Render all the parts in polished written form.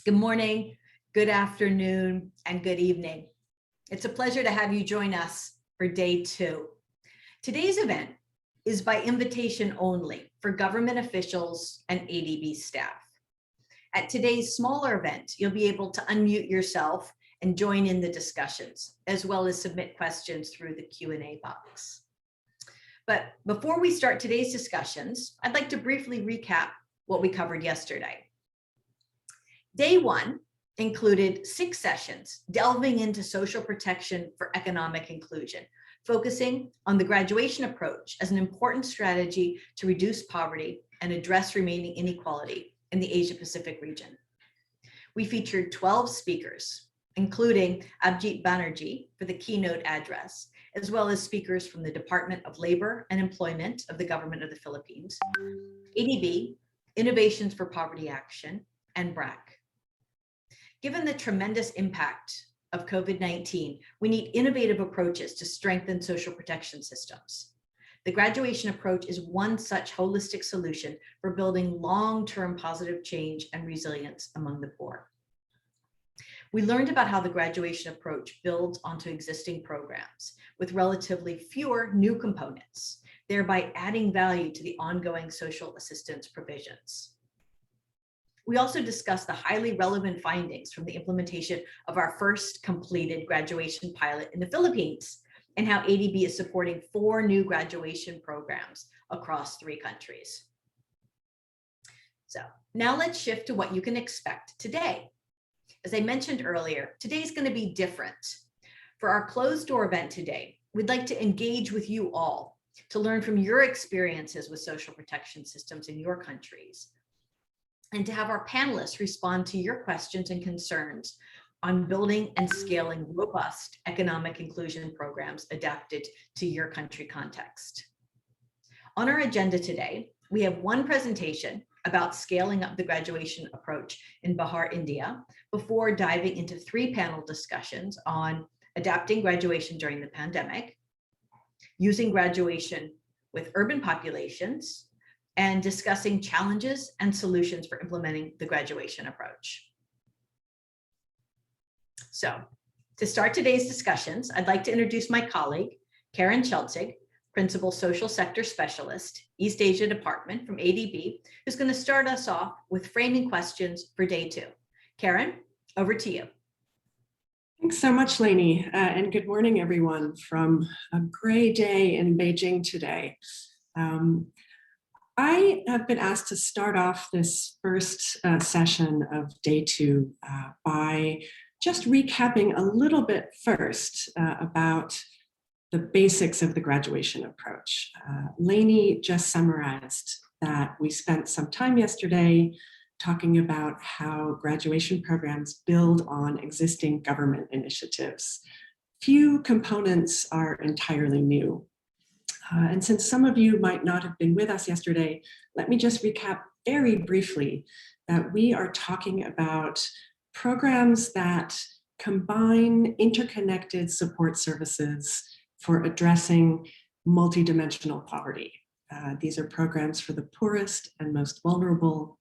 Good morning, good afternoon, and good evening. It's a pleasure to have you join us for day 2. Today's event is by invitation only for government officials and ADB staff. At today's smaller event, you'll be able to unmute yourself and join in the discussions, as well as submit questions through the Q&A box. But before we start today's discussions, I'd like to briefly recap what we covered yesterday. Day 1 included 6 sessions delving into social protection for economic inclusion, focusing on the graduation approach as an important strategy to reduce poverty and address remaining inequality in the Asia-Pacific region. We featured 12 speakers, including Abhijit Banerjee for the keynote address, as well as speakers from the Department of Labor and Employment of the Government of the Philippines, ADB, Innovations for Poverty Action, and BRAC. Given the tremendous impact of COVID-19, we need innovative approaches to strengthen social protection systems. The graduation approach is one such holistic solution for building long-term positive change and resilience among the poor. We learned about how the graduation approach builds onto existing programs with relatively fewer new components, thereby adding value to the ongoing social assistance provisions. We also discussed the highly relevant findings from the implementation of our first completed graduation pilot in the Philippines and how ADB is supporting 4 new graduation programs across 3 countries. So now let's shift to what you can expect today. As I mentioned earlier, today's going to be different. For our closed door event today, we'd like to engage with you all to learn from your experiences with social protection systems in your countries, and to have our panelists respond to your questions and concerns on building and scaling robust economic inclusion programs adapted to your country context. On our agenda today, we have 1 presentation about scaling up the graduation approach in Bihar, India, before diving into 3 panel discussions on adapting graduation during the pandemic, using graduation with urban populations, and discussing challenges and solutions for implementing the graduation approach. So, to start today's discussions, I'd like to introduce my colleague, Karen Cheltzig, Principal Social Sector Specialist, East Asia Department from ADB, who's going to start us off with framing questions for day 2. Karen, over to you. Thanks so much, Lainey, and good morning, everyone, from a gray day in Beijing today. I have been asked to start off this first session of day 2 by just recapping a little bit first about the basics of the graduation approach. Lainey just summarized that we spent some time yesterday talking about how graduation programs build on existing government initiatives. Few components are entirely new. And since some of you might not have been with us yesterday, let me just recap very briefly that we are talking about programs that combine interconnected support services for addressing multidimensional poverty. These are programs for the poorest and most vulnerable.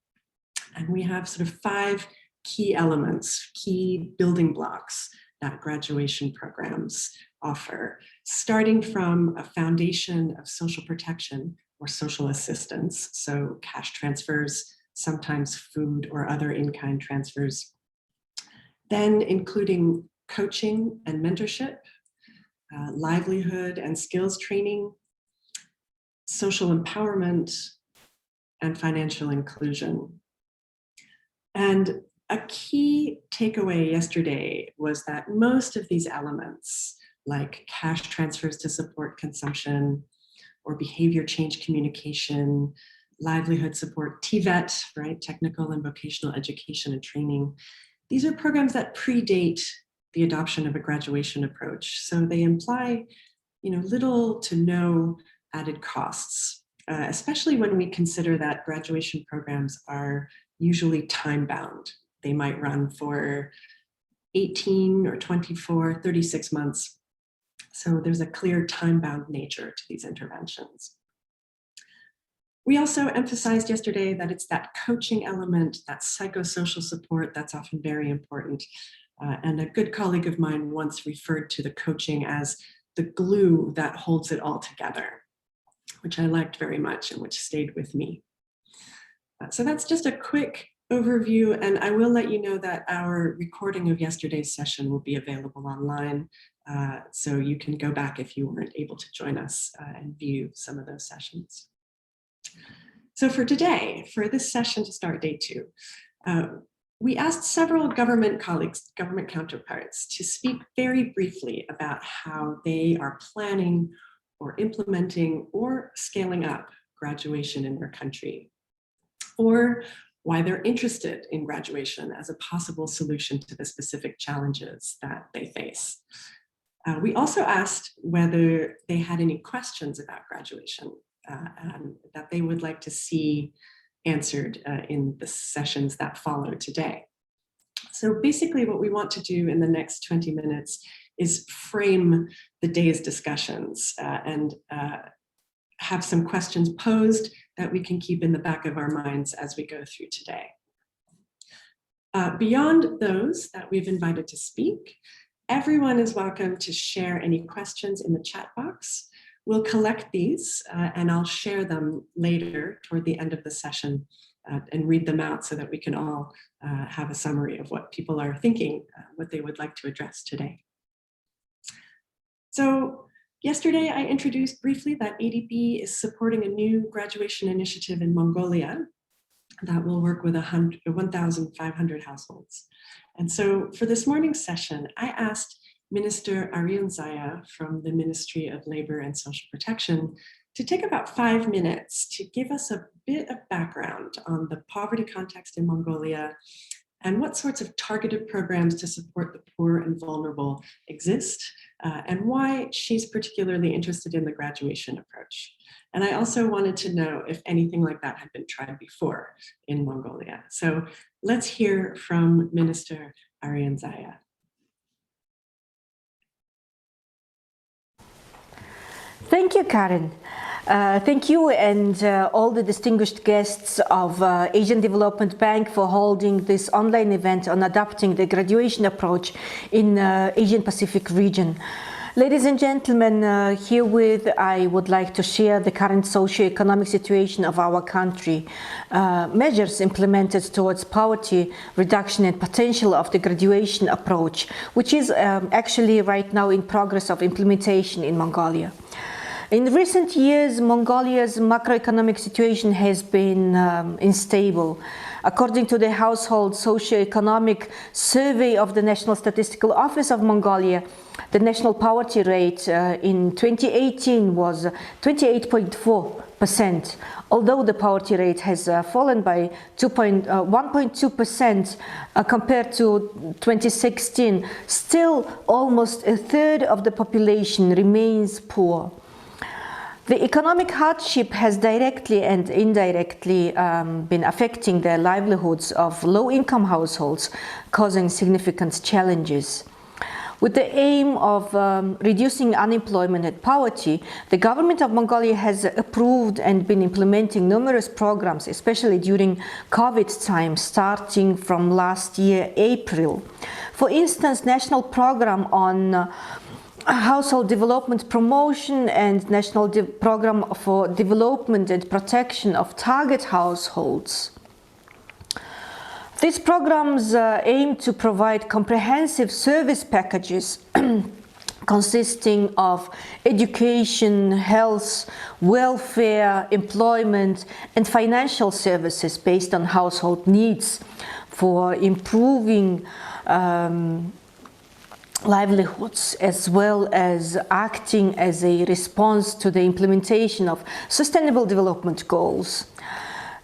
And we have sort of 5 key elements, key building blocks that graduation programs offer, starting from a foundation of social protection or social assistance, so cash transfers, sometimes food or other in-kind transfers, then including coaching and mentorship, livelihood and skills training, social empowerment, and financial inclusion. And a key takeaway yesterday was that most of these elements, like cash transfers to support consumption or behavior change communication, livelihood support, TVET, right, technical and vocational education and training, these are programs that predate the adoption of a graduation approach. So they imply, little to no added costs, especially when we consider that graduation programs are usually time-bound. They might run for 18 or 24, 36 months. So there's a clear time-bound nature to these interventions. We also emphasized yesterday that it's that coaching element, that psychosocial support that's often very important. And a good colleague of mine once referred to the coaching as the glue that holds it all together, which I liked very much and which stayed with me. So that's just a quick overview, and I will let you know that our recording of yesterday's session will be available online, so you can go back if you weren't able to join us and view some of those sessions. So for today, for this session to start day 2, we asked several government colleagues, government counterparts, to speak very briefly about how they are planning or implementing or scaling up graduation in their country, or why they're interested in graduation as a possible solution to the specific challenges that they face. We also asked whether they had any questions about graduation that they would like to see answered in the sessions that follow today. So basically what we want to do in the next 20 minutes is frame the day's discussions and have some questions posed that we can keep in the back of our minds as we go through today. Beyond those that we've invited to speak, everyone is welcome to share any questions in the chat box. We'll collect these and I'll share them later toward the end of the session and read them out so that we can all have a summary of what people are thinking, what they would like to address today. So yesterday I introduced briefly that ADB is supporting a new graduation initiative in Mongolia that will work with 1,500 households. And so for this morning's session, I asked Minister Arian Zaya from the Ministry of Labor and Social Protection to take about 5 minutes to give us a bit of background on the poverty context in Mongolia and what sorts of targeted programs to support the poor and vulnerable exist, and why she's particularly interested in the graduation approach. And I also wanted to know if anything like that had been tried before in Mongolia. So let's hear from Minister Arian Zaya. Thank you, Karen. Thank you and all the distinguished guests of Asian Development Bank for holding this online event on adopting the graduation approach in Asian Pacific region. Ladies and gentlemen, herewith I would like to share the current socio-economic situation of our country, measures implemented towards poverty reduction and potential of the graduation approach, which is actually right now in progress of implementation in Mongolia. In recent years, Mongolia's macroeconomic situation has been unstable. According to the Household Socioeconomic Survey of the National Statistical Office of Mongolia, the national poverty rate in 2018 was 28.4%, although the poverty rate has fallen by 1.2% compared to 2016. Still, almost a third of the population remains poor. The economic hardship has directly and indirectly been affecting the livelihoods of low-income households, causing significant challenges. With the aim of reducing unemployment and poverty, the government of Mongolia has approved and been implementing numerous programs, especially during COVID time, starting from last year, April. For instance, National Program on Household Development Promotion and National Program for Development and Protection of Target Households. These programs aim to provide comprehensive service packages consisting of education, health, welfare, employment, and financial services based on household needs for improving livelihoods, as well as acting as a response to the implementation of sustainable development goals.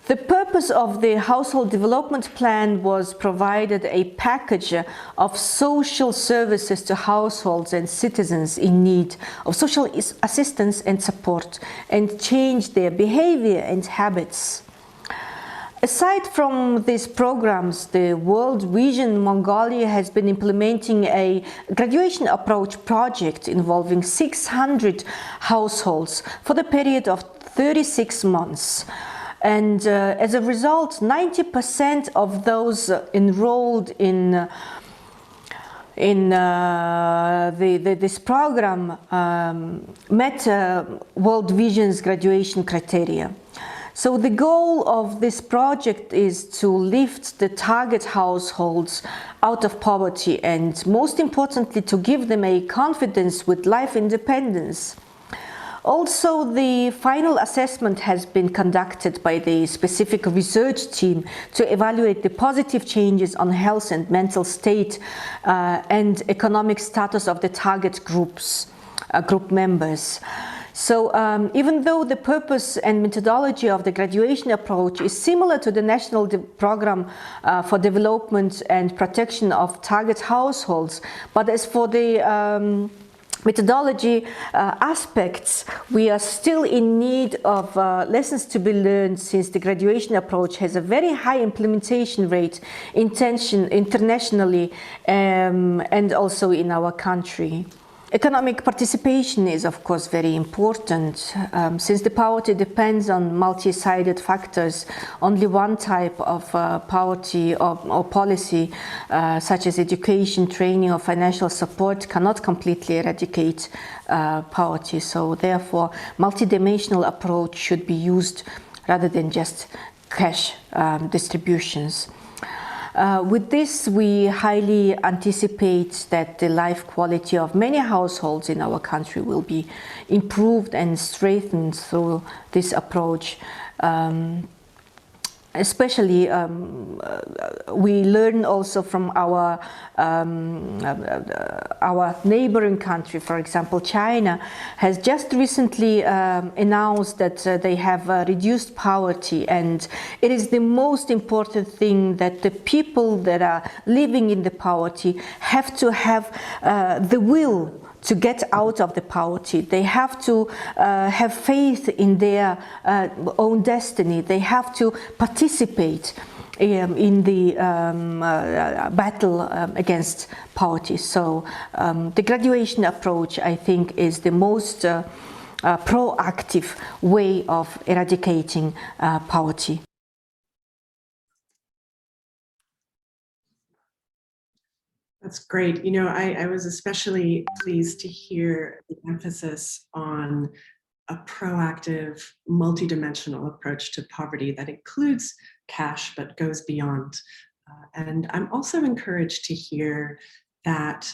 The purpose of the Household Development Plan was provided a package of social services to households and citizens in need of social assistance and support, and change their behavior and habits. Aside from these programs, the World Vision Mongolia has been implementing a graduation approach project involving 600 households for the period of 36 months. And as a result, 90% of those enrolled in this program met World Vision's graduation criteria. So the goal of this project is to lift the target households out of poverty and, most importantly, to give them a confidence with life independence. Also, the final assessment has been conducted by the specific research team to evaluate the positive changes on health and mental state and economic status of the target group members. So even though the purpose and methodology of the graduation approach is similar to the National Program for Development and Protection of Target Households, but as for the methodology aspects, we are still in need of lessons to be learned, since the graduation approach has a very high implementation rate internationally and also in our country. Economic participation is, of course, very important. Since the poverty depends on multi-sided factors, only one type of poverty or policy, such as education, training, or financial support, cannot completely eradicate poverty. So therefore, multidimensional approach should be used rather than just cash distributions. With this, we highly anticipate that the life quality of many households in our country will be improved and strengthened through this approach. Especially, we learn also from our neighboring country. For example, China has just recently announced that they have reduced poverty, and it is the most important thing that the people that are living in the poverty have to have the will to get out of the poverty. They have to have faith in their own destiny. They have to participate in the battle against poverty. So the graduation approach, I think, is the most proactive way of eradicating poverty. That's great. You know, I was especially pleased to hear the emphasis on a proactive, multidimensional approach to poverty that includes cash but goes beyond. And I'm also encouraged to hear that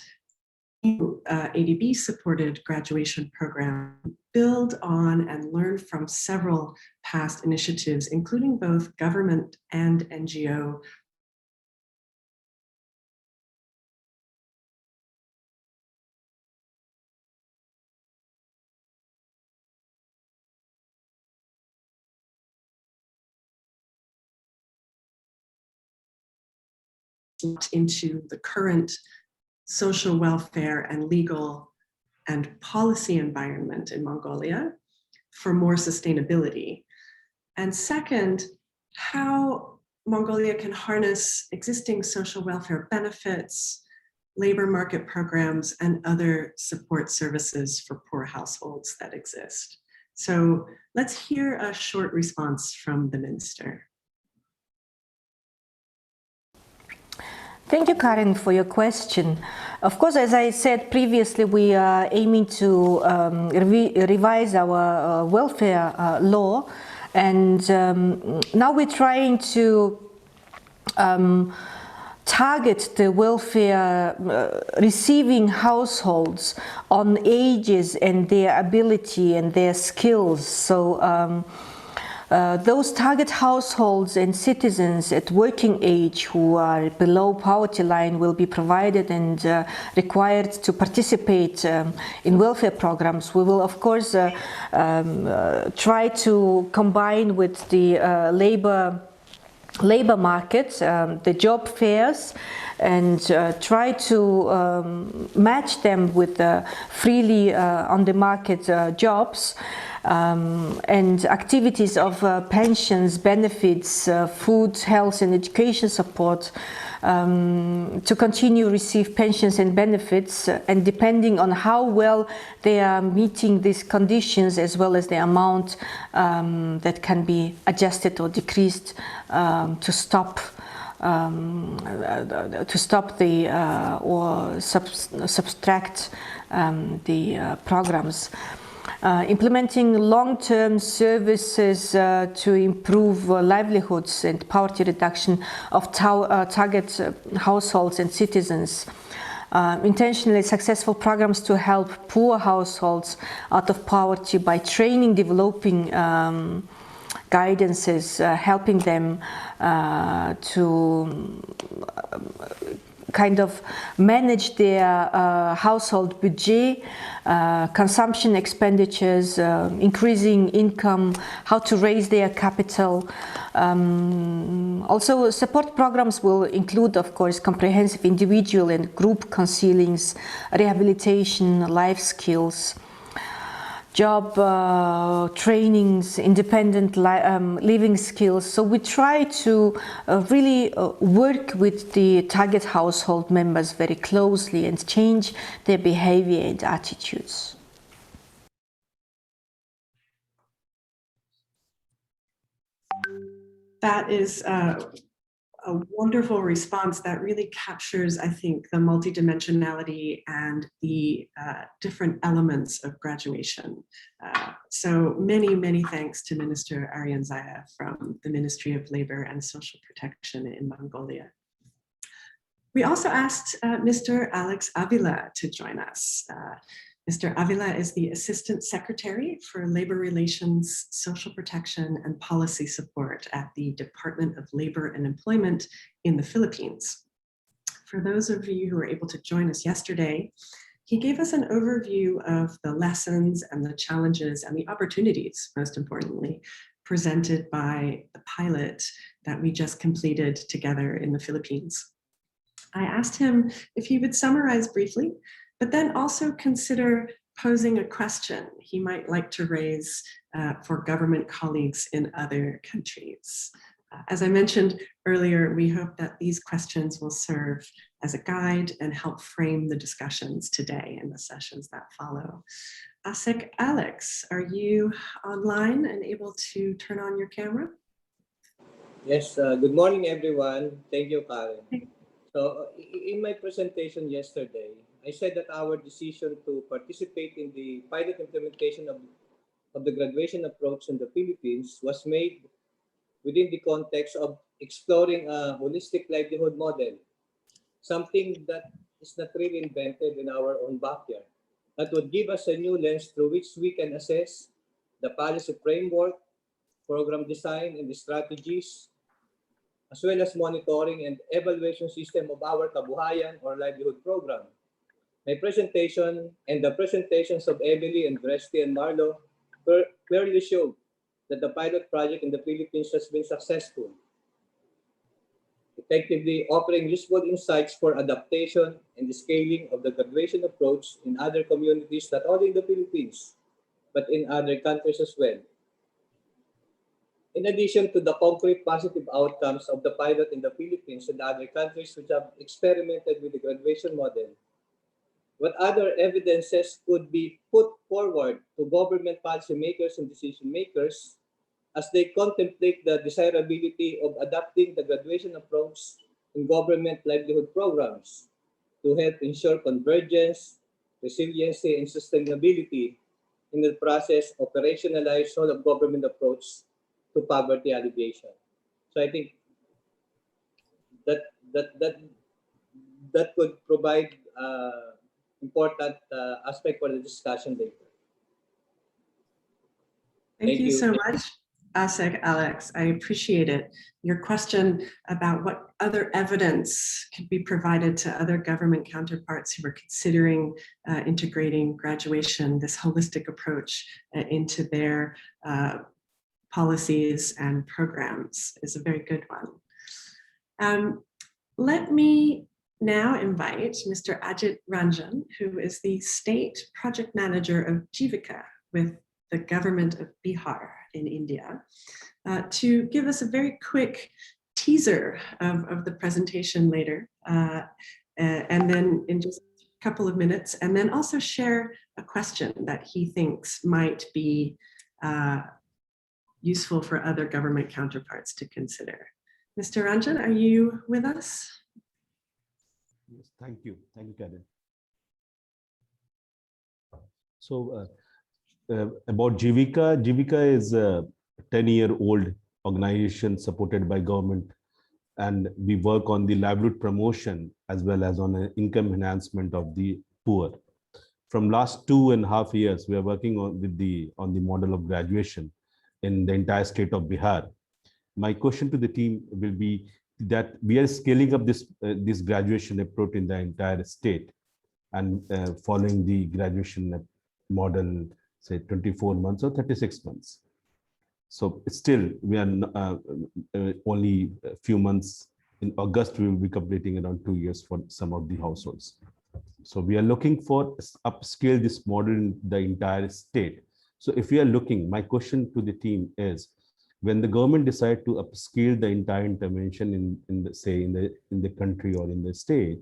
ADB-supported graduation program build on and learn from several past initiatives, including both government and NGO into the current social welfare and legal and policy environment in Mongolia for more sustainability. And second, how Mongolia can harness existing social welfare benefits, labor market programs, and other support services for poor households that exist. So let's hear a short response from the minister. Thank you, Karen, for your question. Of course, as I said previously, we are aiming to revise our welfare law, and now we're trying to target the welfare receiving households on ages and their ability and their skills. So those target households and citizens at working age who are below poverty line will be provided and required to participate in welfare programs. We will, of course, try to combine with the labor market, the job fairs, and try to match them with freely on the market jobs. and activities of pensions, benefits, food, health and education support to continue receive pensions and benefits, and depending on how well they are meeting these conditions, as well as the amount that can be adjusted or decreased to stop the or subtract the programs. Implementing long-term services to improve livelihoods and poverty reduction of target households and citizens. Intentionally successful programs to help poor households out of poverty by training, developing guidances, helping them to kind of manage their household budget, consumption expenditures, increasing income, how to raise their capital. Also, support programs will include, of course, comprehensive individual and group counselings, rehabilitation, life skills, job trainings, independent living skills. So we try to really work with the target household members very closely and change their behavior and attitudes. That is a wonderful response that really captures, I think, the multidimensionality and the different elements of graduation. So many thanks to Minister Aryan Zaya from the Ministry of Labor and Social Protection in Mongolia. We also asked Mr. Alex Avila to join us. Mr. Avila is the Assistant Secretary for Labor Relations, Social Protection and Policy Support at the Department of Labor and Employment in the Philippines. For those of you who were able to join us yesterday, he gave us an overview of the lessons and the challenges and the opportunities, most importantly, presented by the pilot that we just completed together in the Philippines. I asked him if he would summarize briefly, but then also consider posing a question he might like to raise for government colleagues in other countries. As I mentioned earlier, we hope that these questions will serve as a guide and help frame the discussions today in the sessions that follow. Asik Alex, are you online and able to turn on your camera? Yes, good morning everyone. Thank you, Karen. So in my presentation yesterday, I said that our decision to participate in the pilot implementation of the graduation approach in the Philippines was made within the context of exploring a holistic livelihood model, something that is not really invented in our own backyard, that would give us a new lens through which we can assess the policy framework, program design, and the strategies, as well as monitoring and evaluation system of our Kabuhayan or livelihood program. My presentation and the presentations of Emily and Dresty and Marlo clearly showed that the pilot project in the Philippines has been successful, effectively offering useful insights for adaptation and the scaling of the graduation approach in other communities, not only in the Philippines, but in other countries as well. In addition to the concrete positive outcomes of the pilot in the Philippines and other countries which have experimented with the graduation model, what other evidences could be put forward to government policymakers and decision makers as they contemplate the desirability of adopting the graduation approach in government livelihood programs to help ensure convergence, resiliency, and sustainability in the process of operationalize whole of government approach to poverty alleviation. So I think that could provide important aspect for the discussion later. Thank you so much, Asik Alex. I appreciate it. Your question about what other evidence could be provided to other government counterparts who are considering integrating graduation, this holistic approach into their policies and programs is a very good one. Let me now invite Mr. Ajit Ranjan, who is the State Project Manager of Jivika with the government of Bihar in India, to give us a very quick teaser of the presentation later, and then in just a couple of minutes, and then also share a question that he thinks might be useful for other government counterparts to consider. Mr. Ranjan, are you with us? Yes, thank you, Karen. So about Jivika, Jivika is a 10-year-old organization supported by government, and we work on the livelihood promotion as well as on an income enhancement of the poor. From last 2.5 years, we are working on the model of graduation in the entire state of Bihar. My question to the team will be that we are scaling up this graduation approach in the entire state, and following the graduation model, say 24 months or 36 months. So still, we are only a few months. In August, we will be completing around 2 years for some of the households. So we are looking for upscale this model in the entire state. So if we are looking, my question to the team is, when the government decide to upscale the entire intervention in the country or in the state,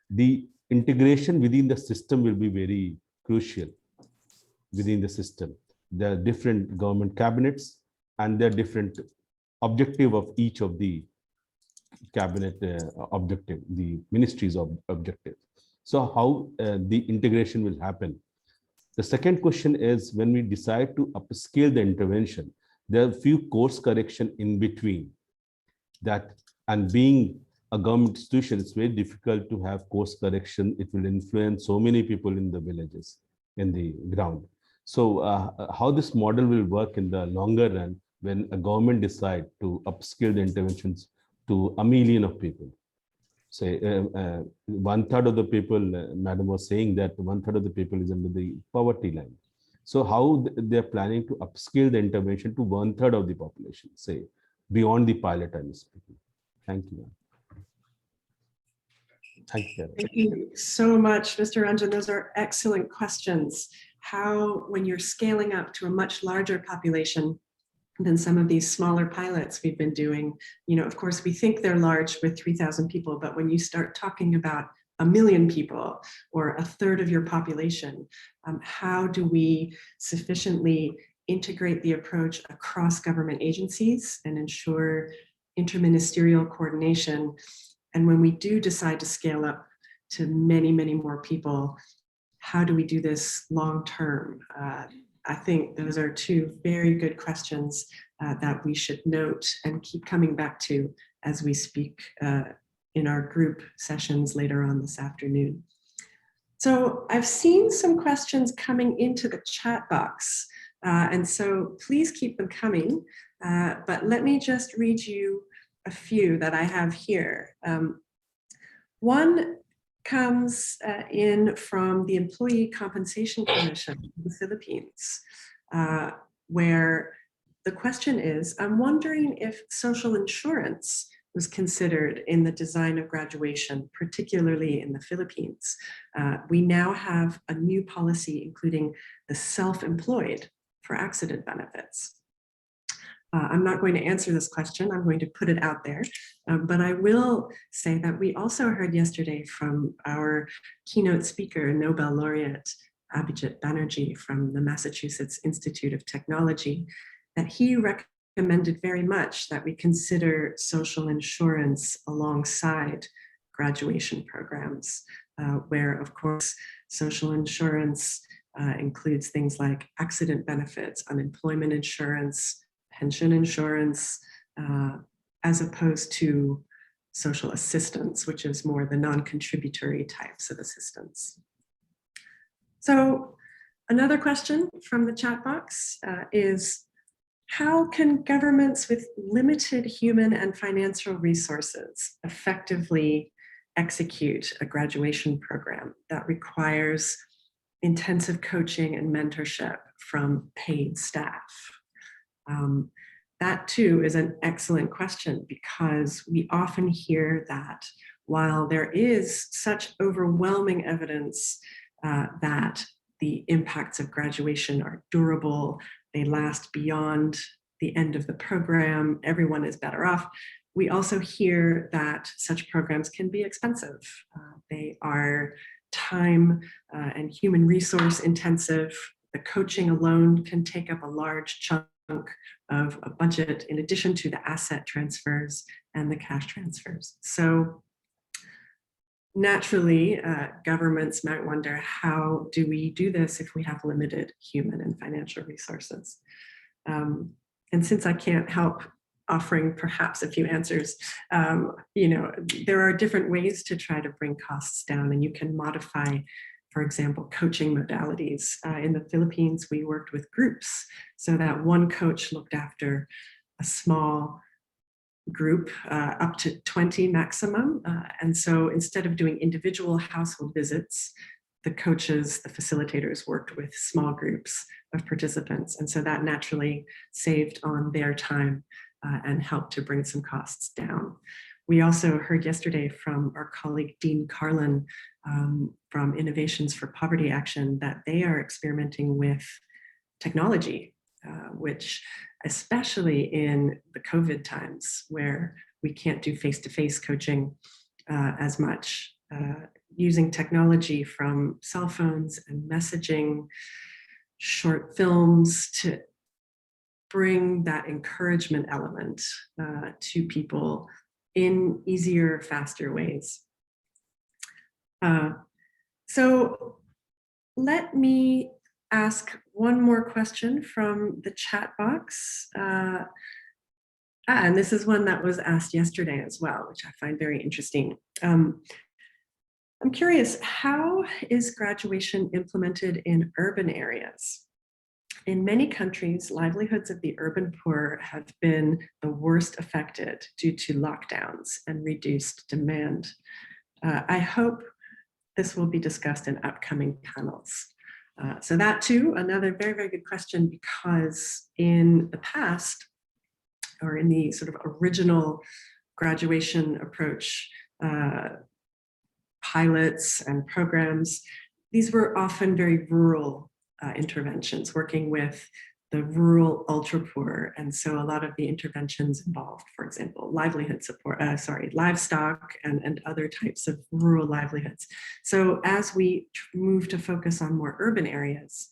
the integration within the system will be very crucial. Within the system, there are different government cabinets, and there are different objective of each of the cabinet objective, the ministries of objective. So how the integration will happen? The second question is, when we decide to upscale the intervention, there are a few course correction in between that, and being a government institution, it's very difficult to have course correction. It will influence so many people in the villages, in the ground. So how this model will work in the longer run when a government decide to upscale the interventions to 1 million of people. Say 1/3 of the people, Madam was saying that 1/3 of the people is under the poverty line. So how they're planning to upscale the intervention to 1/3 of the population, say beyond the pilot I'm speaking. Thank you. Thank you. Thank you so much, Mr. Ranjan. Those are excellent questions. How, when you're scaling up to a much larger population than some of these smaller pilots we've been doing, of course, we think they're large with 3,000 people, but when you start talking about 1 million people or 1/3 of your population, how do we sufficiently integrate the approach across government agencies and ensure interministerial coordination? And when we do decide to scale up to many, many more people, how do we do this long term? I think those are two very good questions that we should note and keep coming back to as we speak in our group sessions later on this afternoon. So I've seen some questions coming into the chat box, and so please keep them coming. But let me just read you a few that I have here. One comes in from the Employee Compensation Commission of the Philippines, where the question is, I'm wondering if social insurance was considered in the design of graduation, particularly in the Philippines. We now have a new policy including the self-employed for accident benefits. I'm not going to answer this question. I'm going to put it out there. But I will say that we also heard yesterday from our keynote speaker, Nobel laureate Abhijit Banerjee from the Massachusetts Institute of Technology, that he recommended very much that we consider social insurance alongside graduation programs, where, of course, social insurance includes things like accident benefits, unemployment insurance, pension insurance, as opposed to social assistance, which is more the non-contributory types of assistance. So another question from the chat box is, how can governments with limited human and financial resources effectively execute a graduation program that requires intensive coaching and mentorship from paid staff? That too is an excellent question, because we often hear that while there is such overwhelming evidence that the impacts of graduation are durable, they last beyond the end of the program, everyone is better off. We also hear that such programs can be expensive. They are time and human resource intensive. The coaching alone can take up a large chunk of a budget in addition to the asset transfers and the cash transfers. So naturally, governments might wonder, how do we do this if we have limited human and financial resources? And since I can't help offering perhaps a few answers, there are different ways to try to bring costs down, and you can modify, for example, coaching modalities. In the Philippines, we worked with groups so that one coach looked after a small group, up to 20 maximum. And so instead of doing individual household visits, the coaches, the facilitators worked with small groups of participants. And so that naturally saved on their time and helped to bring some costs down. We also heard yesterday from our colleague, Dean Carlin, from Innovations for Poverty Action, that they are experimenting with technology, which especially in the COVID times where we can't do face-to-face coaching as much, using technology from cell phones and messaging, short films to bring that encouragement element to people in easier, faster ways. So let me ask one more question from the chat box. And this is one that was asked yesterday as well, which I find very interesting. I'm curious, how is graduation implemented in urban areas? In many countries, livelihoods of the urban poor have been the worst affected due to lockdowns and reduced demand. I hope this will be discussed in upcoming panels. So that too, another very, very good question, because in the past, or in the sort of original graduation approach, pilots and programs, these were often very rural interventions, working with the rural ultra poor. And so a lot of the interventions involved, for example, livelihood support, livestock and other types of rural livelihoods. So as we move to focus on more urban areas,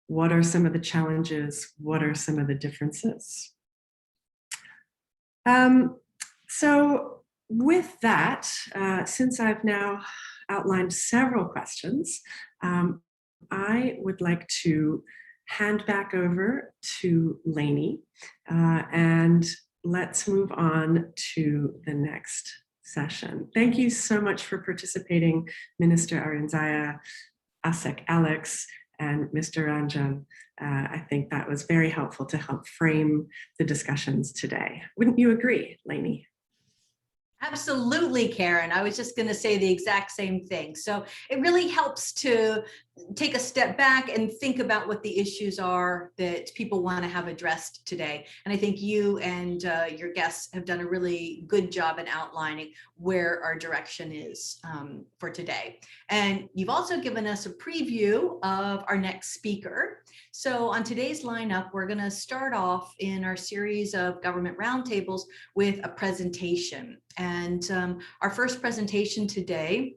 what are some of the challenges? What are some of the differences? So with that, since I've now outlined several questions, I would like to hand back over to Lainey, and let's move on to the next session. Thank you so much for participating, Minister Arinzaya, Asek Alex, and Mr. Ranjan. I think that was very helpful to help frame the discussions today. Wouldn't you agree, Lainey? Absolutely, Karen. I was just going to say the exact same thing. So it really helps to take a step back and think about what the issues are that people want to have addressed today. And I think you and your guests have done a really good job in outlining where our direction is for today. And you've also given us a preview of our next speaker. So on today's lineup, we're going to start off in our series of government roundtables with a presentation. And our first presentation today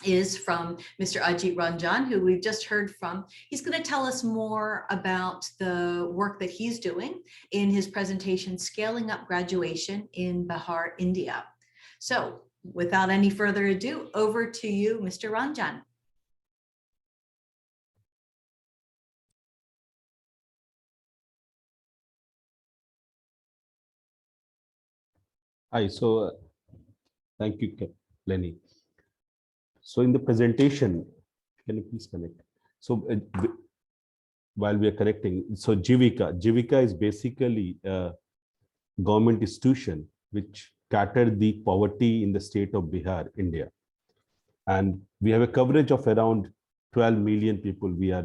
is from Mr. Ajit Ranjan, who we've just heard from. He's going to tell us more about the work that he's doing in his presentation, Scaling Up Graduation in Bihar, India. So without any further ado, over to you, Mr. Ranjan. Hi, so thank you, Lenny. So in the presentation, can you please connect? So while we are connecting, so Jivika is basically a government institution which catered the poverty in the state of Bihar, India. And we have a coverage of around 12 million people we are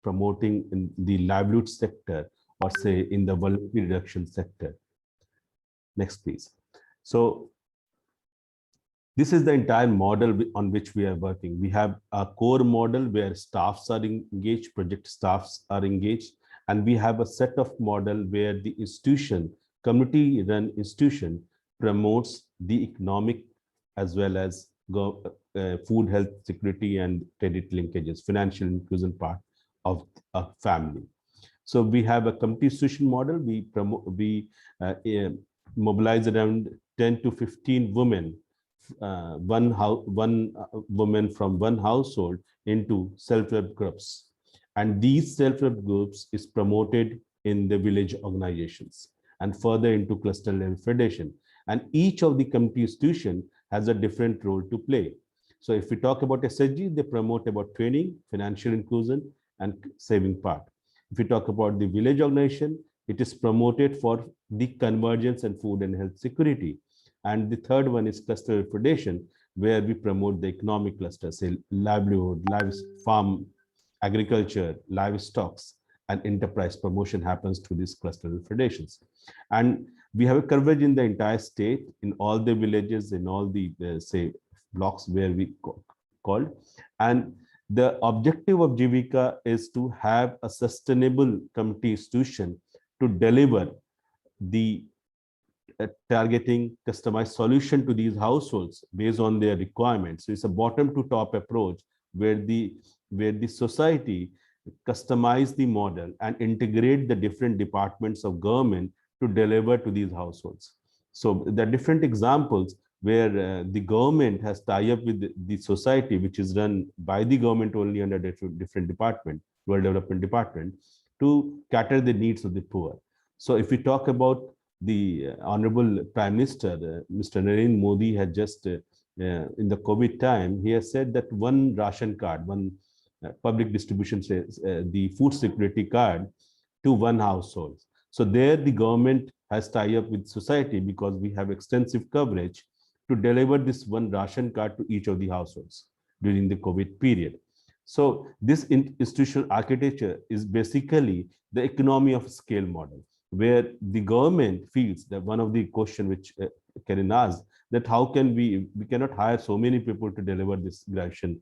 promoting in the livelihood sector, or say in the vulnerability reduction sector. Next, please. So This is the entire model on which we are working. We have a core model where staffs are engaged, project staffs are engaged, and we have a set of model where the institution, community-run institution, promotes the economic as well as food, health, security, and credit linkages, financial inclusion part of a family. So we have a community institution model. We mobilize around 10 to 15 women, one woman from one household into self-help groups, and these self-help groups is promoted in the village organizations and further into cluster level federation, and each of the community institution has a different role to play. So if we talk about SHG, they promote about training, financial inclusion, and saving part. If we talk about the village organization, it is promoted for the convergence and food and health security. And the third one is cluster predation, where we promote the economic cluster, say livelihood, farm, agriculture, livestock, and enterprise promotion happens to these cluster predations. And we have a coverage in the entire state, in all the villages, in all the, say, blocks where we called. And the objective of Jivika is to have a sustainable community institution to deliver the targeting customized solution to these households based on their requirements. So it's a bottom to top approach where the society customize the model and integrate the different departments of government to deliver to these households. So there are different examples where the government has tie up with the society, which is run by the government only under different department, rural development department, to cater the needs of the poor. So if we talk about the Honorable Prime Minister, Mr. Narendra Modi, had just in the COVID time, he has said that one ration card, one public distribution, the food security card to one household. So there the government has tie up with society because we have extensive coverage to deliver this one ration card to each of the households during the COVID period. So this institutional architecture is basically the economy of scale model, where the government feels that one of the question which Karen asked, that how can we cannot hire so many people to deliver this graduation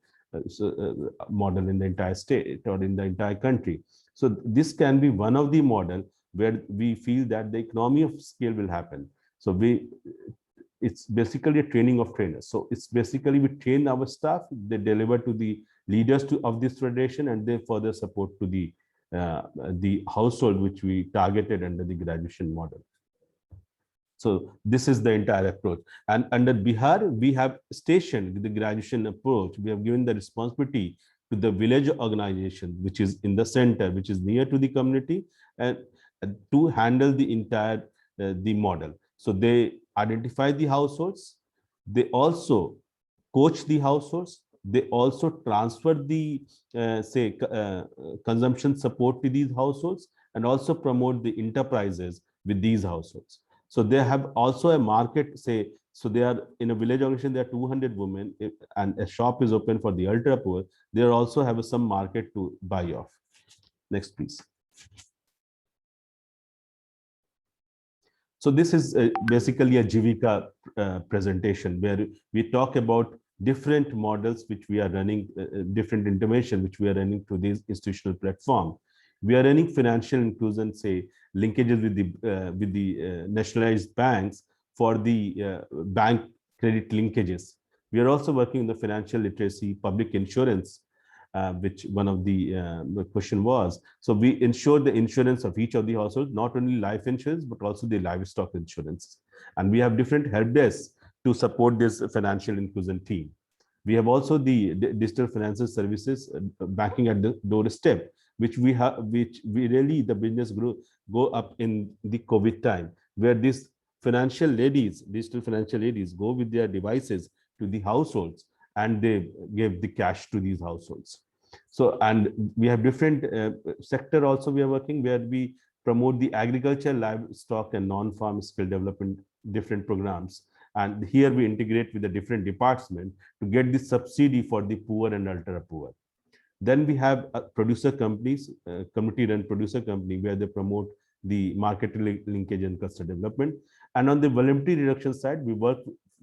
model in the entire state or in the entire country. So this can be one of the model where we feel that the economy of scale will happen. So it's basically a training of trainers. So it's basically we train our staff, they deliver to the leaders of this federation, and they further support to the household which we targeted under the graduation model. So this is the entire approach. And under Bihar, we have stationed the graduation approach. We have given the responsibility to the village organization, which is in the center, which is near to the community, and to handle the entire the model. So they identify the households. They also coach the households. They also transfer the consumption support to these households, and also promote the enterprises with these households. So they have also a market, say, so they are in a village organization, there are 200 women, and a shop is open for the ultra poor. They also have some market to buy off. Next, please. So this is basically a Jivika presentation where we talk about different models which we are running, different intervention which we are running through this institutional platform. We are running financial inclusion, say, linkages with the nationalized banks for the bank credit linkages. We are also working on the financial literacy, public insurance, which one of the question was. So we ensure the insurance of each of the households, not only life insurance, but also the livestock insurance. And we have different help desks to support this financial inclusion team. We have also the digital financial services banking at the doorstep, which we really the business go up in the COVID time, where these financial ladies, digital financial ladies, go with their devices to the households and they give the cash to these households. So, and we have different sector also we are working where we promote the agriculture, livestock, and non-farm skill development, different programs. And here we integrate with the different departments to get the subsidy for the poor and ultra poor. Then we have producer companies, community-run producer company, where they promote the market linkage and cluster development. And on the voluntary reduction side, we work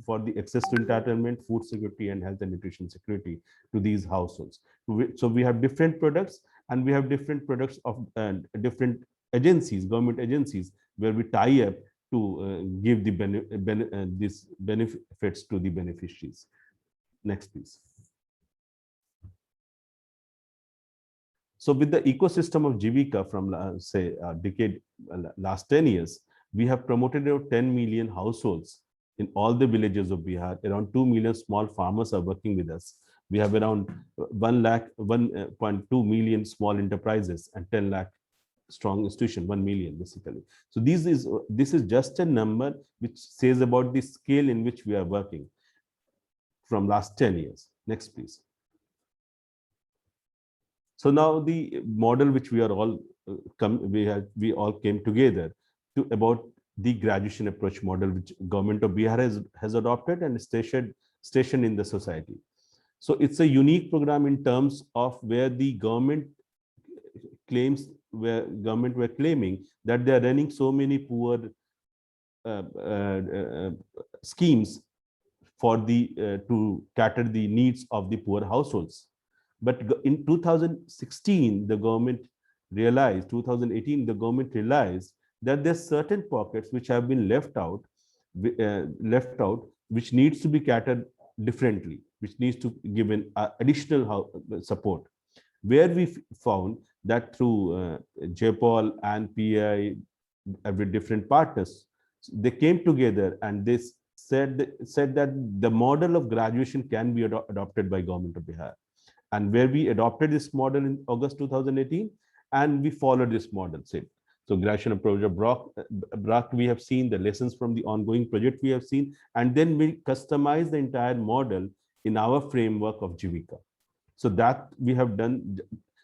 for the access to entitlement, food security, and health and nutrition security to these households. So we have different products, and we have different products of different agencies, government agencies, where we tie up to give the these benefits to the beneficiaries. Next, please. So with the ecosystem of Jivika from say decade, last 10 years, we have promoted about 10 million households in all the villages of Bihar. Around 2 million small farmers are working with us. We have around 1.2 million small enterprises and 10 lakh strong institution, 1 million basically. So this is just a number which says about the scale in which we are working from last 10 years. Next, please. So now the model which we are all we all came together to about the graduation approach model, which government of Bihar has adopted and stationed in the society. So it's a unique program in terms of where the government claims, where government were claiming that they are running so many poor schemes for the to cater the needs of the poor households. But in 2016, the government realized, 2018, the government realized that there are certain pockets which have been left out, which needs to be catered differently, which needs to give an additional support. Where we found that through JPOL and PI, with different partners, they came together and they said that the model of graduation can be adopted by government of Bihar. And where we adopted this model in August 2018, and we followed this model. So graduation approach of BRAC, we have seen the lessons from the ongoing project we have seen, and then we customize the entire model in our framework of Jivika. So that we have done.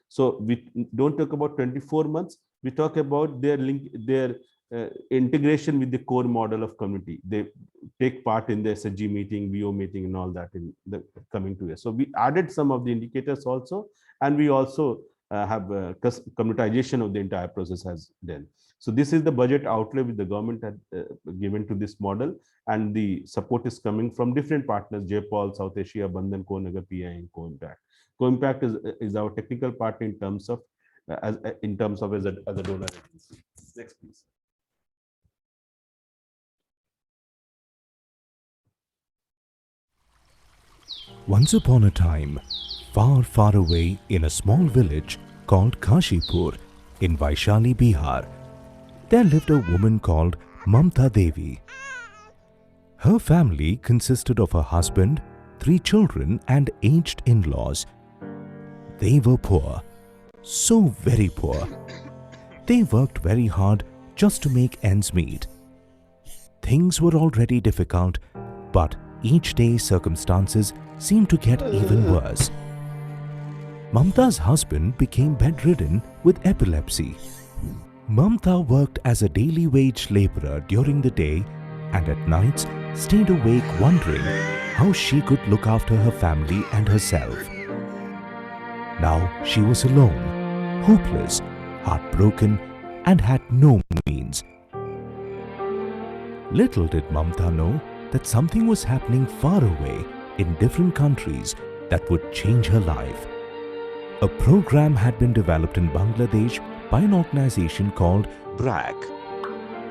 So we don't talk about 24 months, we talk about their integration with the core model of community. They take part in the SHG meeting, VO meeting, and all that in the coming 2 years. So we added some of the indicators also, and we also have communitization of the entire process has done. So this is the budget outlay which the government had given to this model, and the support is coming from different partners: JPOL, South Asia, Bandhan, Co-Nagar, PI, and Co-Impact. Co-Impact is our technical partner in terms of as a donor agency. Next, please. Once upon a time, far, far away in a small village called Kashipur in Vaishali, Bihar, there lived a woman called Mamta Devi. Her family consisted of her husband, 3 children, and aged in-laws. They were poor, so very poor. They worked very hard just to make ends meet. Things were already difficult, but each day circumstances seemed to get even worse. Mamta's husband became bedridden with epilepsy. Mamta worked as a daily wage laborer during the day and at nights stayed awake wondering how she could look after her family and herself. Now she was alone, hopeless, heartbroken, and had no means. Little did Mamta know that something was happening far away in different countries that would change her life. A program had been developed in Bangladesh by an organization called BRAC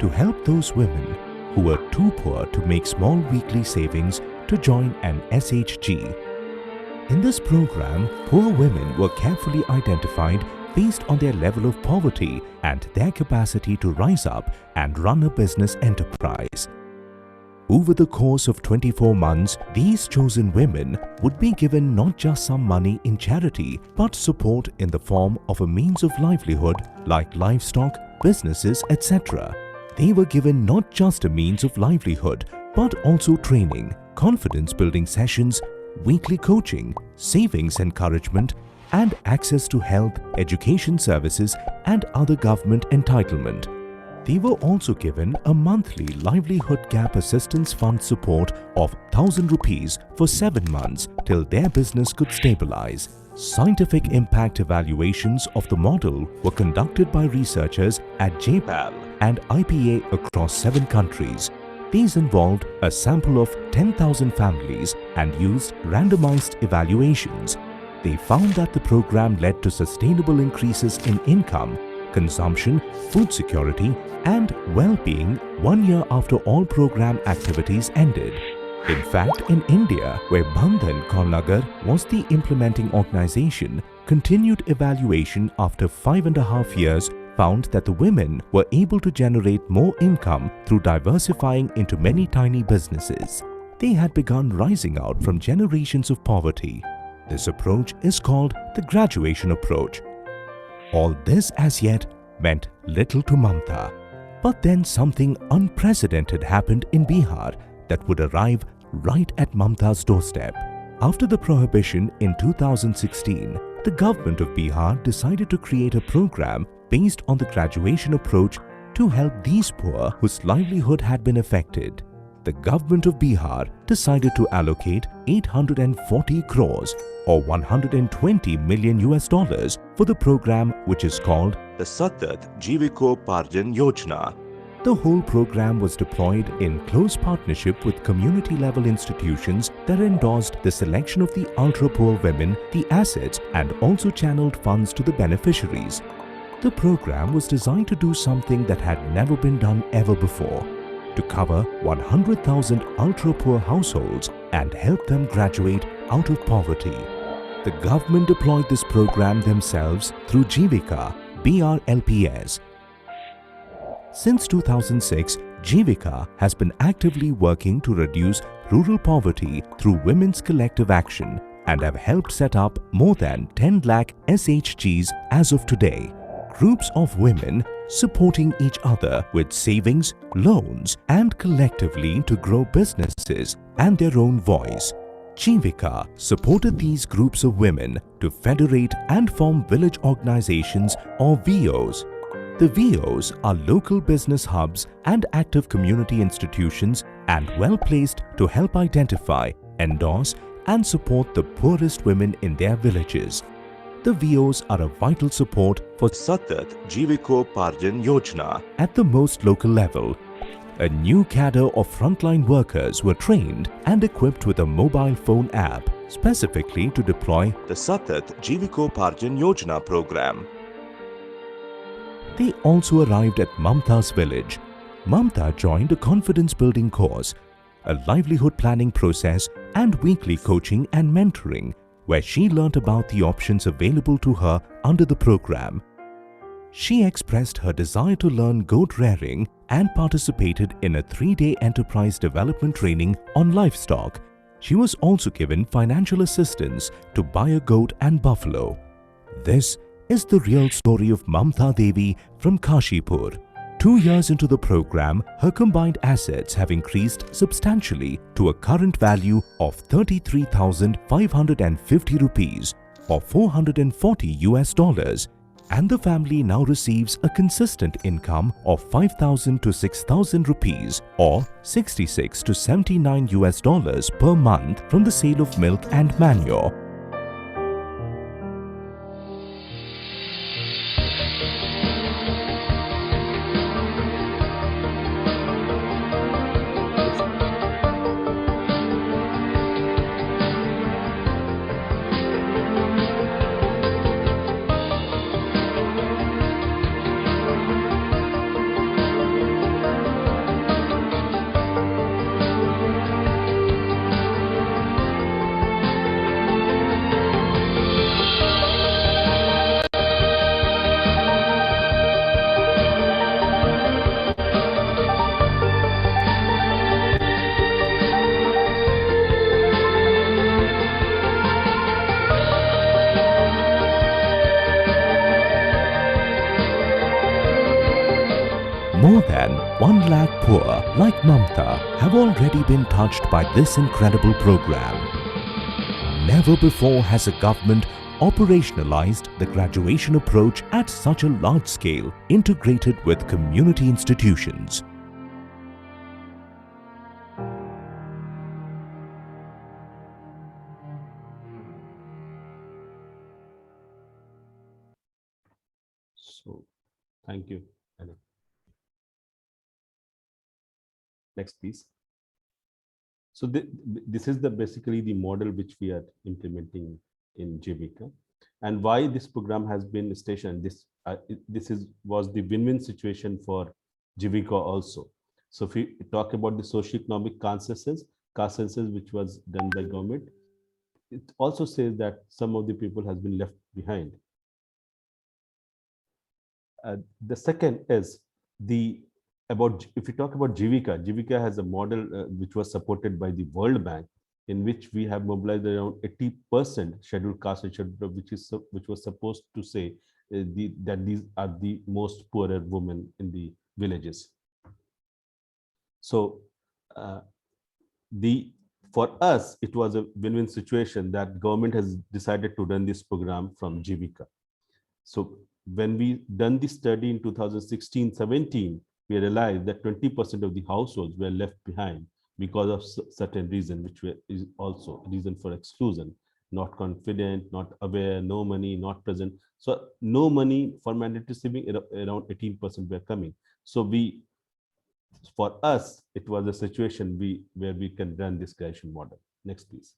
to help those women who were too poor to make small weekly savings to join an SHG. In this program, poor women were carefully identified based on their level of poverty and their capacity to rise up and run a business enterprise. Over the course of 24 months, these chosen women would be given not just some money in charity, but support in the form of a means of livelihood like livestock, businesses, etc. They were given not just a means of livelihood, but also training, confidence-building sessions, weekly coaching, savings encouragement, and access to health, education services, and other government entitlement. They were also given a monthly livelihood gap assistance fund support of 1,000 rupees for 7 months till their business could stabilize. Scientific impact evaluations of the model were conducted by researchers at JPAL and IPA across 7 countries. These involved a sample of 10,000 families and used randomized evaluations. They found that the program led to sustainable increases in income, consumption, food security, and well-being 1 year after all program activities ended. In fact, in India, where Bandhan Kaulnagar was the implementing organization, continued evaluation after 5.5 years found that the women were able to generate more income through diversifying into many tiny businesses. They had begun rising out from generations of poverty. This approach is called the graduation approach. All this as yet meant little to Mamta. But then something unprecedented happened in Bihar that would arrive right at Mamta's doorstep. After the prohibition in 2016, the government of Bihar decided to create a program based on the graduation approach to help these poor whose livelihood had been affected. The government of Bihar decided to allocate 840 crores or $120 million for the program, which is called the Satat Jivikoparjan Yojana. The whole program was deployed in close partnership with community-level institutions that endorsed the selection of the ultra-poor women, the assets, and also channeled funds to the beneficiaries. The program was designed to do something that had never been done ever before, to cover 100,000 ultra-poor households and help them graduate out of poverty. The government deployed this program themselves through Jivika, BRLPS. Since 2006, Jivika has been actively working to reduce rural poverty through women's collective action and have helped set up more than 10 lakh SHGs as of today. Groups of women supporting each other with savings, loans, and collectively to grow businesses and their own voice. Jivika supported these groups of women to federate and form village organizations or VOs. The VOs are local business hubs and active community institutions and well placed to help identify, endorse, and support the poorest women in their villages. The VOs are a vital support for Satat Jivikoparjan Yojana at the most local level. A new cadre of frontline workers were trained and equipped with a mobile phone app specifically to deploy the Satat Jivikoparjan Yojana program. They also arrived at Mamta's village. Mamta joined a confidence-building course, a livelihood planning process, and weekly coaching and mentoring, where she learnt about the options available to her under the program. She expressed her desire to learn goat rearing and participated in a 3-day enterprise development training on livestock. She was also given financial assistance to buy a goat and buffalo. This is the real story of Mamta Devi from Kashipur. 2 years into the program, her combined assets have increased substantially to a current value of 33,550 rupees or $440, and the family now receives a consistent income of 5,000 to 6,000 rupees or $66 to $79 per month from the sale of milk and manure. More than 1 lakh poor like Mamta have already been touched by this incredible program. Never before has a government operationalized the graduation approach at such a large scale, integrated with community institutions. So, thank you. Next, please. So this is basically the model which we are implementing in Jivika, and why this program has been stationed. Was the win-win situation for Jivika also. So if we talk about the socioeconomic consensus which was done by government, it also says that some of the people has been left behind. The second is if we talk about Jivika has a model which was supported by the World Bank, in which we have mobilized around 80% scheduled caste and scheduled, which was supposed to say that these are the most poorer women in the villages. So for us, it was a win-win situation that government has decided to run this program from Jivika. So when we done the study in 2016-17, we realized that 20% of the households were left behind because of certain reason, which is also a reason for exclusion: not confident, not aware, no money, not present. So no money for mandatory saving, around 18% were coming. So for us, it was a situation where we can run this graduation model. Next, please.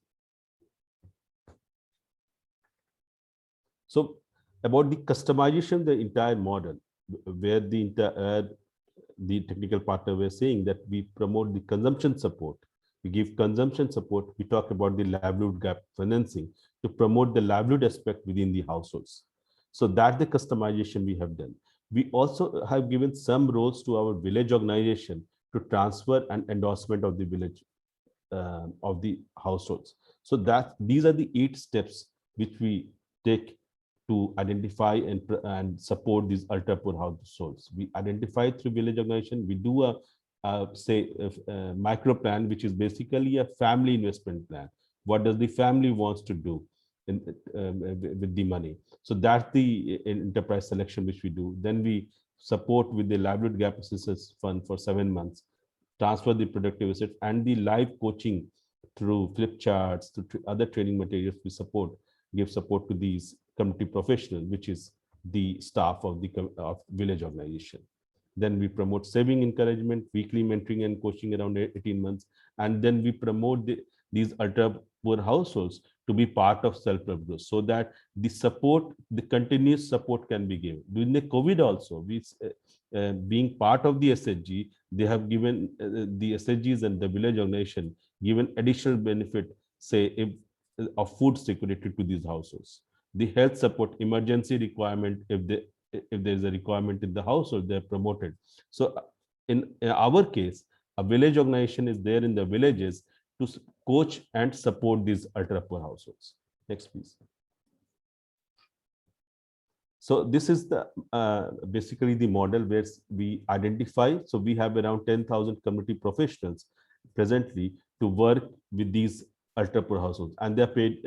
So about the customization, the entire model, where the technical partner were saying that we promote the consumption support. We give consumption support. We talk about the livelihood gap financing to promote the livelihood aspect within the households. So that's the customization we have done. We also have given some roles to our village organization to transfer and endorsement of the village of the households. So these are the 8 steps which we take to identify and support these ultra poor households. We identify through village organization. We do a micro plan, which is basically a family investment plan. What does the family wants to do with the money? So that's the enterprise selection which we do. Then we support with the livelihood gap assistance fund for 7 months, transfer the productive assets, and the live coaching through flip charts, to other training materials. We give support to these community professionals, which is the staff of the village organization. Then we promote saving encouragement, weekly mentoring and coaching around 18 months. And then we promote these ultra poor households to be part of self-help groups, so that the continuous support can be given. During the COVID also, being part of the SHG, they have given the SHGs and the village organization given additional benefit, say of food security to these households. The health support, emergency requirement, if there is a requirement in the household, they're promoted. So in our case, a village organization is there in the villages to coach and support these ultra poor households. Next, please. So this is the basically the model where we identify. So we have around 10,000 community professionals presently to work with these ultra poor households, and they're paid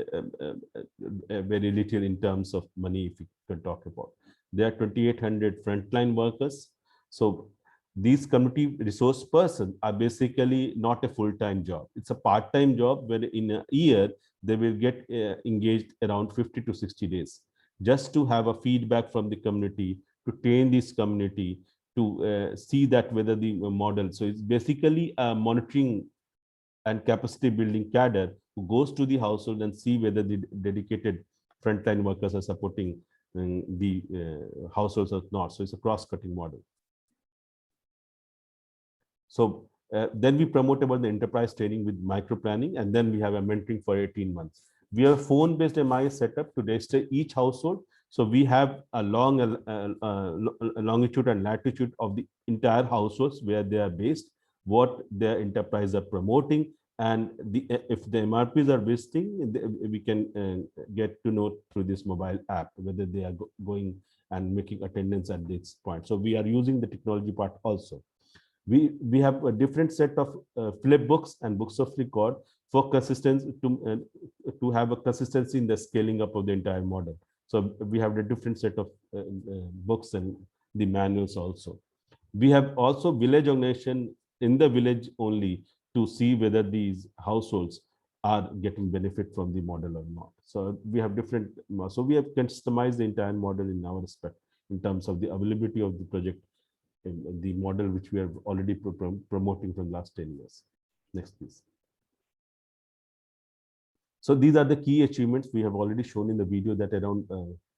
very little in terms of money, if you can talk about. There are 2,800 frontline workers. So these community resource persons are basically not a full-time job. It's a part-time job where in a year they will get engaged around 50 to 60 days, just to have a feedback from the community, to train this community, to see that whether the model. So it's basically a monitoring and capacity building cadre who goes to the household and see whether the dedicated frontline workers are supporting the households or not. So it's a cross-cutting model. So then we promote about the enterprise training with micro planning, and then we have a mentoring for 18 months. We have a phone-based MIS setup to register each household. So we have a longitude and latitude of the entire households where they are based, what their enterprise are promoting, and if the MRPs are visiting, we can get to know through this mobile app whether they are going and making attendance at this point. So we are using the technology part also. We have a different set of flip books and books of record for consistency, to have a consistency in the scaling up of the entire model. So we have a different set of books and the manuals also. We have also village organization in the village only to see whether these households are getting benefit from the model or not. So we have different, so we have customized the entire model in our respect in terms of the availability of the project the model which we are already promoting from last 10 years. Next, please. So these are the key achievements. We have already shown in the video that around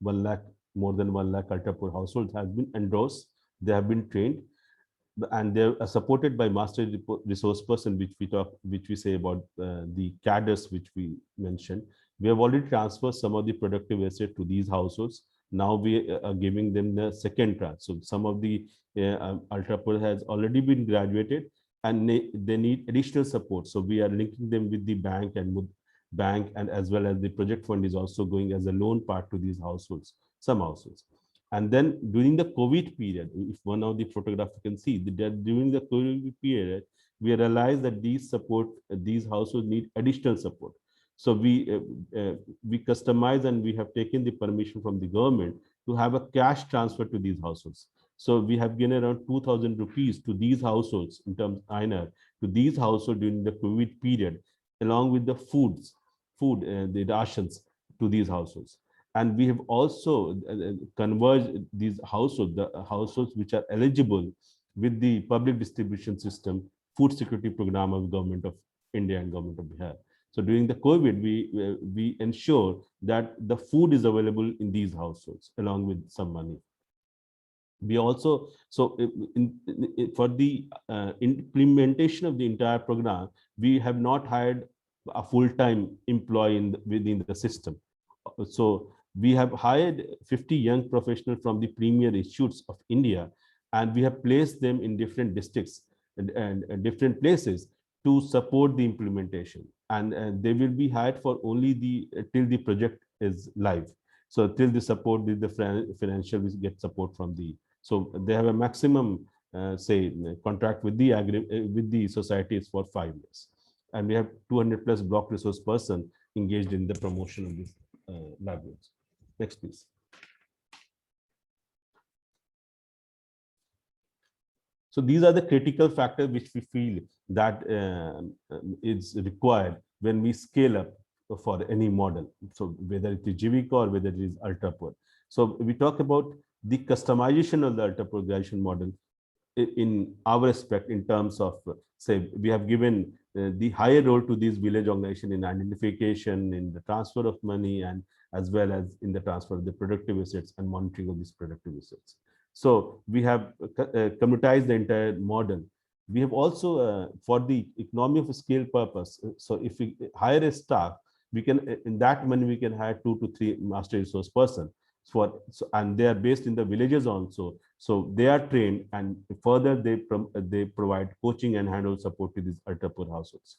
1 lakh, more than 1 lakh ultra poor households has been endorsed. They have been trained, and they're supported by master resource person, which we say about the cadres, which we mentioned. We have already transferred some of the productive assets to these households. Now we are giving them the second tranche. So some of the ultra poor has already been graduated, and they need additional support. So we are linking them with the bank, and as well as the project fund is also going as a loan part to these households, some households. And then during the COVID period, if one of the photograph you can see that during the COVID period, we realized that these households need additional support. So we customize, and we have taken the permission from the government to have a cash transfer to these households. So we have given around 2,000 rupees to these households in terms of INR to these households during the COVID period, along with the the rations to these households. And we have also converged these households, the households which are eligible with the public distribution system, food security program of Government of India and Government of Bihar. So during the COVID, we ensure that the food is available in these households along with some money. We also, so for the implementation of the entire program, we have not hired a full-time employee within the system. So we have hired 50 young professionals from the premier institutes of India, and we have placed them in different districts and different places to support the implementation. And they will be hired for only till the project is live. So till the support, the financial will get support from so they have a maximum, say, contract with the societies for 5 years. And we have 200 plus block resource person engaged in the promotion of these livelihoods. Next, please. So these are the critical factors which we feel that is required when we scale up for any model. So whether it is Jivika or whether it is ultra poor. So we talk about the customization of the ultra poor graduation model in our aspect, in terms of, say, we have given the higher role to these village organizations in identification, in the transfer of money, and as well as in the transfer of the productive assets and monitoring of these productive assets. So we have communitized the entire model. We have also, for the economy of scale purpose, so if we hire a staff, we can, in that money, we can hire 2 to 3 master resource person. And they are based in the villages also. So they are trained, and further they provide coaching and handle support to these ultra poor households.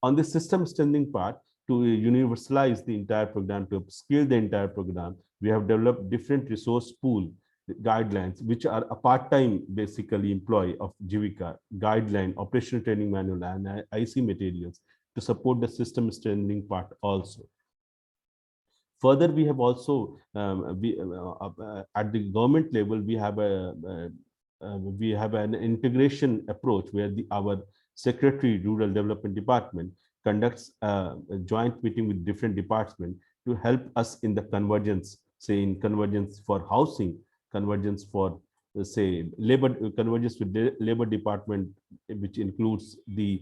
On the system strengthening part, to universalize the entire program, to scale the entire program, we have developed different resource pool guidelines, which are a part-time basically employee of Jivika, guideline, operational training manual, and IC materials to support the system strengthening part also. Further, we have also, at the government level, we have an integration approach where our Secretary, Rural Development Department, conducts a joint meeting with different departments to help us in the convergence, say in convergence for housing, convergence for, say, labor, convergence with the labor department, which includes the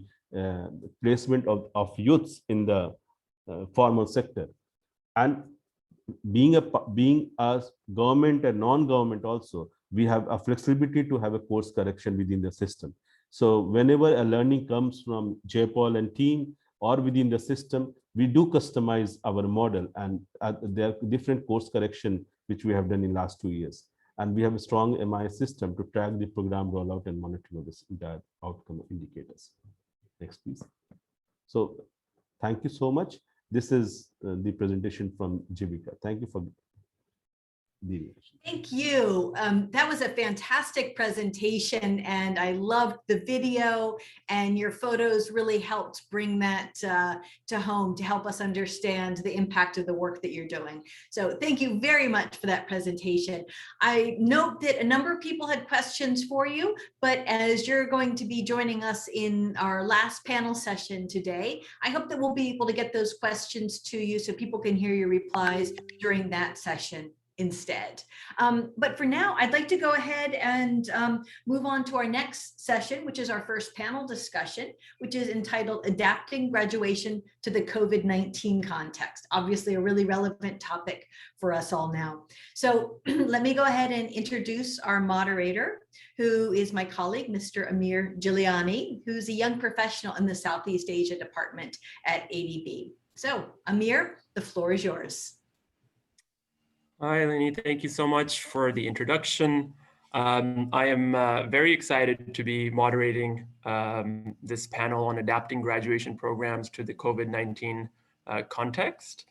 placement of youths in the formal sector. And being a government and non-government also, we have a flexibility to have a course correction within the system. So whenever a learning comes from JPOL and team or within the system, we do customize our model, and there are different course correction which we have done in last 2 years. And we have a strong MI system to track the program rollout and monitoring of this entire outcome indicators. Next, please. So thank you so much. This is the presentation from Jivika. Thank you for the invitation. Thank you. That was a fantastic presentation, and I loved the video, and your photos really helped bring that to home to help us understand the impact of the work that you're doing. So thank you very much for that presentation. I note that a number of people had questions for you, but as you're going to be joining us in our last panel session today, I hope that we'll be able to get those questions to you so people can hear your replies during that session. instead. But for now, I'd like to go ahead and move on to our next session, which is our first panel discussion, which is entitled Adapting Graduation to the COVID-19 Context. Obviously a really relevant topic for us all now. So let me go ahead and introduce our moderator, who is my colleague, Mr. Amir Giuliani, who's a young professional in the Southeast Asia Department at ADB. So Amir, the floor is yours. Hi, Lenny. Thank you so much for the introduction. I am very excited to be moderating this panel on adapting graduation programs to the COVID-19 context.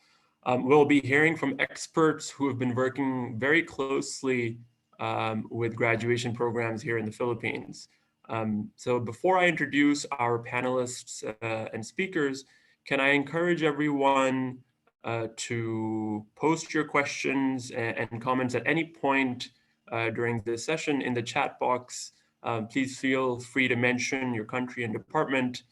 We'll be hearing from experts who have been working very closely with graduation programs here in the Philippines. So before I introduce our panelists and speakers, can I encourage everyone to post your questions and comments at any point during this session in the chat box. Please feel free to mention your country and department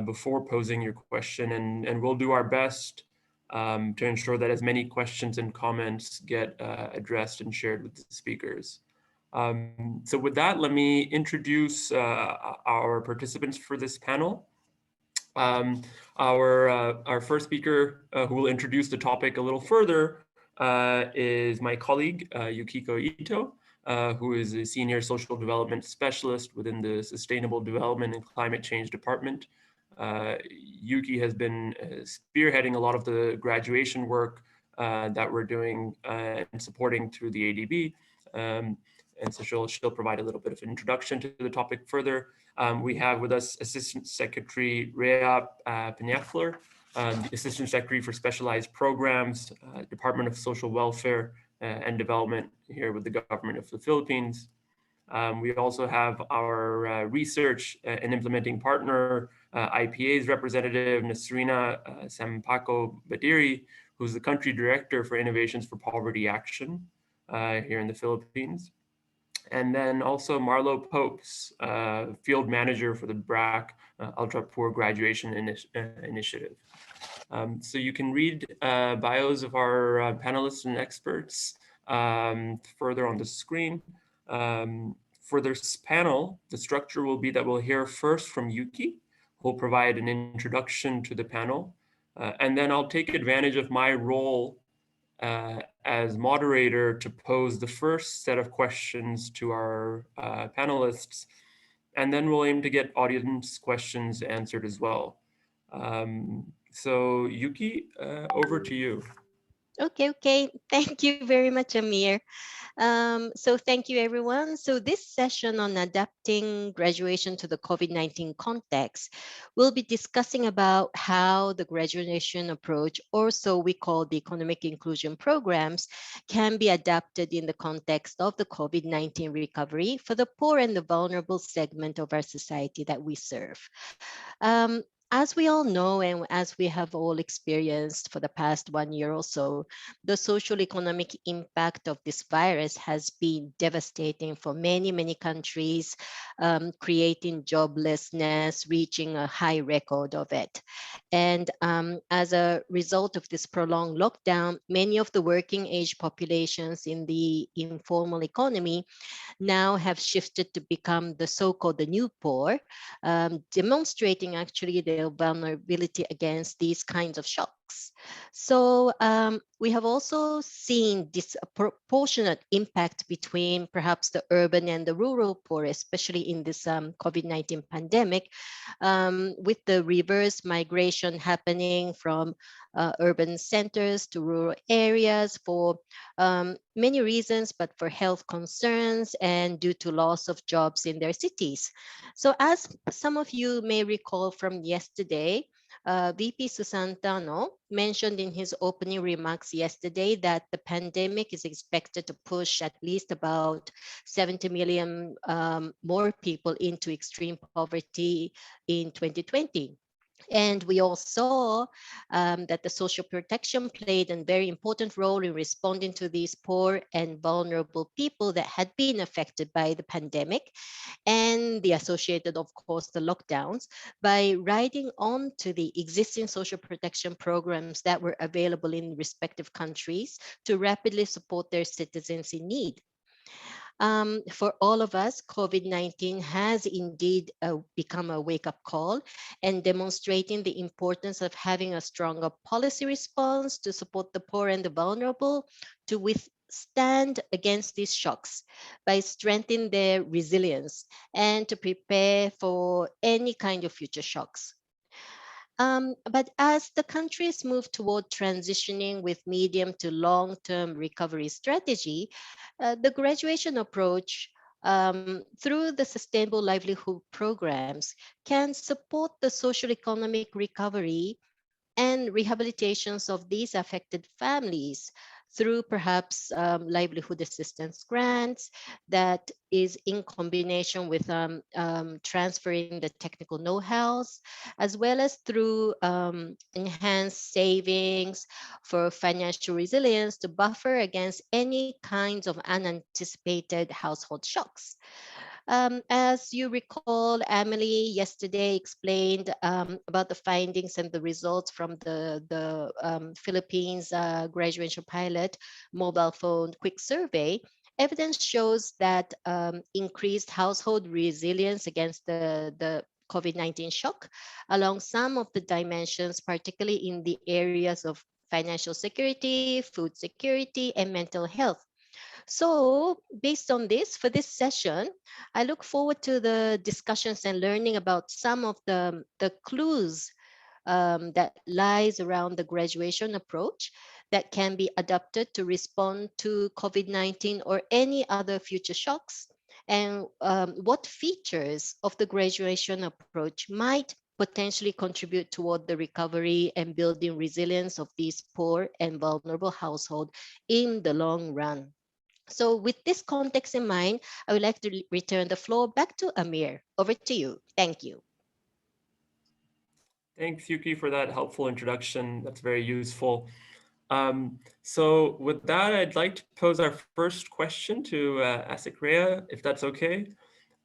before posing your question, and we'll do our best to ensure that as many questions and comments get addressed and shared with the speakers. So with that, let me introduce our participants for this panel. Our first speaker who will introduce the topic a little further is my colleague, Yukiko Ito, who is a senior social development specialist within the Sustainable Development and Climate Change Department. Yuki has been spearheading a lot of the graduation work that we're doing and supporting through the ADB. And so she'll provide a little bit of an introduction to the topic further. We have with us Assistant Secretary Rhea Peñaflor, the Assistant Secretary for Specialized Programs, Department of Social Welfare and Development here with the Government of the Philippines. We also have our research and implementing partner, IPA's representative, Nasrina Sampako Badiri, who's the Country Director for Innovations for Poverty Action here in the Philippines. And then also Marlo Popes, Field Manager for the BRAC Ultra Poor Graduation Initiative. So you can read bios of our panelists and experts further on the screen. For this panel, the structure will be that we'll hear first from Yuki, who will provide an introduction to the panel. And then I'll take advantage of my role as moderator to pose the first set of questions to our panelists, and then we'll aim to get audience questions answered as well. So Yuki, over to you. Okay. Thank you very much, Amir. So thank you, everyone. So this session on adapting graduation to the COVID-19 context, we'll be discussing about how the graduation approach, or so we call the economic inclusion programs, can be adapted in the context of the COVID-19 recovery for the poor and the vulnerable segment of our society that we serve. As we all know, and as we have all experienced for the past 1 year or so, the social economic impact of this virus has been devastating for many, many countries, creating joblessness, reaching a high record of it. And as a result of this prolonged lockdown, many of the working age populations in the informal economy now have shifted to become the so-called the new poor, demonstrating actually their vulnerability against these kinds of shocks. So we have also seen disproportionate impact between perhaps the urban and the rural poor, especially in this COVID-19 pandemic, with the reverse migration happening from urban centers to rural areas for many reasons, but for health concerns and due to loss of jobs in their cities. So as some of you may recall from yesterday, VP Susantano mentioned in his opening remarks yesterday that the pandemic is expected to push at least about 70 million more people into extreme poverty in 2020. And we all saw that the social protection played a very important role in responding to these poor and vulnerable people that had been affected by the pandemic and the associated, of course, the lockdowns, by riding on to the existing social protection programs that were available in respective countries to rapidly support their citizens in need. For all of us, COVID-19 has indeed become a wake-up call and demonstrating the importance of having a stronger policy response to support the poor and the vulnerable to withstand against these shocks by strengthening their resilience and to prepare for any kind of future shocks. But as the countries move toward transitioning with medium to long-term recovery strategy, the graduation approach through the sustainable livelihood programs can support the social economic recovery and rehabilitations of these affected families through perhaps livelihood assistance grants that is in combination with transferring the technical know-hows, as well as through enhanced savings for financial resilience to buffer against any kinds of unanticipated household shocks. As you recall, Emily yesterday explained about the findings and the results from the Philippines graduation pilot mobile phone quick survey. Evidence shows that increased household resilience against the COVID-19 shock along some of the dimensions, particularly in the areas of financial security, food security, and mental health. So based on this, for this session, I look forward to the discussions and learning about some of the clues that lies around the graduation approach that can be adapted to respond to COVID-19 or any other future shocks, and what features of the graduation approach might potentially contribute toward the recovery and building resilience of these poor and vulnerable households in the long run. So with this context in mind, I would like to return the floor back to Amir. Over to you. Thank you. Thanks, Yuki, for that helpful introduction. That's very useful. So with that, I'd like to pose our first question to Asikrea, if that's okay.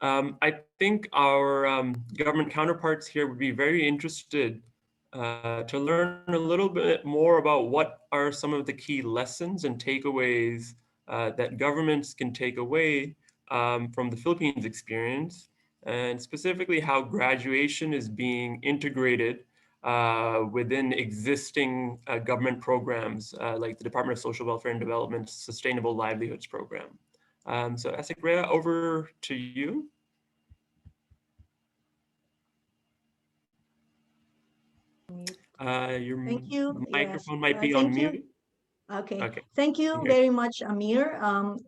I think our government counterparts here would be very interested to learn a little bit more about what are some of the key lessons and takeaways that governments can take away from the Philippines experience, and specifically how graduation is being integrated within existing government programs like the Department of Social Welfare and Development's Sustainable Livelihoods program. So Asikrea, over to you. Your Thank you. microphone Yes. might be on Thank you. mute. Okay. Okay. Thank you Here. very much, Amir.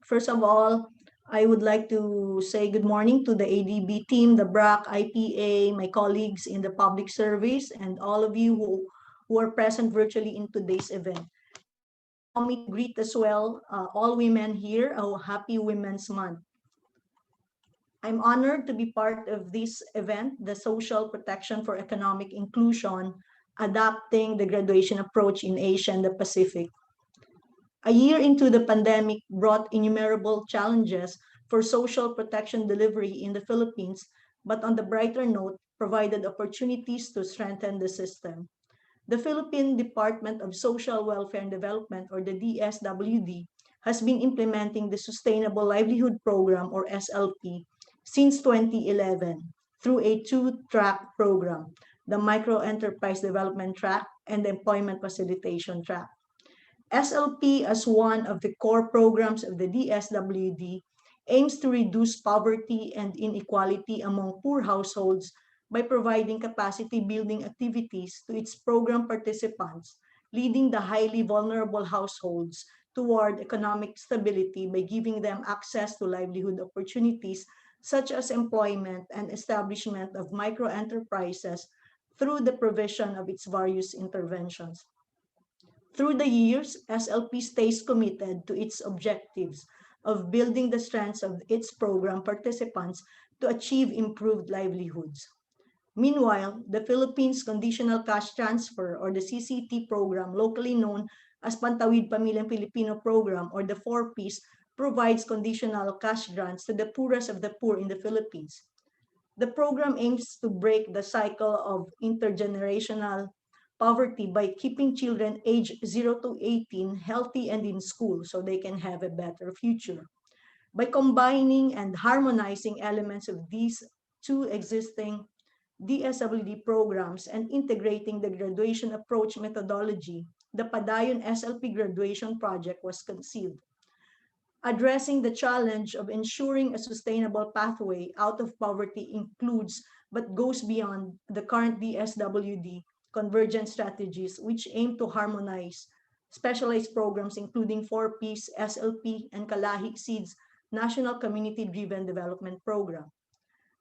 First of all, I would like to say good morning to the ADB team, the BRAC, IPA, my colleagues in the public service, and all of you who are present virtually in today's event. Allow me to greet as well all women here. A happy Women's Month. I'm honored to be part of this event, the Social Protection for Economic Inclusion, adapting the graduation approach in Asia and the Pacific. A year into the pandemic brought innumerable challenges for social protection delivery in the Philippines, but on the brighter note, provided opportunities to strengthen the system. The Philippine Department of Social Welfare and Development, or the DSWD, has been implementing the Sustainable Livelihood Program, or SLP, since 2011 through a two-track program, the Micro Enterprise Development Track and the Employment Facilitation Track. SLP, as one of the core programs of the DSWD, aims to reduce poverty and inequality among poor households by providing capacity-building activities to its program participants, leading the highly vulnerable households toward economic stability by giving them access to livelihood opportunities such as employment and establishment of micro-enterprises through the provision of its various interventions. Through the years, SLP stays committed to its objectives of building the strengths of its program participants to achieve improved livelihoods. Meanwhile, the Philippines Conditional Cash Transfer, or the CCT program, locally known as Pantawid Pamilyang Pilipino Program, or the 4Ps, provides conditional cash grants to the poorest of the poor in the Philippines. The program aims to break the cycle of intergenerational poverty by keeping children aged 0 to 18 healthy and in school so they can have a better future. By combining and harmonizing elements of these two existing DSWD programs and integrating the graduation approach methodology, the Padayon SLP graduation project was conceived. Addressing the challenge of ensuring a sustainable pathway out of poverty includes but goes beyond the current DSWD convergent strategies, which aim to harmonize specialized programs including 4Ps, SLP, and Kalahi Seeds National Community-Driven Development Program.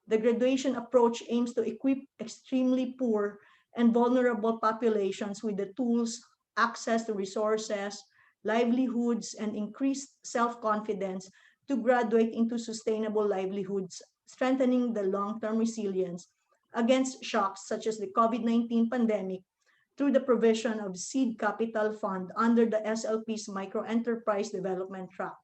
The graduation approach aims to equip extremely poor and vulnerable populations with the tools, access to resources, livelihoods, and increased self-confidence to graduate into sustainable livelihoods, strengthening the long-term resilience against shocks such as the COVID-19 pandemic through the provision of seed capital fund under the SLP's microenterprise development track.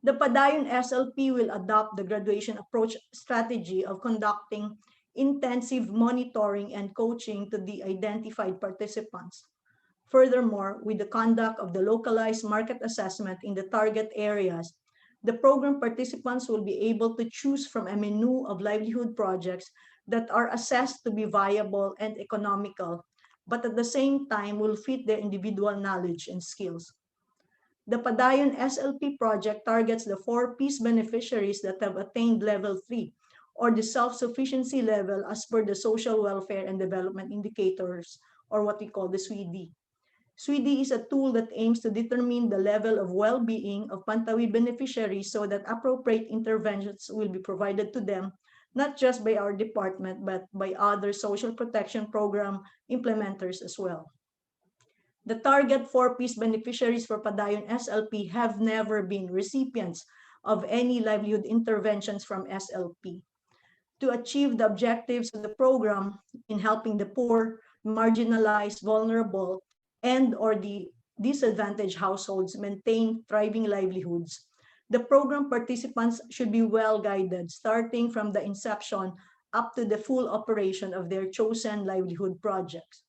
The Padayon SLP will adopt the graduation approach strategy of conducting intensive monitoring and coaching to the identified participants. Furthermore, with the conduct of the localized market assessment in the target areas, the program participants will be able to choose from a menu of livelihood projects that are assessed to be viable and economical, but at the same time will fit their individual knowledge and skills. The Padayon SLP project targets the 4Ps beneficiaries that have attained level 3, or the self-sufficiency level as per the social welfare and development indicators, or what we call the SWIDI. SWIDI is a tool that aims to determine the level of well-being of Pantawid beneficiaries so that appropriate interventions will be provided to them, not just by our department, but by other social protection program implementers as well. The target 4Ps beneficiaries for Padayon SLP have never been recipients of any livelihood interventions from SLP. To achieve the objectives of the program in helping the poor, marginalized, vulnerable, and or the disadvantaged households maintain thriving livelihoods, the program participants should be well guided, starting from the inception up to the full operation of their chosen livelihood projects.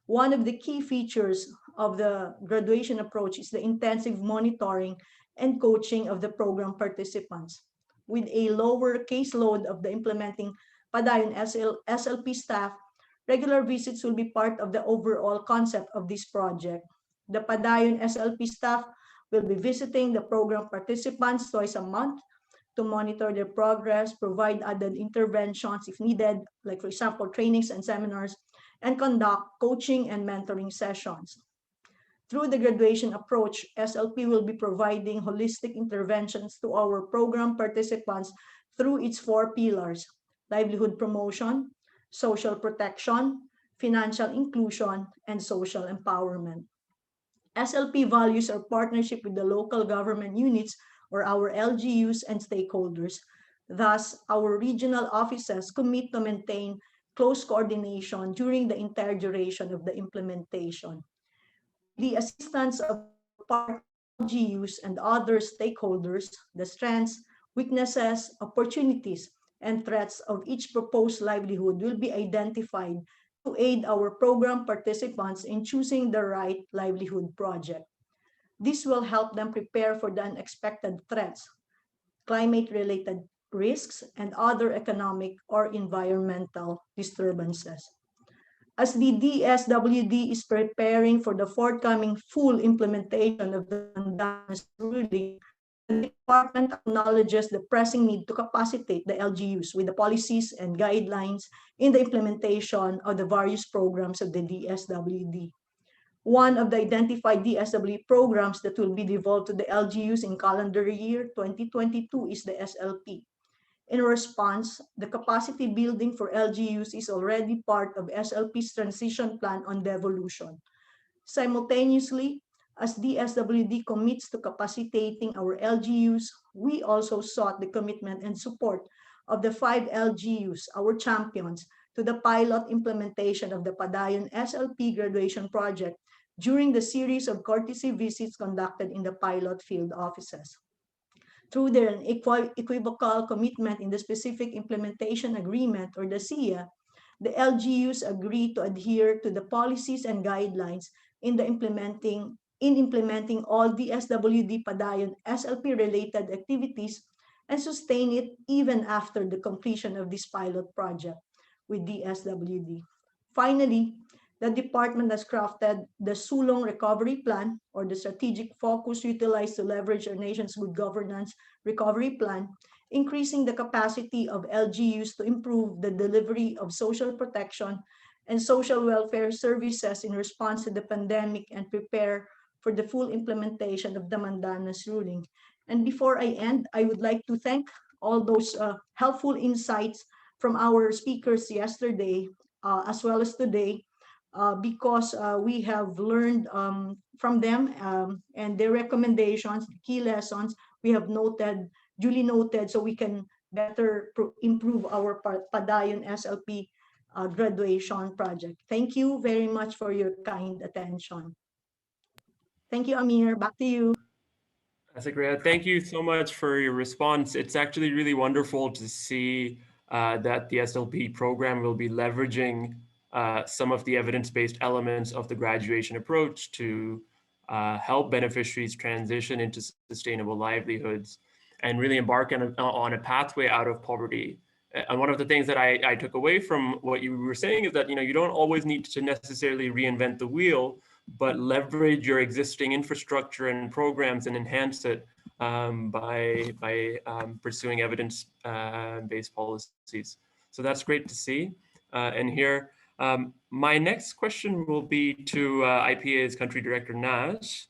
One of the key features of the graduation approach is the intensive monitoring and coaching of the program participants. With a lower caseload of the implementing Padayon SLP staff, regular visits will be part of the overall concept of this project. The Padayon SLP staff will be visiting the program participants twice a month to monitor their progress, provide added interventions if needed, like for example, trainings and seminars, and conduct coaching and mentoring sessions. Through the graduation approach, SLP will be providing holistic interventions to our program participants through its 4 pillars: livelihood promotion, social protection, financial inclusion, and social empowerment. SLP values our partnership with the local government units, or our LGUs, and stakeholders. Thus, our regional offices commit to maintain close coordination during the entire duration of the implementation. The assistance of our partner LGUs and other stakeholders, the strengths, weaknesses, opportunities, and threats of each proposed livelihood will be identified to aid our program participants in choosing the right livelihood project. This will help them prepare for the unexpected threats, climate-related risks, and other economic or environmental disturbances. As the DSWD is preparing for the forthcoming full implementation of the Mandamus ruling, the department acknowledges the pressing need to capacitate the LGUs with the policies and guidelines in the implementation of the various programs of the DSWD. One of the identified DSWD programs that will be devolved to the LGUs in calendar year 2022 is the SLP. In response, the capacity building for LGUs is already part of SLP's transition plan on devolution. Simultaneously, as DSWD commits to capacitating our LGUs, we also sought the commitment and support of the 5 LGUs, our champions, to the pilot implementation of the Padayon SLP graduation project during the series of courtesy visits conducted in the pilot field offices. Through their unequivocal commitment in the Specific Implementation Agreement, or the SIA, the LGUs agree to adhere to the policies and guidelines in implementing all DSWD Padayon SLP-related activities and sustain it even after the completion of this pilot project with DSWD. Finally, the department has crafted the Sulong Recovery Plan, or the strategic focus utilized to leverage our nation's good governance recovery plan, increasing the capacity of LGUs to improve the delivery of social protection and social welfare services in response to the pandemic and prepare for the full implementation of the Mandanas ruling. And before I end, I would like to thank all those helpful insights from our speakers yesterday, as well as today, because we have learned from them and their recommendations, key lessons we have duly noted, so we can better improve our Padayon SLP graduation project. Thank you very much for your kind attention. Thank you, Amir. Back to you. Secretary, thank you so much for your response. It's actually really wonderful to see that the SLP program will be leveraging some of the evidence-based elements of the graduation approach to help beneficiaries transition into sustainable livelihoods and really embark on a pathway out of poverty. And one of the things that I took away from what you were saying is that you don't always need to necessarily reinvent the wheel, but leverage your existing infrastructure and programs and enhance it by pursuing evidence-based policies. So that's great to see and hear. My next question will be to IPA's Country Director, Nash.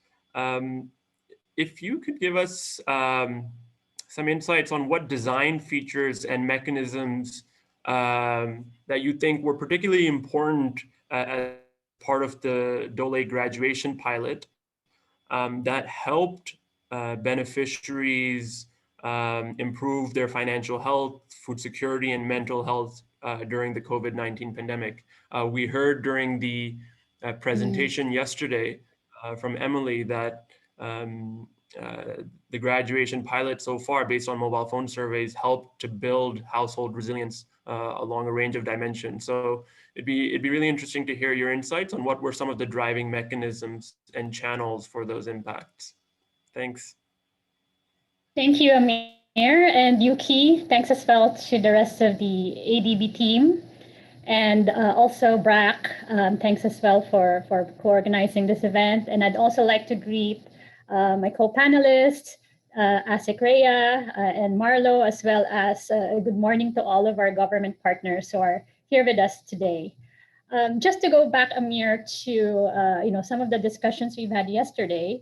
If you could give us some insights on what design features and mechanisms that you think were particularly important as part of the Dole graduation pilot that helped beneficiaries improve their financial health, food security, and mental health during the COVID-19 pandemic. We heard during the presentation yesterday from Emily that the graduation pilot so far, based on mobile phone surveys, helped to build household resilience along a range of dimensions. So it'd be really interesting to hear your insights on what were some of the driving mechanisms and channels for those impacts. Thanks. Thank you, Amir and Yuki. Thanks as well to the rest of the ADB team. And also BRAC, thanks as well for co-organizing this event. And I'd also like to greet my co-panelists, Asik Rhea and Marlo, as well as good morning to all of our government partners who are here with us today. Just to go back, Amir, to some of the discussions we've had yesterday.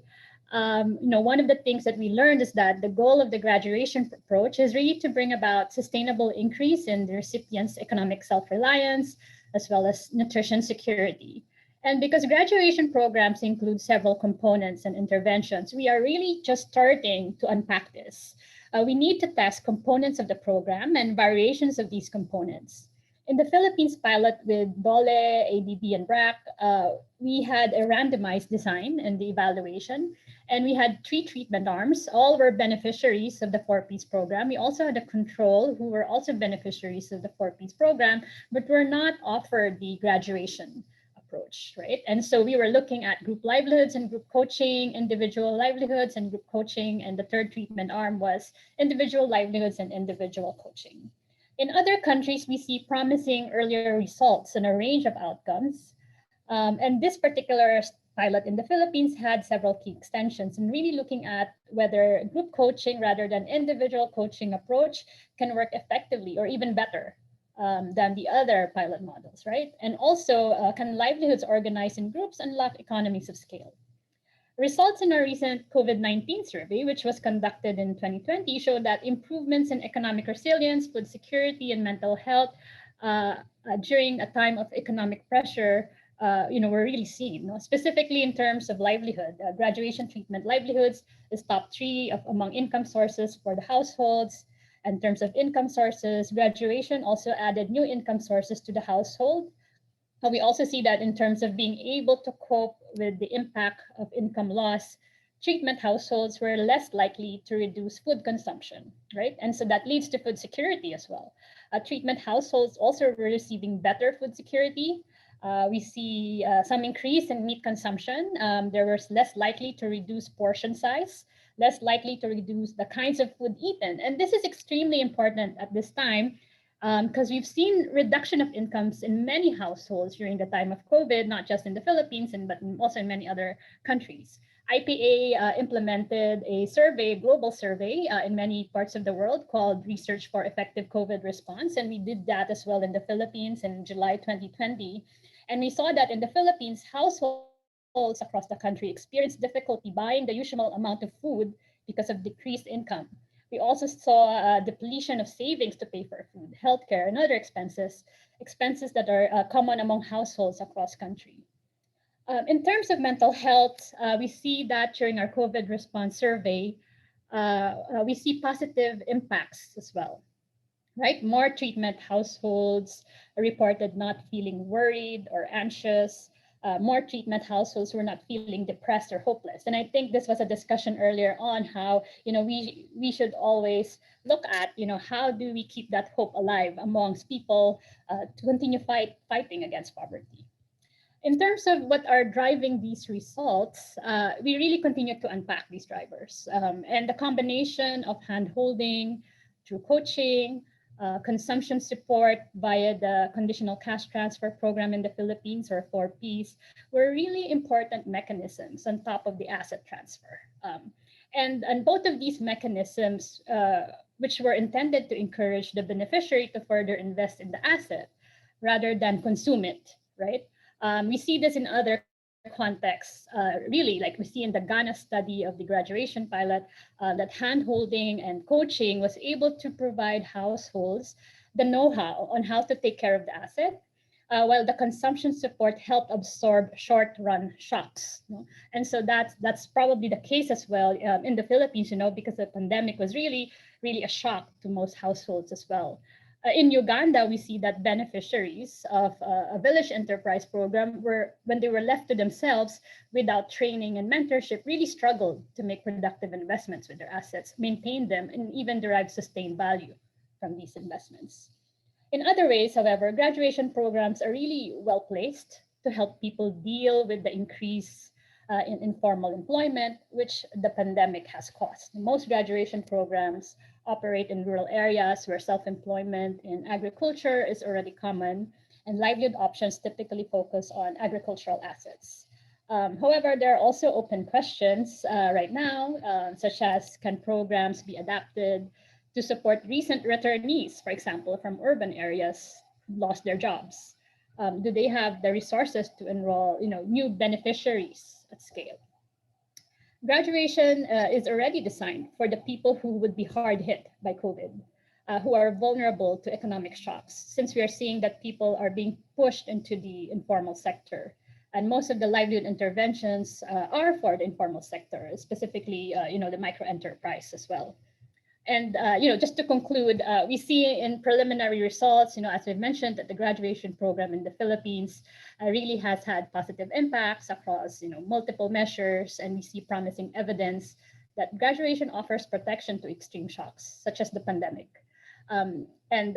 One of the things that we learned is that the goal of the graduation approach is really to bring about sustainable increase in the recipient's economic self-reliance, as well as nutrition security. And because graduation programs include several components and interventions, we are really just starting to unpack this. We need to test components of the program and variations of these components. In the Philippines pilot with Dole, ADB, and BRAC, we had a randomized design in the evaluation, and we had 3 treatment arms. All were beneficiaries of the 4-piece program. We also had a control who were also beneficiaries of the 4-piece program, but were not offered the graduation approach, right? And so we were looking at group livelihoods and group coaching, individual livelihoods and group coaching, and the 3rd treatment arm was individual livelihoods and individual coaching. In other countries, we see promising earlier results in a range of outcomes. And this particular pilot in the Philippines had several key extensions and really looking at whether group coaching rather than individual coaching approach can work effectively or even better than the other pilot models, right? And also, can livelihoods organized in groups unlock economies of scale? Results in our recent COVID-19 survey, which was conducted in 2020, showed that improvements in economic resilience, food security, and mental health during a time of economic pressure, were really seen. Specifically in terms of livelihood, graduation treatment livelihoods is top 3 among income sources for the households. In terms of income sources, graduation also added new income sources to the household. We also see that in terms of being able to cope with the impact of income loss, treatment households were less likely to reduce food consumption, right? And so that leads to food security as well. Treatment households also were receiving better food security. We see some increase in meat consumption. There was less likely to reduce portion size, less likely to reduce the kinds of food eaten. And this is extremely important at this time because we've seen reduction of incomes in many households during the time of COVID, not just in the Philippines, but also in many other countries. IPA implemented a survey, global survey in many parts of the world called Research for Effective COVID Response. And we did that as well in the Philippines in July 2020. And we saw that in the Philippines, households across the country experienced difficulty buying the usual amount of food because of decreased income. We also saw a depletion of savings to pay for food, healthcare, and other expenses that are common among households across country. In terms of mental health, we see that during our COVID response survey, we see positive impacts as well, right? More treatment households reported not feeling worried or anxious. More treatment households were not feeling depressed or hopeless. And I think this was a discussion earlier on how, we should always look at, how do we keep that hope alive amongst people to continue fighting against poverty. In terms of what are driving these results, we really continue to unpack these drivers. And the combination of hand-holding through coaching, consumption support via the Conditional Cash Transfer Program in the Philippines, or 4Ps, were really important mechanisms on top of the asset transfer. And both of these mechanisms, which were intended to encourage the beneficiary to further invest in the asset rather than consume it, right? We see this in other contexts, really, like we see in the Ghana study of the graduation pilot, that hand-holding and coaching was able to provide households the know-how on how to take care of the asset, while the consumption support helped absorb short-run shocks. And so that's probably the case as well in the Philippines, because the pandemic was really, really a shock to most households as well. In Uganda, we see that beneficiaries of a village enterprise program when they were left to themselves without training and mentorship, really struggled to make productive investments with their assets, maintain them, and even derive sustained value from these investments. In other ways, however, graduation programs are really well placed to help people deal with the increase in informal employment, which the pandemic has caused. Most graduation programs operate in rural areas where self-employment in agriculture is already common, and livelihood options typically focus on agricultural assets. However, there are also open questions right now, such as, can programs be adapted to support recent returnees, for example, from urban areas who lost their jobs? Do they have the resources to enroll, new beneficiaries at scale? Graduation is already designed for the people who would be hard hit by COVID, who are vulnerable to economic shocks, since we are seeing that people are being pushed into the informal sector. And most of the livelihood interventions are for the informal sector, specifically, the micro enterprise as well. And just to conclude, we see in preliminary results, as we've mentioned, that the graduation program in the Philippines really has had positive impacts across multiple measures, and we see promising evidence that graduation offers protection to extreme shocks, such as the pandemic. And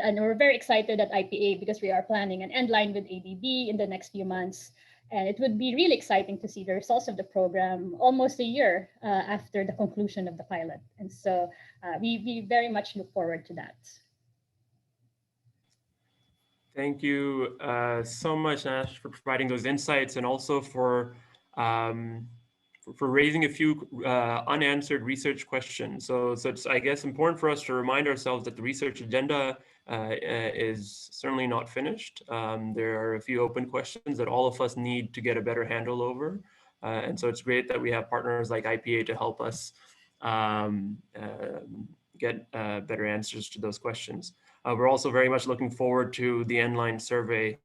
we're very excited at IPA because we are planning an end line with ADB in the next few months. And it would be really exciting to see the results of the program almost a year after the conclusion of the pilot. And so we very much look forward to that. Thank you so much, Nash, for providing those insights, and also for raising a few unanswered research questions. So it's, I guess, important for us to remind ourselves that the research agenda is certainly not finished. There are a few open questions that all of us need to get a better handle over. And so it's great that we have partners like IPA to help us get better answers to those questions. We're also very much looking forward to the Endline survey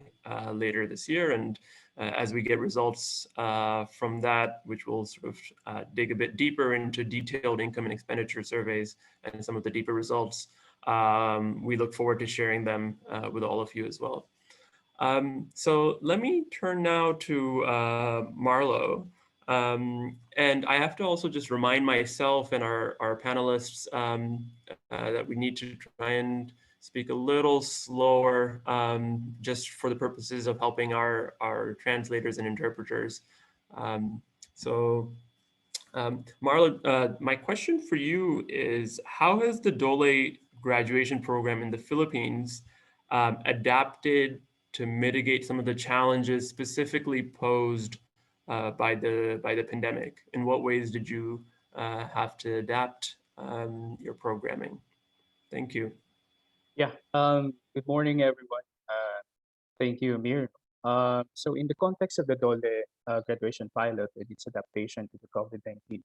later this year. And as we get results from that, which will sort of dig a bit deeper into detailed income and expenditure surveys and some of the deeper results, we look forward to sharing them with all of you as well. So let me turn now to Marlo. And I have to also just remind myself and our panelists that we need to try and speak a little slower, just for the purposes of helping our translators and interpreters. Marlo, my question for you is, how has the Dole graduation program in the Philippines adapted to mitigate some of the challenges specifically posed by the pandemic? In what ways did you have to adapt your programming? Thank you. Yeah. Good morning, everyone. Thank you, Amir. So in the context of the Dole graduation pilot and its adaptation to the COVID-19,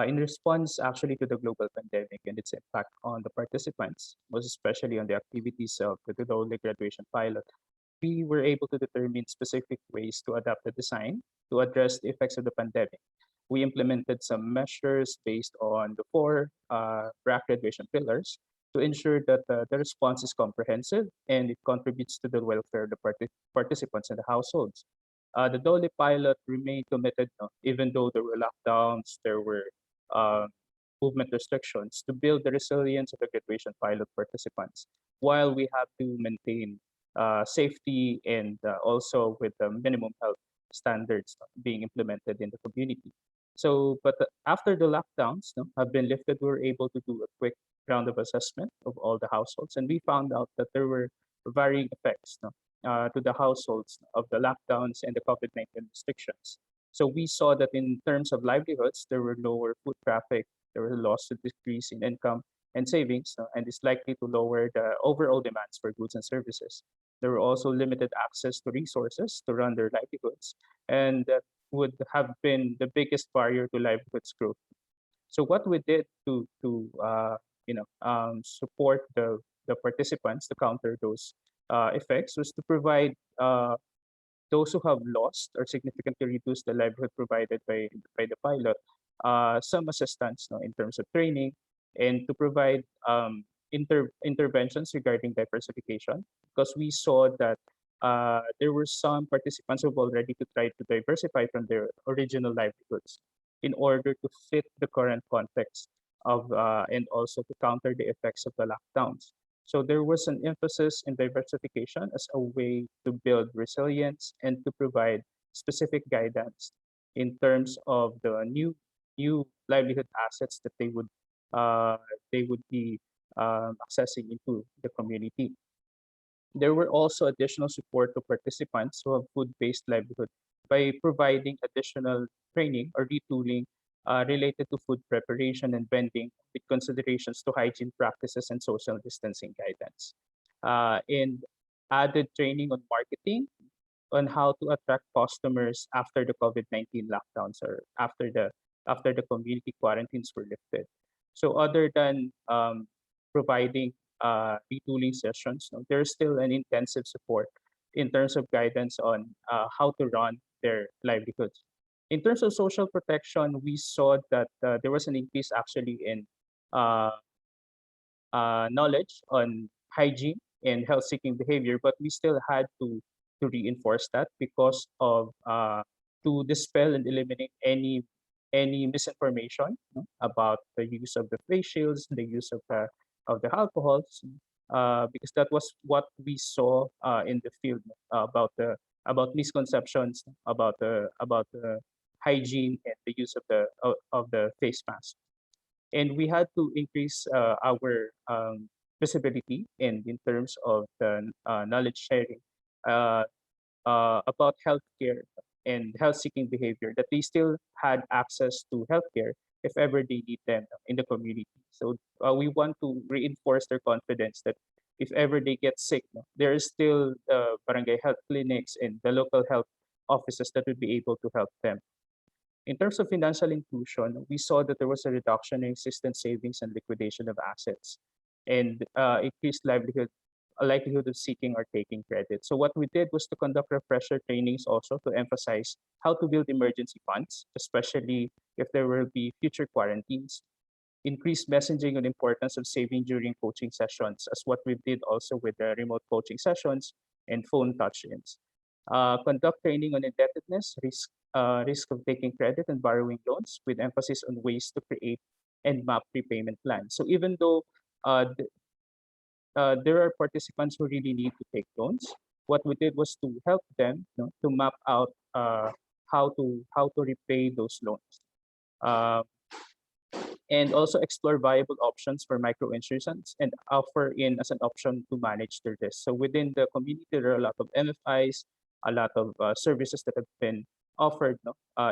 in response actually to the global pandemic and its impact on the participants, most especially on the activities of the Dole graduation pilot, we were able to determine specific ways to adapt the design to address the effects of the pandemic. We implemented some measures based on the four BRAC graduation pillars to ensure that the response is comprehensive and it contributes to the welfare of the participants and the households. The Dole pilot remained committed, even though there were lockdowns, there were uh, movement restrictions, to build the resilience of the graduation pilot participants, while we have to maintain safety and also with the minimum health standards being implemented in the community. So, but after the lockdowns have been lifted, we were able to do a quick round of assessment of all the households, and we found out that there were varying effects to the households of the lockdowns and the COVID-19 restrictions. So we saw that in terms of livelihoods, there were lower foot traffic, there was a loss to decrease in income and savings, and it's likely to lower the overall demands for goods and services. There were also limited access to resources to run their livelihoods, and that would have been the biggest barrier to livelihoods growth. So what we did to support the participants to counter those effects was to provide those who have lost or significantly reduced the livelihood provided by the pilot some assistance in terms of training, and to provide interventions regarding diversification, because we saw that there were some participants who have already to try to diversify from their original livelihoods in order to fit the current context of and also to counter the effects of the lockdowns. So there was an emphasis in diversification as a way to build resilience and to provide specific guidance in terms of the new livelihood assets that they would be accessing into the community. There were also additional support to participants who have food-based livelihood by providing additional training or retooling related to food preparation and vending with considerations to hygiene practices and social distancing guidance. And added training on marketing, on how to attract customers after the COVID-19 lockdowns or after the community quarantines were lifted. So other than providing retooling sessions, there's still an intensive support in terms of guidance on how to run their livelihoods. In terms of social protection, we saw that there was an increase actually in knowledge on hygiene and health-seeking behavior, but we still had to reinforce that because of to dispel and eliminate any misinformation about the use of the face shields, the use of the alcohols, because that was what we saw in the field about misconceptions about the hygiene and the use of the face mask. And we had to increase our visibility in terms of the knowledge sharing about healthcare and health-seeking behavior, that they still had access to healthcare if ever they need them in the community. So we want to reinforce their confidence that if ever they get sick, there is still barangay health clinics and the local health offices that would be able to help them. In terms of financial inclusion, we saw that there was a reduction in existing savings and liquidation of assets, and increased likelihood of seeking or taking credit. So what we did was to conduct refresher trainings also to emphasize how to build emergency funds, especially if there will be future quarantines. increased messaging on the importance of saving during coaching sessions, as what we did also with the remote coaching sessions and phone touch-ins. Conduct training on indebtedness, risk of taking credit and borrowing loans, with emphasis on ways to create and map repayment plans. So even though there are participants who really need to take loans, what we did was to help them, to map out how to repay those loans. And also explore viable options for microinsurance and offer in as an option to manage their risk. So within the community, there are a lot of MFIs, a lot of services that have been offered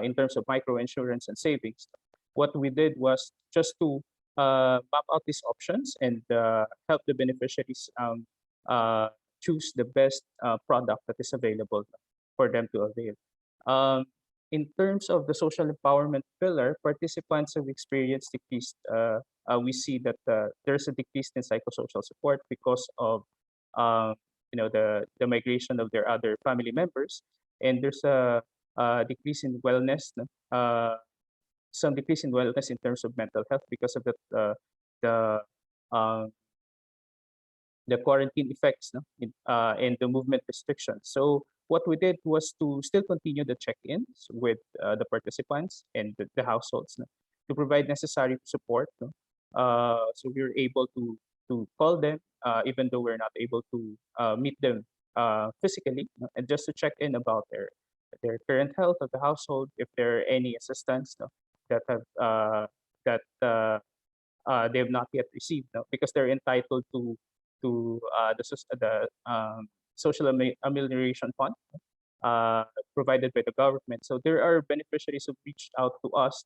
in terms of microinsurance and savings. What we did was just to map out these options and help the beneficiaries choose the best product that is available for them to avail. In terms of the social empowerment pillar, participants have experienced decreased. We see that there's a decrease in psychosocial support because of the migration of their other family members, and there's a decrease in wellness. Some decrease in wellness in terms of mental health because of the quarantine effects and the movement restrictions. So what we did was to still continue the check-ins with the participants and the households to provide necessary support. So we were able to call them even though we're not able to meet them physically, and just to check in about their current health of the household, if there are any assistance that they have not yet received, because they're entitled to the social amelioration fund provided by the government. So there are beneficiaries who reached out to us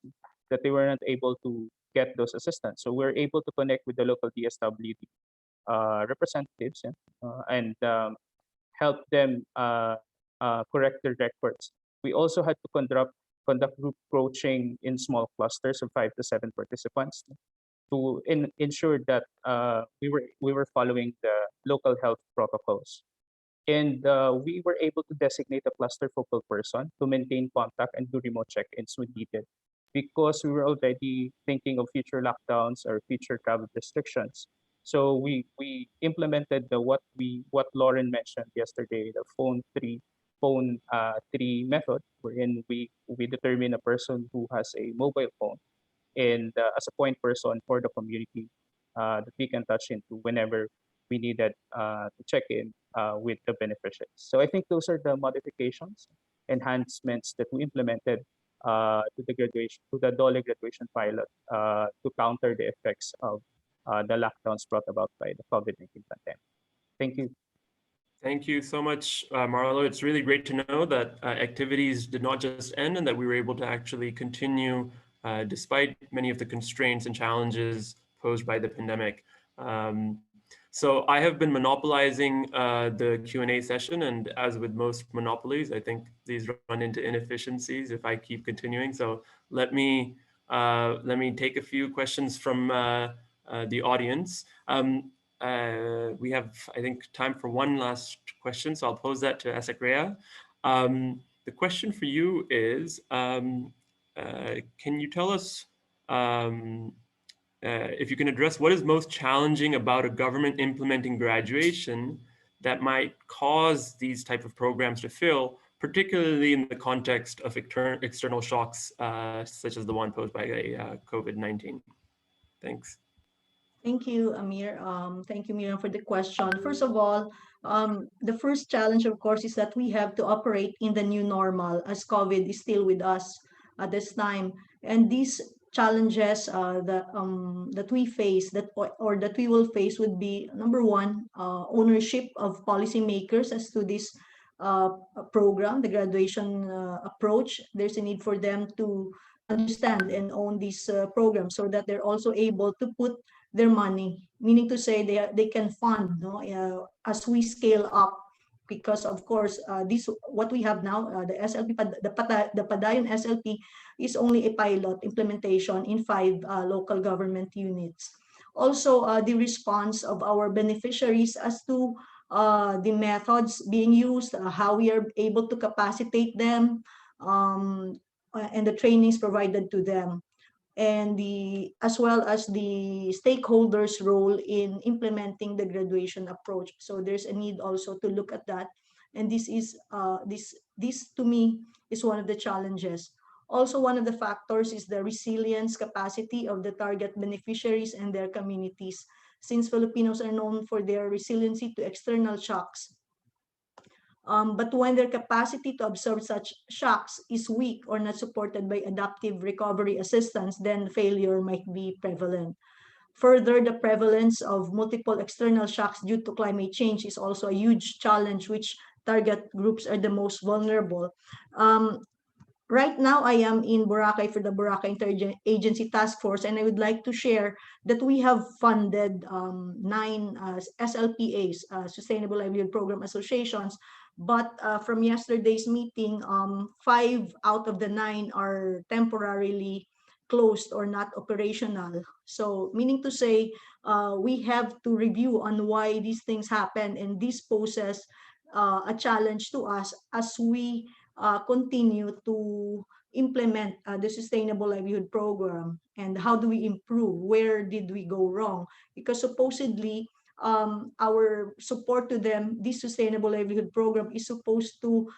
that they were not able to get those assistance. So we're able to connect with the local DSWD representatives and help them correct their records. We also had to conduct group coaching in small clusters of 5 to 7 participants to ensure that we were following the local health protocols. And we were able to designate a cluster focal person to maintain contact and do remote check-ins when needed, because we were already thinking of future lockdowns or future travel restrictions. So we implemented what Lauren mentioned yesterday, the phone tree method, wherein we determine a person who has a mobile phone and as a point person for the community that we can touch into whenever we needed to check in with the beneficiaries. So I think those are the modifications, enhancements that we implemented to the DOLE graduation pilot to counter the effects of the lockdowns brought about by the COVID-19 pandemic. Thank you. Thank you so much, Marlo. It's really great to know that activities did not just end and that we were able to actually continue despite many of the constraints and challenges posed by the pandemic. So I have been monopolizing the Q&A session, and as with most monopolies, I think these run into inefficiencies if I keep continuing. So let me take a few questions from the audience. We have, I think, time for one last question, so I'll pose that to Asakrea. The question for you is, can you tell us if you can address what is most challenging about a government implementing graduation that might cause these type of programs to fail, particularly in the context of external shocks, such as the one posed by COVID-19? Thanks. Thank you, Amir. Thank you, Miriam, for the question. First of all, the first challenge, of course, is that we have to operate in the new normal as COVID is still with us at this time. And these challenges that we face, or that we will face, would be, number one, ownership of policymakers as to this program, the graduation approach. There's a need for them to understand and own these programs so that they're also able to put their money, meaning to say they can fund as we scale up, because of course this what we have now, the SLP, the Padayon SLP is only a pilot implementation in 5 local government units. Also, the response of our beneficiaries as to the methods being used, how we are able to capacitate them, and the trainings provided to them. and as well as the stakeholders' role in implementing the graduation approach. So there's a need also to look at that. And this to me is one of the challenges. Also, one of the factors is the resilience capacity of the target beneficiaries and their communities, since Filipinos are known for their resiliency to external shocks. But when their capacity to absorb such shocks is weak or not supported by adaptive recovery assistance, then failure might be prevalent. Further, the prevalence of multiple external shocks due to climate change is also a huge challenge, which target groups are the most vulnerable. Right now, I am in Boracay for the Boracay Interagency Task Force, and I would like to share that we have funded 9 SLPAs, Sustainable Livelihood Program Associations, but from yesterday's meeting, 5 out of the 9 are temporarily closed or not operational. So meaning to say, we have to review on why these things happen, and this poses a challenge to us as we continue to implement the Sustainable Livelihood Program, and how do we improve? Where did we go wrong? Because supposedly our support to them, this Sustainable Livelihood Program, is supposed to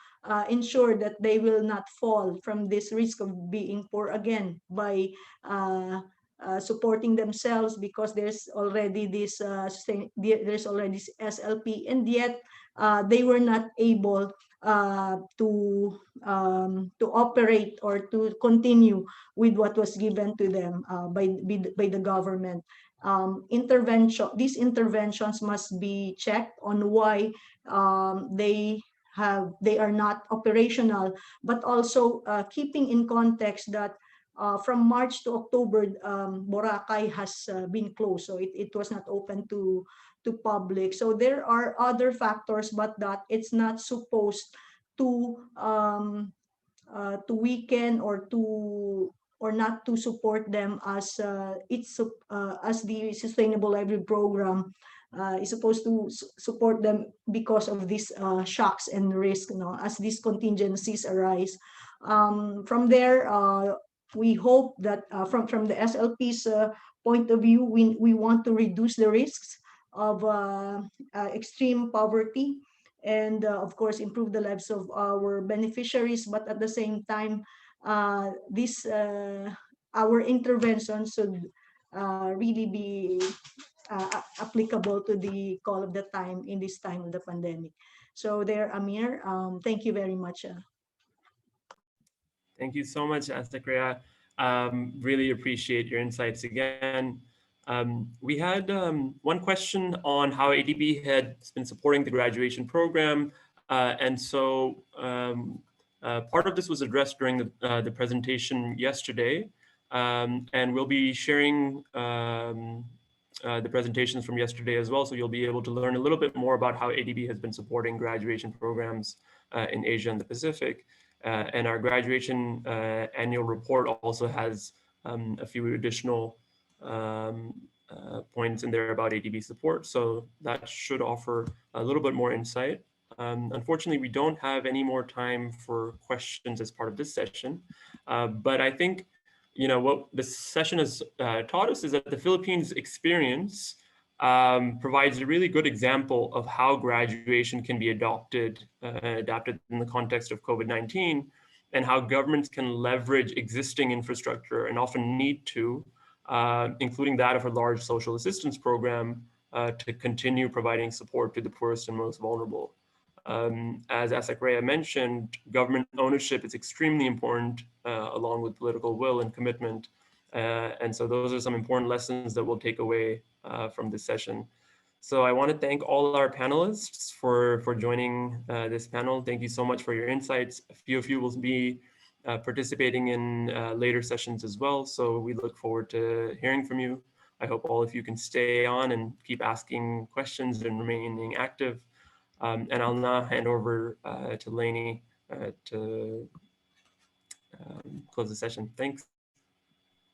ensure that they will not fall from this risk of being poor again by supporting themselves, because there's already this SLP, and yet they were not able to operate or to continue with what was given to them by the government. These interventions must be checked on why they are not operational, but also keeping in context that from March to October, Boracay has been closed, so it was not open to public. So there are other factors, but that it's not supposed to weaken or not to support them as as the Sustainable Livelihood Program is supposed to support them because of these shocks and risk, as these contingencies arise. From there, we hope that from the SLP's point of view, we want to reduce the risks of extreme poverty, and of course improve the lives of our beneficiaries, but at the same time our intervention should really be applicable to the call of the time in this time of the pandemic. So there, Amir, thank you very much. Thank you so much, Astakrea. Really appreciate your insights again. We had one question on how ADB has been supporting the graduation program. And so part of this was addressed during the presentation yesterday. And we'll be sharing the presentations from yesterday as well. So you'll be able to learn a little bit more about how ADB has been supporting graduation programs in Asia and the Pacific. And our graduation annual report also has a few additional points in there about ADB support. So that should offer a little bit more insight. Unfortunately, we don't have any more time for questions as part of this session. But I think, what this session has taught us is that the Philippines experience provides a really good example of how graduation can be adapted in the context of COVID-19, and how governments can leverage existing infrastructure and often need to, including that of a large social assistance program, to continue providing support to the poorest and most vulnerable. As Astakrea mentioned, government ownership is extremely important, along with political will and commitment. And so those are some important lessons that we'll take away from this session. So I want to thank all our panelists for joining this panel. Thank you so much for your insights. A few of you will be participating in later sessions as well. So we look forward to hearing from you. I hope all of you can stay on and keep asking questions and remaining active. And I'll now hand over to Lainey to close the session. Thanks.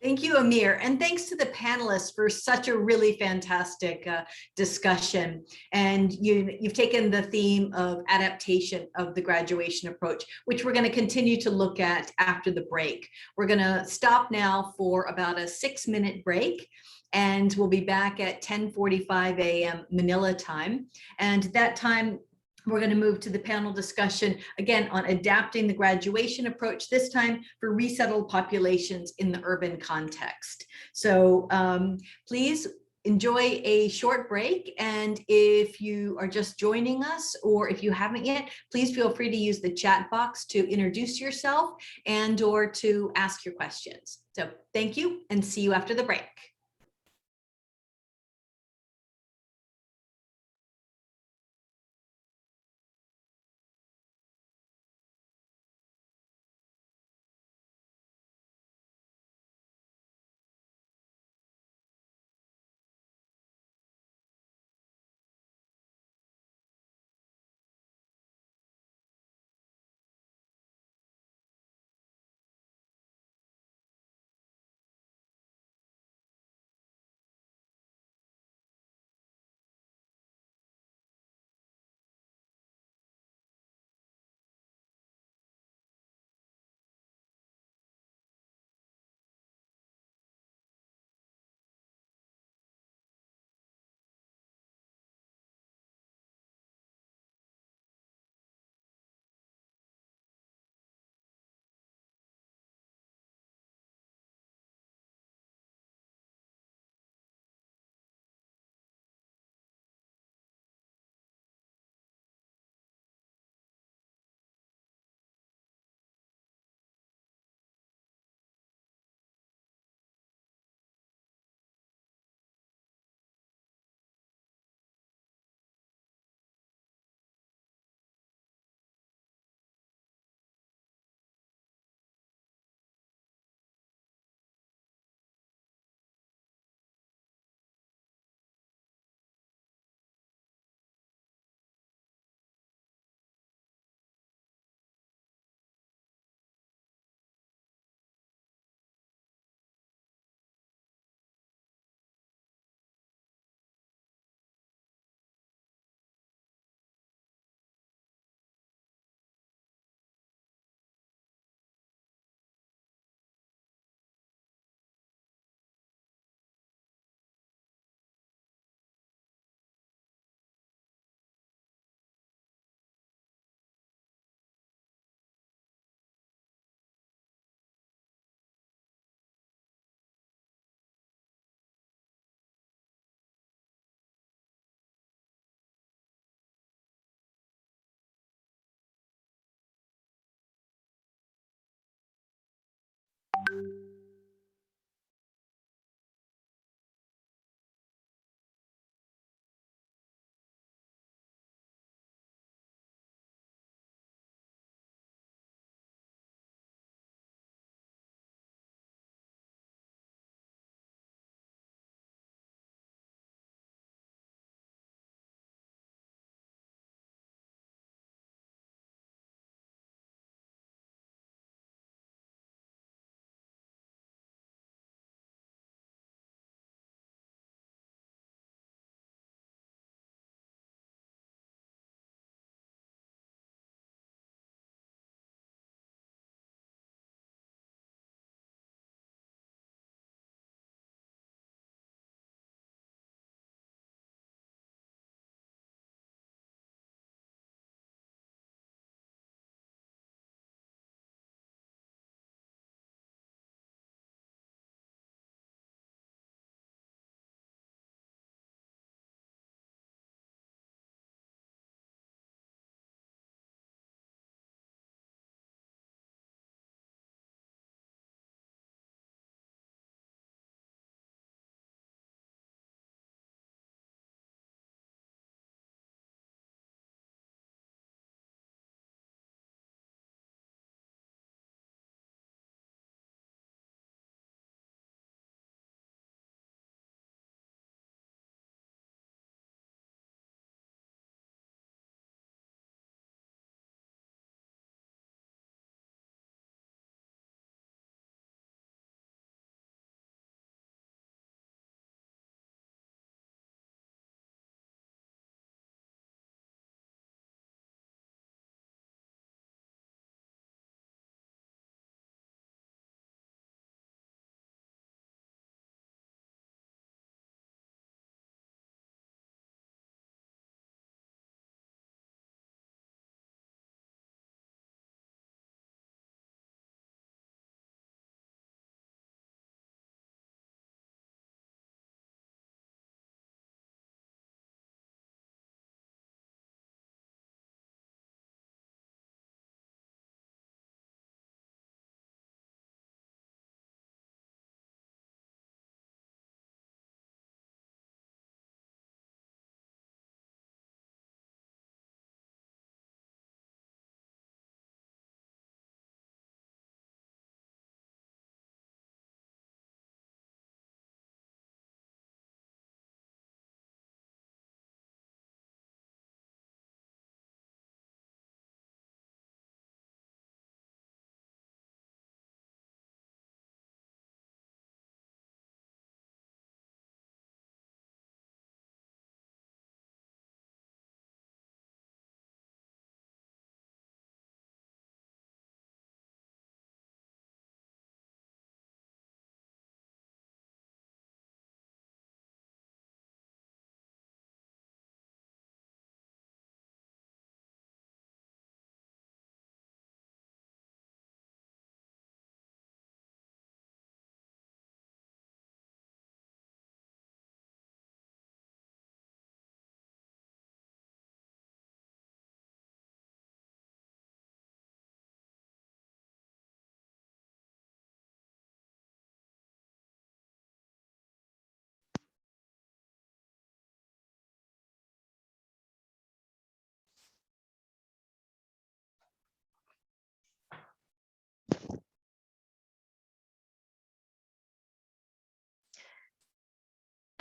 Thank you, Amir. And thanks to the panelists for such a really fantastic discussion. And you've taken the theme of adaptation of the graduation approach, which we're going to continue to look at after the break. We're going to stop now for about a 6-minute break. And we'll be back at 10:45 a.m. Manila time. And that time, we're going to move to the panel discussion again on adapting the graduation approach, this time for resettled populations in the urban context. So please enjoy a short break. And if you are just joining us, or if you haven't yet, please feel free to use the chat box to introduce yourself and or to ask your questions. So thank you and see you after the break.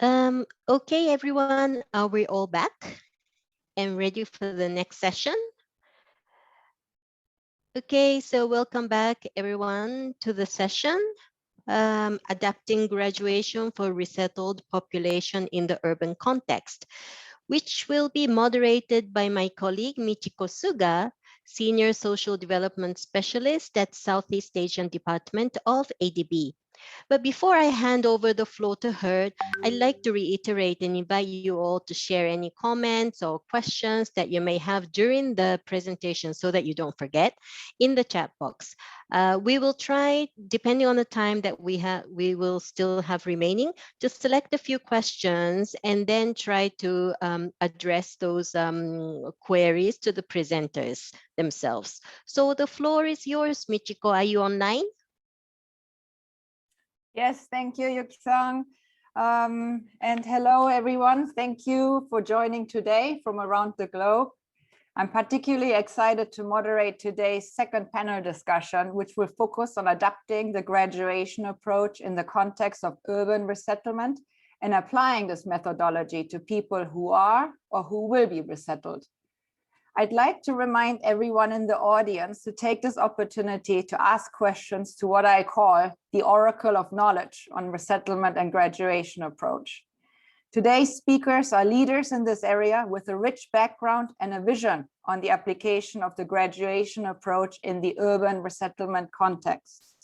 Okay, everyone, are we all back and ready for the next session? Okay, so welcome back, everyone, to the session, Adapting Graduation for Resettled Population in the Urban Context, which will be moderated by my colleague, Michiko Suga, Senior Social Development Specialist at Southeast Asian Department of ADB. But before I hand over the floor to her, I'd like to reiterate and invite you all to share any comments or questions that you may have during the presentation so that you don't forget in the chat box. We will try, depending on the time that we will still have remaining, to select a few questions and then try to address those queries to the presenters themselves. So the floor is yours, Michiko. Are you online? Yes, thank you, Yuki-san. And hello, everyone. Thank you for joining today from around the globe. I'm particularly excited to moderate today's second panel discussion, which will focus on adapting the graduation approach in the context of urban resettlement and applying this methodology to people who are or who will be resettled. I'd like to remind everyone in the audience to take this opportunity to ask questions to what I call the Oracle of Knowledge on resettlement and graduation approach. Today's speakers are leaders in this area with a rich background and a vision on the application of the graduation approach in the urban resettlement context.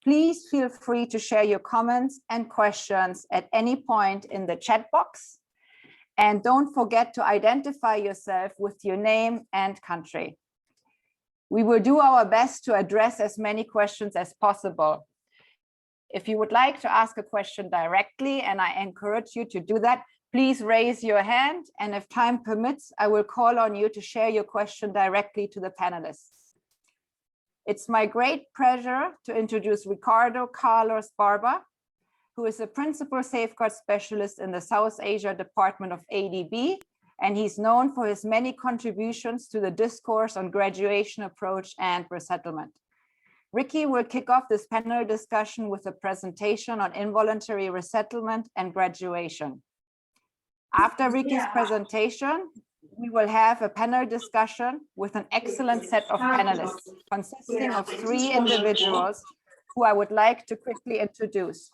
Please feel free to share your comments and questions at any point in the chat box. And don't forget to identify yourself with your name and country. We will do our best to address as many questions as possible. If you would like to ask a question directly, and I encourage you to do that, please raise your hand. And if time permits, I will call on you to share your question directly to the panelists. It's my great pleasure to introduce Ricardo Carlos Barba, who is a principal safeguard specialist in the South Asia Department of ADB, and he's known for his many contributions to the discourse on graduation approach and resettlement. Ricky will kick off this panel discussion with a presentation on involuntary resettlement and graduation. After Ricky's presentation, we will have a panel discussion with an excellent set of panelists consisting of 3 individuals who I would like to quickly introduce.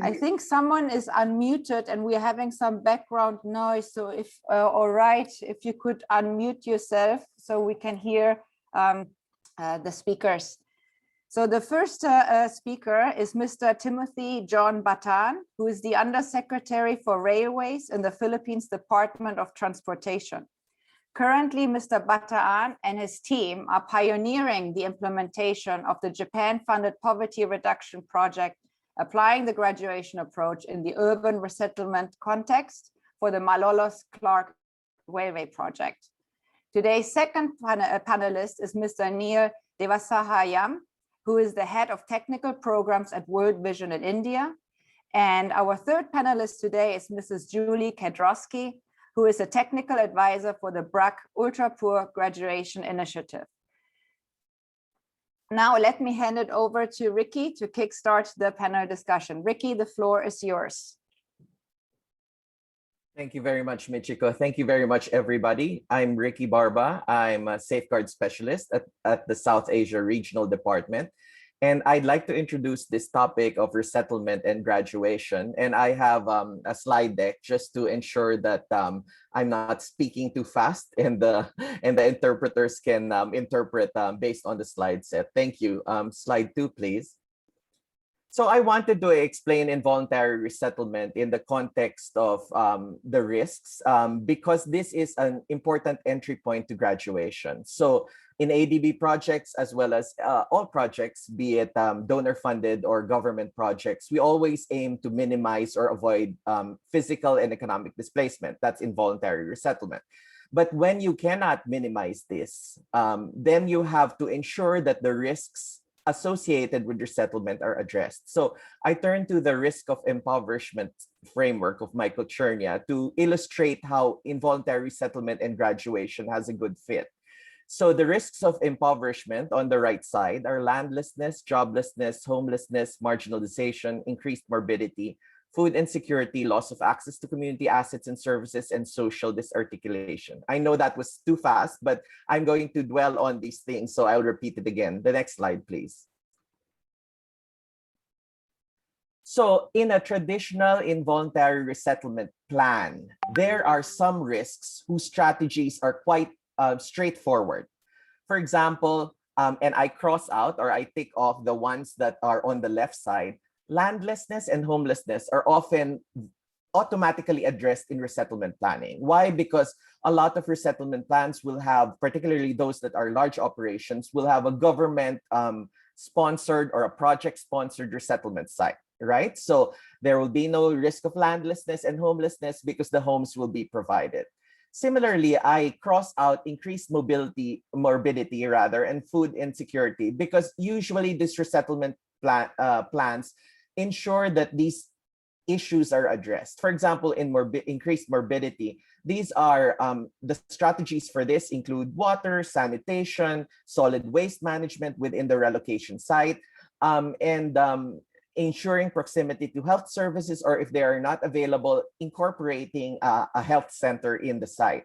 I think someone is unmuted and we're having some background noise. So if, all right, if you could unmute yourself so we can hear the speakers. So the first speaker is Mr. Timothy John Batan, who is the Undersecretary for Railways in the Philippines Department of Transportation. Currently, Mr. Bataan and his team are pioneering the implementation of the Japan-funded poverty reduction project, applying the graduation approach in the urban resettlement context for the Malolos-Clark Railway project. Today's second panelist is Mr. Neil Devasahayam, who is the head of technical programs at World Vision in India. And our third panelist today is Mrs. Julie Kedrowski, who is a technical advisor for the BRAC Ultra Poor Graduation Initiative. Now let me hand it over to Ricky to kickstart the panel discussion. Ricky, the floor is yours. Thank you very much, Michiko. Thank you very much, everybody. I'm Ricky Barba. I'm a safeguard specialist at the South Asia Regional Department. And I'd like to introduce this topic of resettlement and graduation. And I have a slide deck just to ensure that I'm not speaking too fast and the interpreters can interpret based on the slide set. Thank you. Slide 2, please. So I wanted to explain involuntary resettlement in the context of the risks because this is an important entry point to graduation. So in ADB projects, as well as all projects, be it donor-funded or government projects, we always aim to minimize or avoid physical and economic displacement. That's involuntary resettlement. But when you cannot minimize this, then you have to ensure that the risks associated with resettlement are addressed. So I turn to the risk of impoverishment framework of Michael Chernia to illustrate how involuntary resettlement and graduation has a good fit. So the risks of impoverishment on the right side are landlessness, joblessness, homelessness, marginalization, increased morbidity, food insecurity, loss of access to community assets and services, and social disarticulation. I know that was too fast, but I'm going to dwell on these things, so I'll repeat it again. The next slide, please. So in a traditional involuntary resettlement plan, there are some risks whose strategies are quite straightforward. For example, and I cross out or I tick off the ones that are on the left side, landlessness and homelessness are often automatically addressed in resettlement planning. Why? Because a lot of resettlement plans will have, particularly those that are large operations, will have a government sponsored or a project sponsored resettlement site, right? So there will be no risk of landlessness and homelessness because the homes will be provided. Similarly, I cross out increased morbidity and food insecurity, because usually these resettlement plans ensure that these issues are addressed. For example, in increased morbidity, these are the strategies for this include water, sanitation, solid waste management within the relocation site, and ensuring proximity to health services, or if they are not available, incorporating a health center in the site.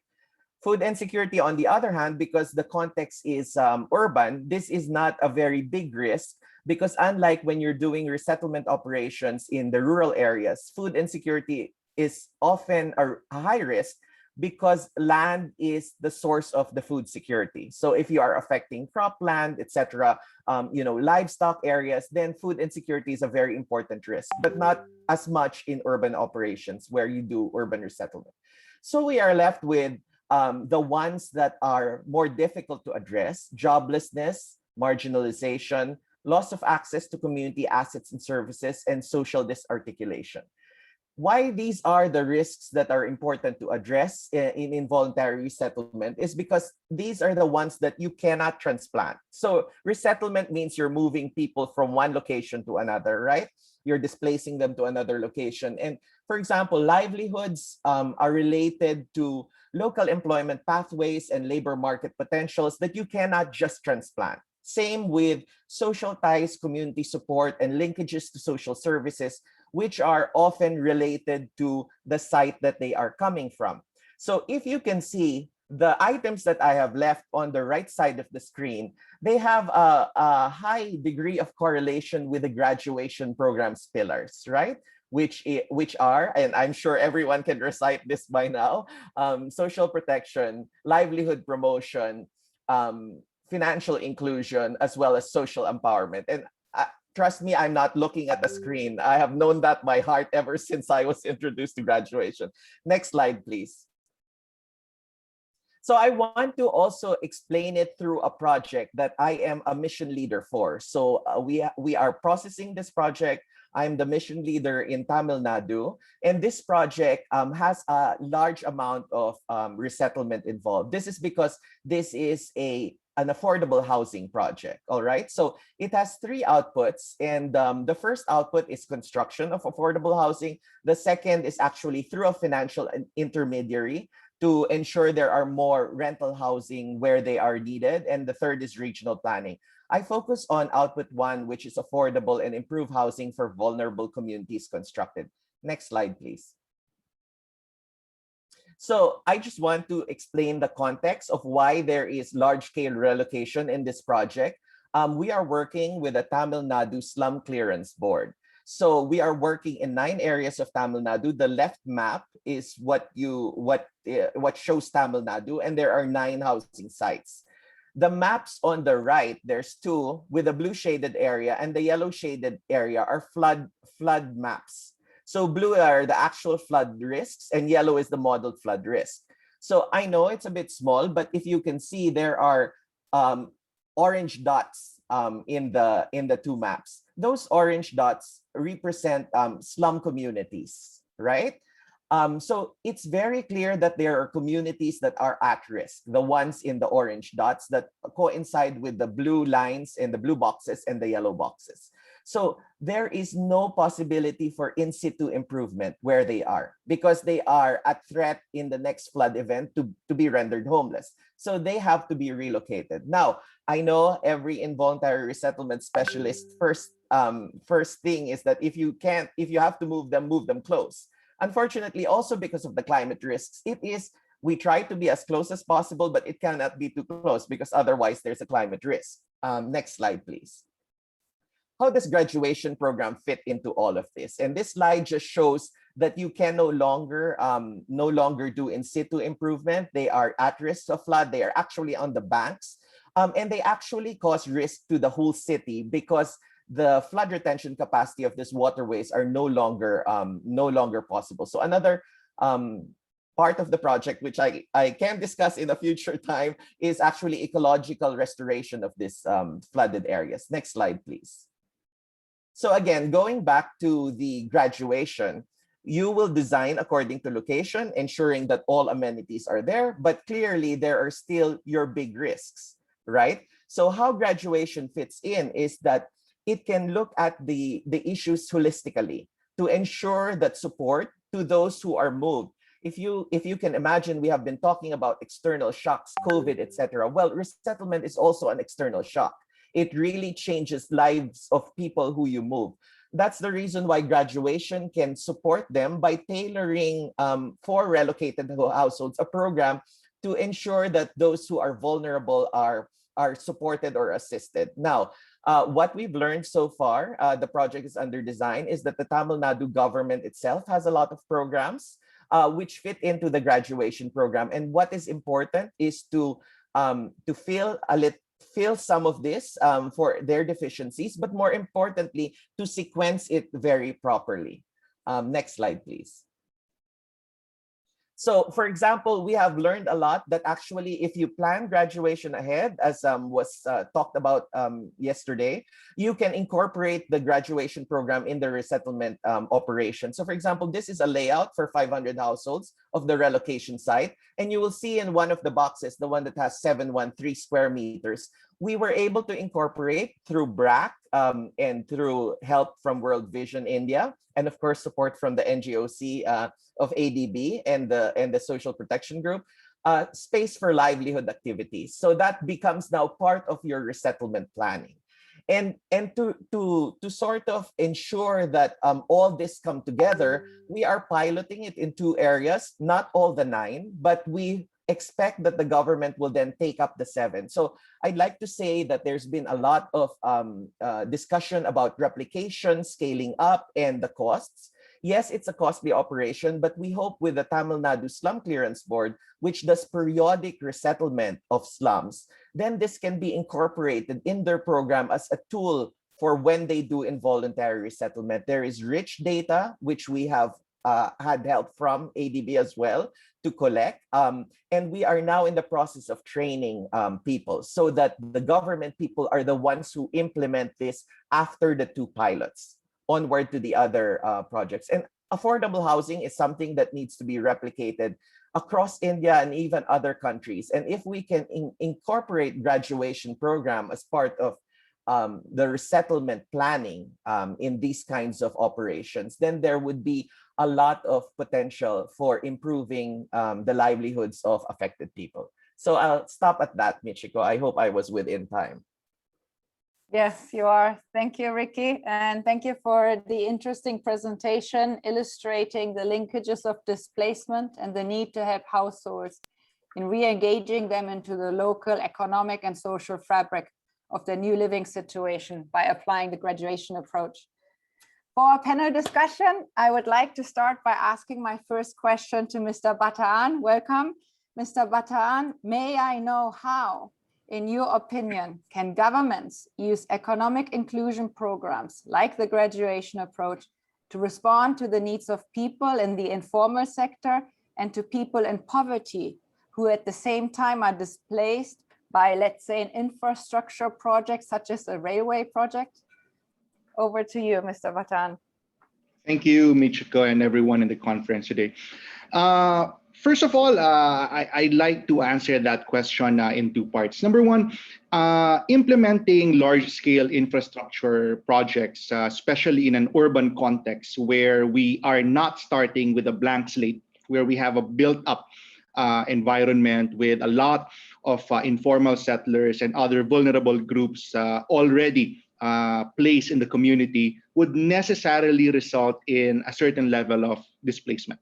Food insecurity, on the other hand, because the context is urban, this is not a very big risk, because unlike when you're doing resettlement operations in the rural areas, food insecurity is often a high risk because land is the source of the food security. So if you are affecting cropland, etc., livestock areas, then food insecurity is a very important risk, but not as much in urban operations where you do urban resettlement. So we are left with the ones that are more difficult to address: joblessness, marginalization, loss of access to community assets and services, and social disarticulation. Why these are the risks that are important to address in involuntary resettlement is because these are the ones that you cannot transplant. So resettlement means you're moving people from one location to another, right? You're displacing them to another location. And for example, livelihoods are related to local employment pathways and labor market potentials that you cannot just transplant. Same with social ties, community support, and linkages to social services, which are often related to the site that they are coming from. So if you can see the items that I have left on the right side of the screen, they have a high degree of correlation with the graduation program's pillars, right? Which are, and I'm sure everyone can recite this by now, social protection, livelihood promotion, financial inclusion, as well as social empowerment. And trust me, I'm not looking at the screen. I have known that by heart ever since I was introduced to graduation. Next slide, please. So I want to also explain it through a project that I am a mission leader for. So we are processing this project. I'm the mission leader in Tamil Nadu, and this project has a large amount of resettlement involved. This is because this is an affordable housing project, all right? So it has three outputs, and the first output is construction of affordable housing. The second is actually through a financial intermediary to ensure there are more rental housing where they are needed. And the third is regional planning. I focus on output one, which is affordable and improved housing for vulnerable communities constructed. Next slide, please. So I just want to explain the context of why there is large-scale relocation in this project. We are working with the Tamil Nadu Slum Clearance Board. So we are working in 9 areas of Tamil Nadu. The left map is what shows Tamil Nadu, and there are 9 housing sites. The maps on the right, there's 2 with a blue shaded area, and the yellow shaded area are flood maps. So blue are the actual flood risks, and yellow is the modeled flood risk. So I know it's a bit small, but if you can see, there are orange dots in the 2 maps. Those orange dots represent slum communities, right? So it's very clear that there are communities that are at risk, the ones in the orange dots that coincide with the blue lines in the blue boxes and the yellow boxes. So there is no possibility for in situ improvement where they are, because they are at threat in the next flood event to be rendered homeless. So they have to be relocated. Now, I know every involuntary resettlement specialist first first thing is that if you have to move them close. Unfortunately, also because of the climate risks, we try to be as close as possible, but it cannot be too close because otherwise there's a climate risk. Next slide, please. How does graduation program fit into all of this? And this slide just shows that you can no longer do in situ improvement. They are at risk of flood. They are actually on the banks, and they actually cause risk to the whole city because the flood retention capacity of these waterways are no longer possible. So another part of the project, which I can discuss in a future time, is actually ecological restoration of these flooded areas. Next slide, please. So again, going back to the graduation, you will design according to location, ensuring that all amenities are there, but clearly there are still your big risks, right? So how graduation fits in is that it can look at the issues holistically to ensure that support to those who are moved. If you can imagine, we have been talking about external shocks, COVID, etc. Well, resettlement is also an external shock. It really changes lives of people who you move. That's the reason why graduation can support them by tailoring for relocated households a program to ensure that those who are vulnerable are supported or assisted. Now, what we've learned so far, the project is under design, is that the Tamil Nadu government itself has a lot of programs which fit into the graduation program. And what is important is to fill some of this for their deficiencies, but more importantly, to sequence it very properly. Next slide, please. So, for example, we have learned a lot that actually, if you plan graduation ahead, as was talked about yesterday, you can incorporate the graduation program in the resettlement operation. So, for example, this is a layout for 500 households of the relocation site. And you will see in one of the boxes, the one that has 713 square meters, we were able to incorporate through BRAC and through help from World Vision India, and of course, support from the NGOC of ADB and the Social Protection Group, space for livelihood activities. So that becomes now part of your resettlement planning. And to sort of ensure that all this come together, we are piloting it in 2 areas, not all the 9, but we expect that the government will then take up the 7. So I'd like to say that there's been a lot of discussion about replication, scaling up, and the costs. Yes, it's a costly operation, but we hope with the Tamil Nadu Slum Clearance Board, which does periodic resettlement of slums, then this can be incorporated in their program as a tool for when they do involuntary resettlement. There is rich data, which we have had help from ADB as well to collect. And we are now in the process of training people so that the government people are the ones who implement this after the 2 pilots, onward to the other projects. And affordable housing is something that needs to be replicated across India and even other countries. And if we can incorporate graduation program as part of the resettlement planning in these kinds of operations, then there would be a lot of potential for improving the livelihoods of affected people. So I'll stop at that, Michiko. I hope I was within time. Yes, you are. Thank you, Ricky. And thank you for the interesting presentation illustrating the linkages of displacement and the need to help households in re-engaging them into the local economic and social fabric of their new living situation by applying the graduation approach. For our panel discussion, I would like to start by asking my first question to Mr. Bataan. Welcome. Mr. Bataan, may I know how, in your opinion, can governments use economic inclusion programs like the graduation approach to respond to the needs of people in the informal sector and to people in poverty who at the same time are displaced by, let's say, an infrastructure project such as a railway project? Over to you, Mr. Bataan. Thank you, Michiko, and everyone in the conference today. First of all, I'd like to answer that question in 2 parts. Number 1, implementing large-scale infrastructure projects, especially in an urban context where we are not starting with a blank slate, where we have a built-up environment with a lot of informal settlers and other vulnerable groups already place in the community would necessarily result in a certain level of displacement.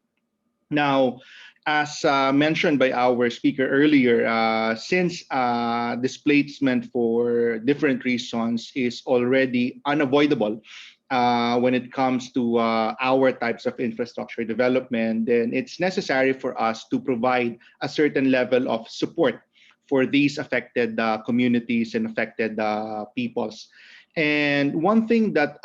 Now, as mentioned by our speaker earlier, since displacement for different reasons is already unavoidable when it comes to our types of infrastructure development, then it's necessary for us to provide a certain level of support for these affected communities and affected peoples. And one thing that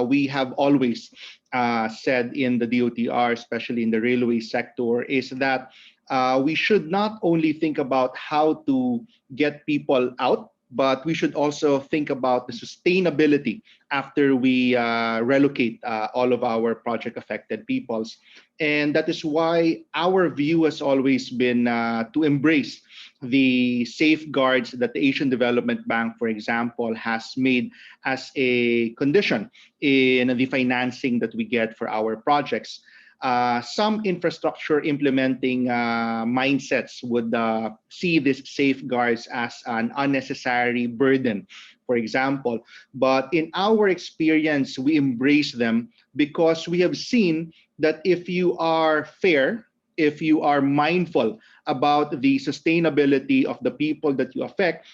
we have always said in the DOTR, especially in the railway sector, is that we should not only think about how to get people out, but we should also think about the sustainability after we relocate all of our project affected peoples. And that is why our view has always been to embrace the safeguards that the Asian Development Bank, for example, has made as a condition in the financing that we get for our projects. Some infrastructure implementing mindsets would see these safeguards as an unnecessary burden, for example. But in our experience, we embrace them because we have seen that if you are fair, if you are mindful about the sustainability of the people that you affect,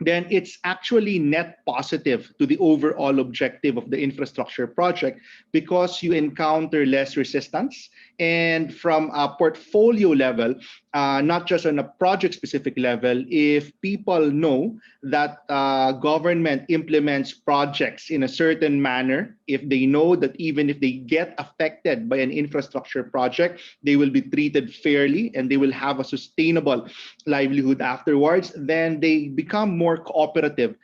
then it's actually net positive to the overall objective of the infrastructure project because you encounter less resistance. And from a portfolio level, not just on a project specific level, if people know that government implements projects in a certain manner, if they know that even if they get affected by an infrastructure project, they will be treated fairly and they will have a sustainable livelihood afterwards, then they become more cooperative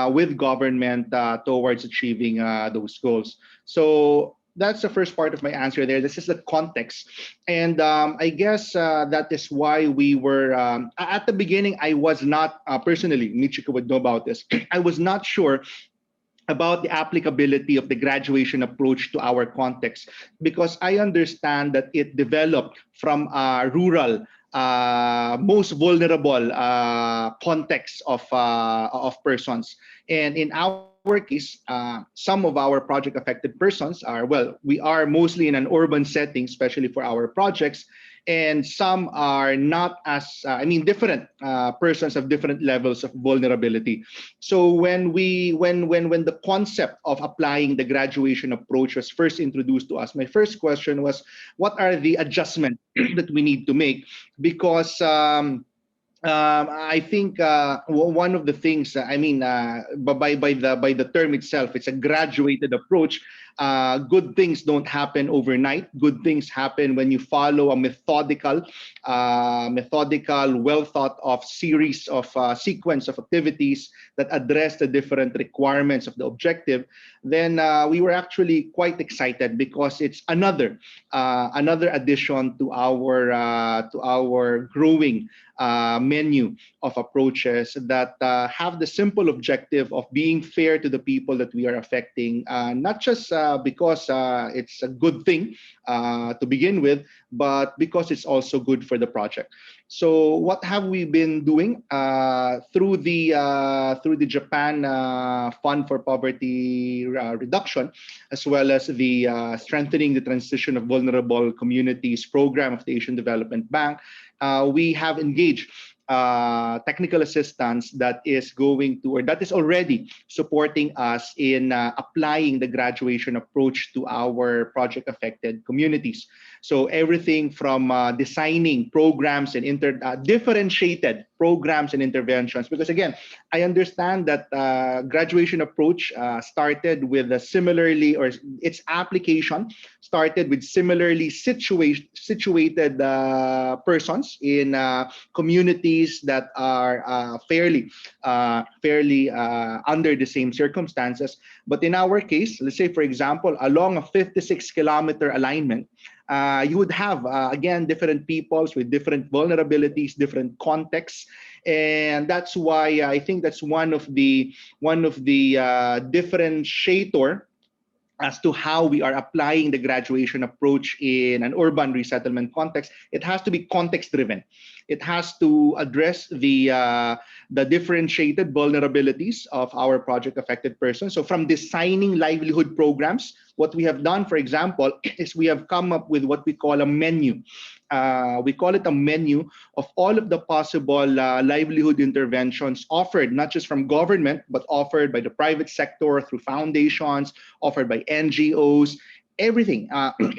with government towards achieving those goals. So that's the first part of my answer there. This is the context. And I guess that is why we were, at the beginning, I was not, personally, Michiko would know about this, I was not sure about the applicability of the graduation approach to our context, because I understand that it developed from a rural, most vulnerable context of persons. And in our case, some of our project affected persons are, well, we are mostly in an urban setting, especially for our projects, and some are not as, different persons have different levels of vulnerability. So when the concept of applying the graduation approach was first introduced to us, my first question was, what are the adjustments that we need to make? Because I think one of the things, by the term itself, it's a graduated approach. Good things don't happen overnight. Good things happen when you follow a methodical, well thought of series of sequence of activities that address the different requirements of the objective. Then we were actually quite excited because it's another addition to our growing menu of approaches that have the simple objective of being fair to the people that we are affecting, not just because it's a good thing to begin with, but because it's also good for the project. So what have we been doing through the Japan Fund for Poverty Reduction, as well as the Strengthening the Transition of Vulnerable Communities program of the Asian Development Bank? We have engaged technical assistance that is already supporting us in applying the graduation approach to our project affected communities. So everything from designing programs and differentiated programs and interventions, because again, I understand that graduation approach started with its application started with similarly situated persons in communities that are fairly under the same circumstances. But in our case, let's say, for example, along a 56-kilometer alignment, you would have, again, different peoples with different vulnerabilities, different contexts. And that's why I think that's one of the differentiator as to how we are applying the graduation approach in an urban resettlement context, it has to be context-driven. It has to address the differentiated vulnerabilities of our project-affected persons. So from designing livelihood programs, what we have done, for example, is we have come up with what we call a menu. We call it a menu of all of the possible livelihood interventions offered, not just from government, but offered by the private sector through foundations, offered by NGOs, everything.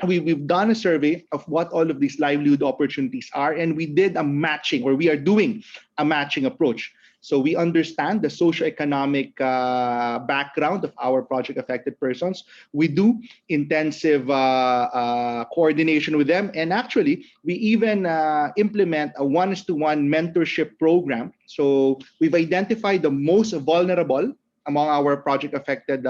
We've done a survey of what all of these livelihood opportunities are, and we did a matching, or we are doing a matching approach. So we understand the socioeconomic background of our project-affected persons. We do intensive coordination with them. And actually, we even implement a one-to-one mentorship program. So we've identified the most vulnerable among our project-affected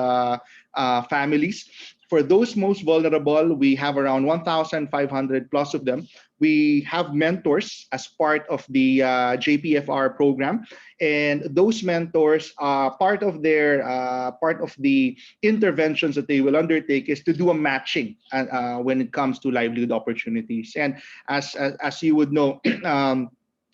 families. For those most vulnerable, we have around 1,500 plus of them. We have mentors as part of the JPFR program, and those mentors, part of the interventions that they will undertake is to do a matching when it comes to livelihood opportunities. And as you would know,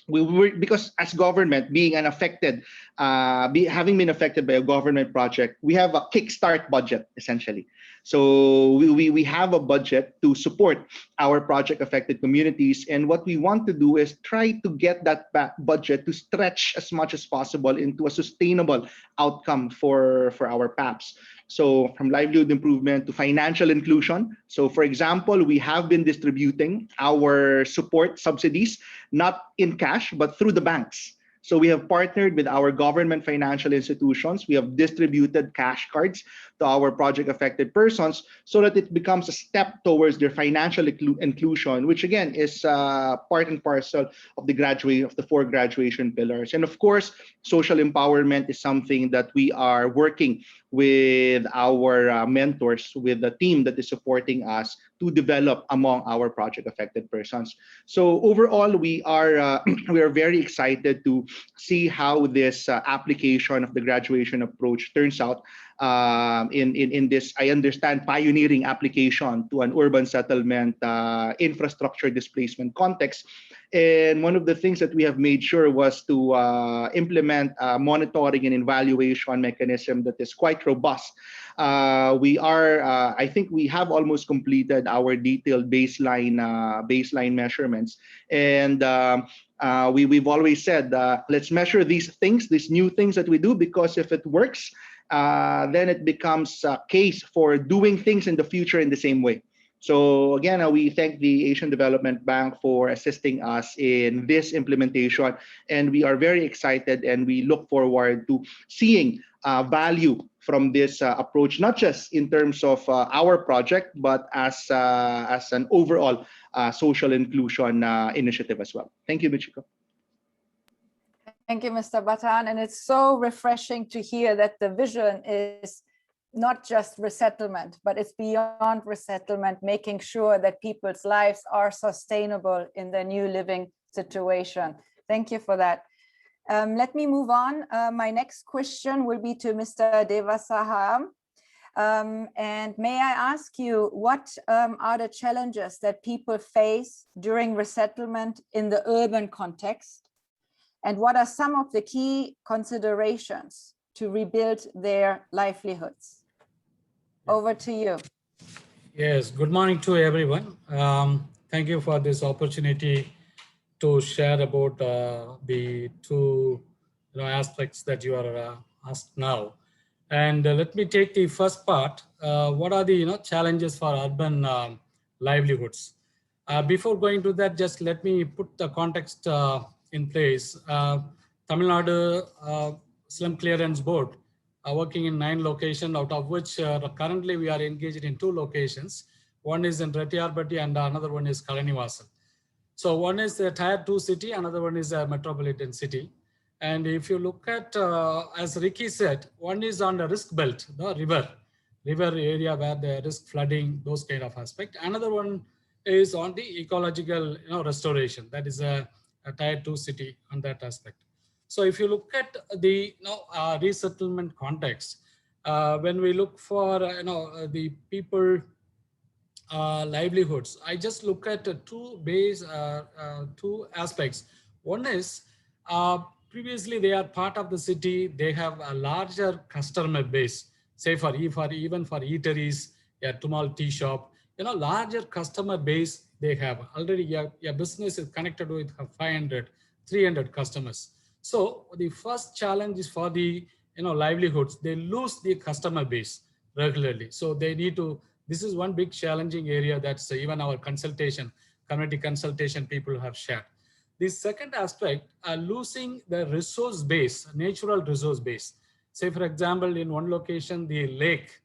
because as government, being unaffected, having been affected by a government project, we have a kickstart budget essentially. So we have a budget to support our project-affected communities, and what we want to do is try to get that budget to stretch as much as possible into a sustainable outcome for our PAPs. So from livelihood improvement to financial inclusion. So for example, we have been distributing our support subsidies, not in cash, but through the banks. So we have partnered with our government financial institutions. We have distributed cash cards to our project-affected persons so that it becomes a step towards their financial inclusion, which again is part and parcel of the four graduation pillars. And of course, social empowerment is something that we are working with our mentors, with the team that is supporting us to develop among our project-affected persons. So overall, we are very excited to see how this application of the graduation approach turns out in this, I understand, pioneering application to an urban settlement infrastructure displacement context. And one of the things that we have made sure was to implement a monitoring and evaluation mechanism that is quite robust. I think we have almost completed our detailed baseline measurements. And we've always said, let's measure these things, these new things that we do, because if it works, then it becomes a case for doing things in the future in the same way. So again, we thank the Asian Development Bank for assisting us in this implementation, and we are very excited and we look forward to seeing value from this approach, not just in terms of our project, but as an overall social inclusion initiative as well. Thank you, Michiko. Thank you, Mr. Batan. And it's so refreshing to hear that the vision is not just resettlement, but it's beyond resettlement, making sure that people's lives are sustainable in their new living situation. Thank you for that. Let me move on. My next question will be to Mr. Devasaham. And may I ask you, what are the challenges that people face during resettlement in the urban context? And what are some of the key considerations to rebuild their livelihoods? Over to you. Yes, good morning to everyone. Thank you for this opportunity to share about the two aspects that you are asked now. And let me take the first part. What are the challenges for urban livelihoods? Before going to that, just let me put the context in place. Tamil Nadu Slum Clearance Board are working in 9 locations, out of which currently we are engaged in 2 locations. One is in Rettiyarbatti and another one is Kalanivasan. So one is a tier 2 city, another one is a metropolitan city. And if you look at, as Ricky said, one is on the risk belt, the river area where the risk flooding, those kind of aspect. Another one is on the ecological restoration. That is a tier 2 city on that aspect. So if you look at the resettlement context, when we look for the people livelihoods, I just look at two aspects. One is previously they are part of the city, they have a larger customer base, say even for eateries, a small tea shop, larger customer base they have. Already your business is connected with 500, 300 customers. So the first challenge is for the livelihoods, they lose the customer base regularly. So they need to, this is one big challenging area that's even our community consultation people have shared. The second aspect, losing the resource base, natural resource base. Say for example, in one location, the lake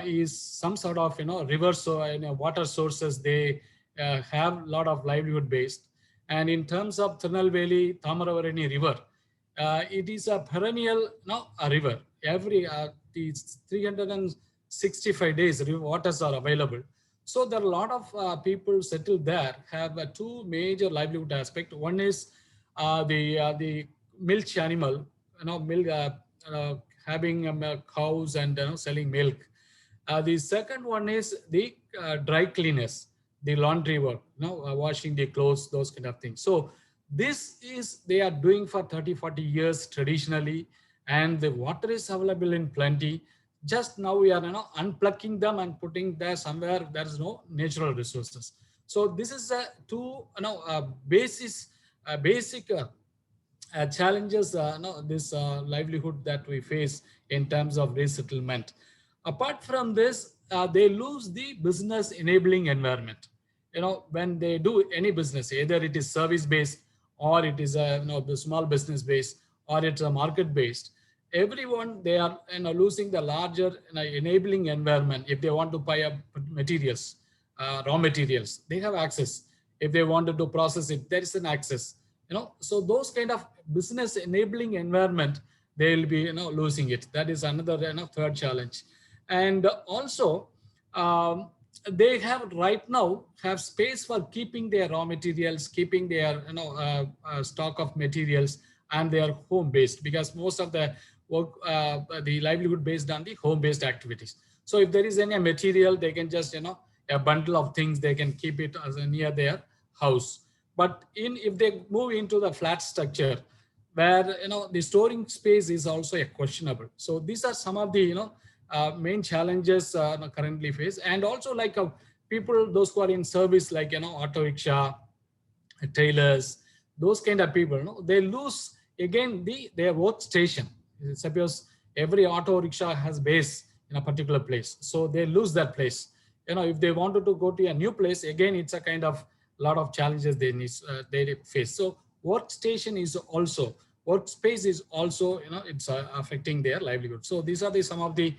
is some sort of river, so water sources, they have a lot of livelihood based. And in terms of Tirunelveli Tamaravarani river, it is a perennial a river. Every 365 days river waters are available. So there are a lot of people settled there, have two major livelihood aspects. One is the milk animal, milk, having cows and selling milk. The second one is the dry cleaners, the laundry work, washing the clothes, those kind of things. So this is they are doing for 30, 40 years traditionally, and the water is available in plenty. Just now we are unplugging them and putting there somewhere there is no natural resources. So this is two basic challenges, this livelihood that we face in terms of resettlement. Apart from this, they lose the business enabling environment. When they do any business, either it is service based or it is a small business based or it's a market based, everyone they are losing the larger enabling environment. If they want to buy up materials, raw materials, they have access. If they wanted to process it, there is an access. So those kind of business enabling environment, they will be losing it. That is another third challenge. And also they have right now have space for keeping their raw materials, keeping their stock of materials, and they are home based, because most of the work, the livelihood based on the home based activities. So if there is any material, they can just a bundle of things, they can keep it as near their house. But if they move into the flat structure, where the storing space is also a questionable. So these are some of the main challenges currently faced. And also like people, those who are in service, like auto rickshaw, tailors, those kind of people, they lose again their workstation. Suppose every auto rickshaw has base in a particular place, so they lose that place. If they wanted to go to a new place, again it's a kind of lot of challenges they face. So workspace is also it's affecting their livelihood. So these are some of the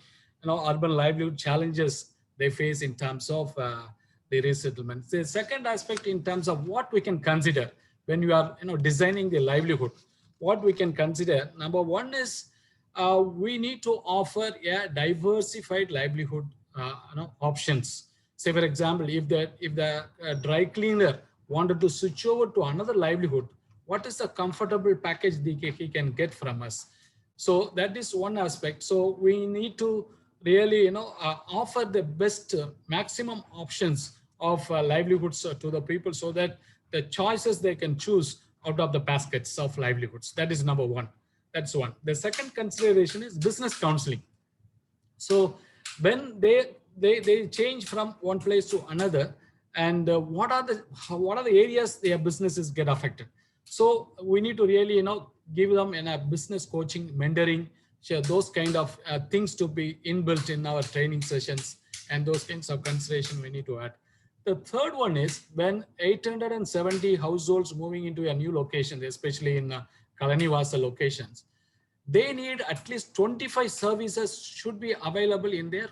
urban livelihood challenges they face in terms of the resettlement. The second aspect in terms of what we can consider when you are designing the livelihood, what we can consider, number one is we need to offer a diversified livelihood options. Say for example, if the dry cleaner wanted to switch over to another livelihood, what is the comfortable package he can get from us? So that is one aspect. So we need to really offer the best maximum options of livelihoods to the people, so that the choices they can choose out of the baskets of livelihoods. That is number one. That's one. The second consideration is business counseling. So when they change from one place to another, and what are the areas their businesses get affected? So we need to really give them in a business coaching, mentoring, share those kind of things to be inbuilt in our training sessions, and those kinds of consideration we need to add. The third one is when 870 households moving into a new location, especially in Kalanivasa locations, they need at least 25 services should be available in their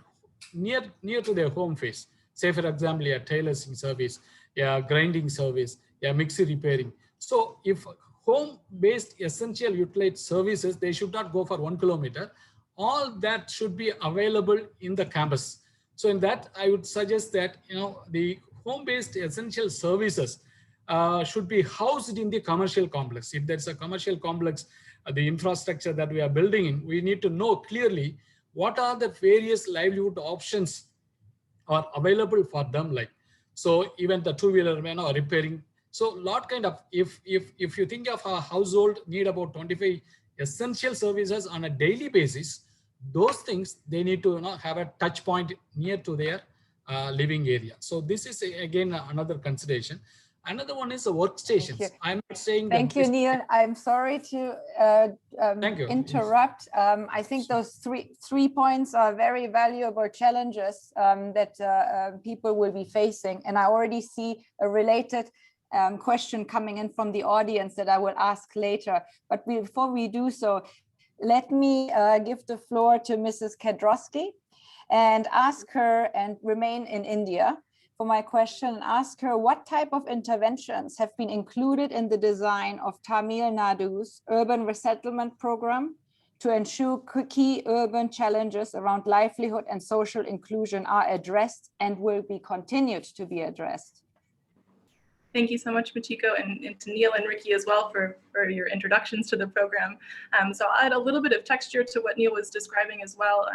near to their home face. Say for example, a tailoring service, a grinding service, a mixer repairing. So if home-based essential utility services, they should not go for 1 kilometer. All that should be available in the campus. So in that, I would suggest that the home-based essential services should be housed in the commercial complex. If there's a commercial complex, the infrastructure that we are building in, we need to know clearly what are the various livelihood options are available for them, like, so even the two-wheeler men are repairing. So lot kind of, if you think of a household need about 25 essential services on a daily basis, those things they need to have a touch point near to their living area. So this is again another consideration. Another one is the workstations. I'm not saying that. Thank you, Neil. I'm sorry to interrupt. I think those three points are very valuable challenges that people will be facing. And I already see a related question coming in from the audience that I will ask later. But before we do so, let me give the floor to Mrs. Kedrowski and ask her, and remain in India for my question, and ask her what type of interventions have been included in the design of Tamil Nadu's urban resettlement program to ensure key urban challenges around livelihood and social inclusion are addressed and will be continued to be addressed. Thank you so much, Michiko, and to Neil and Ricky as well for your introductions to the program. So I'll add a little bit of texture to what Neil was describing as well.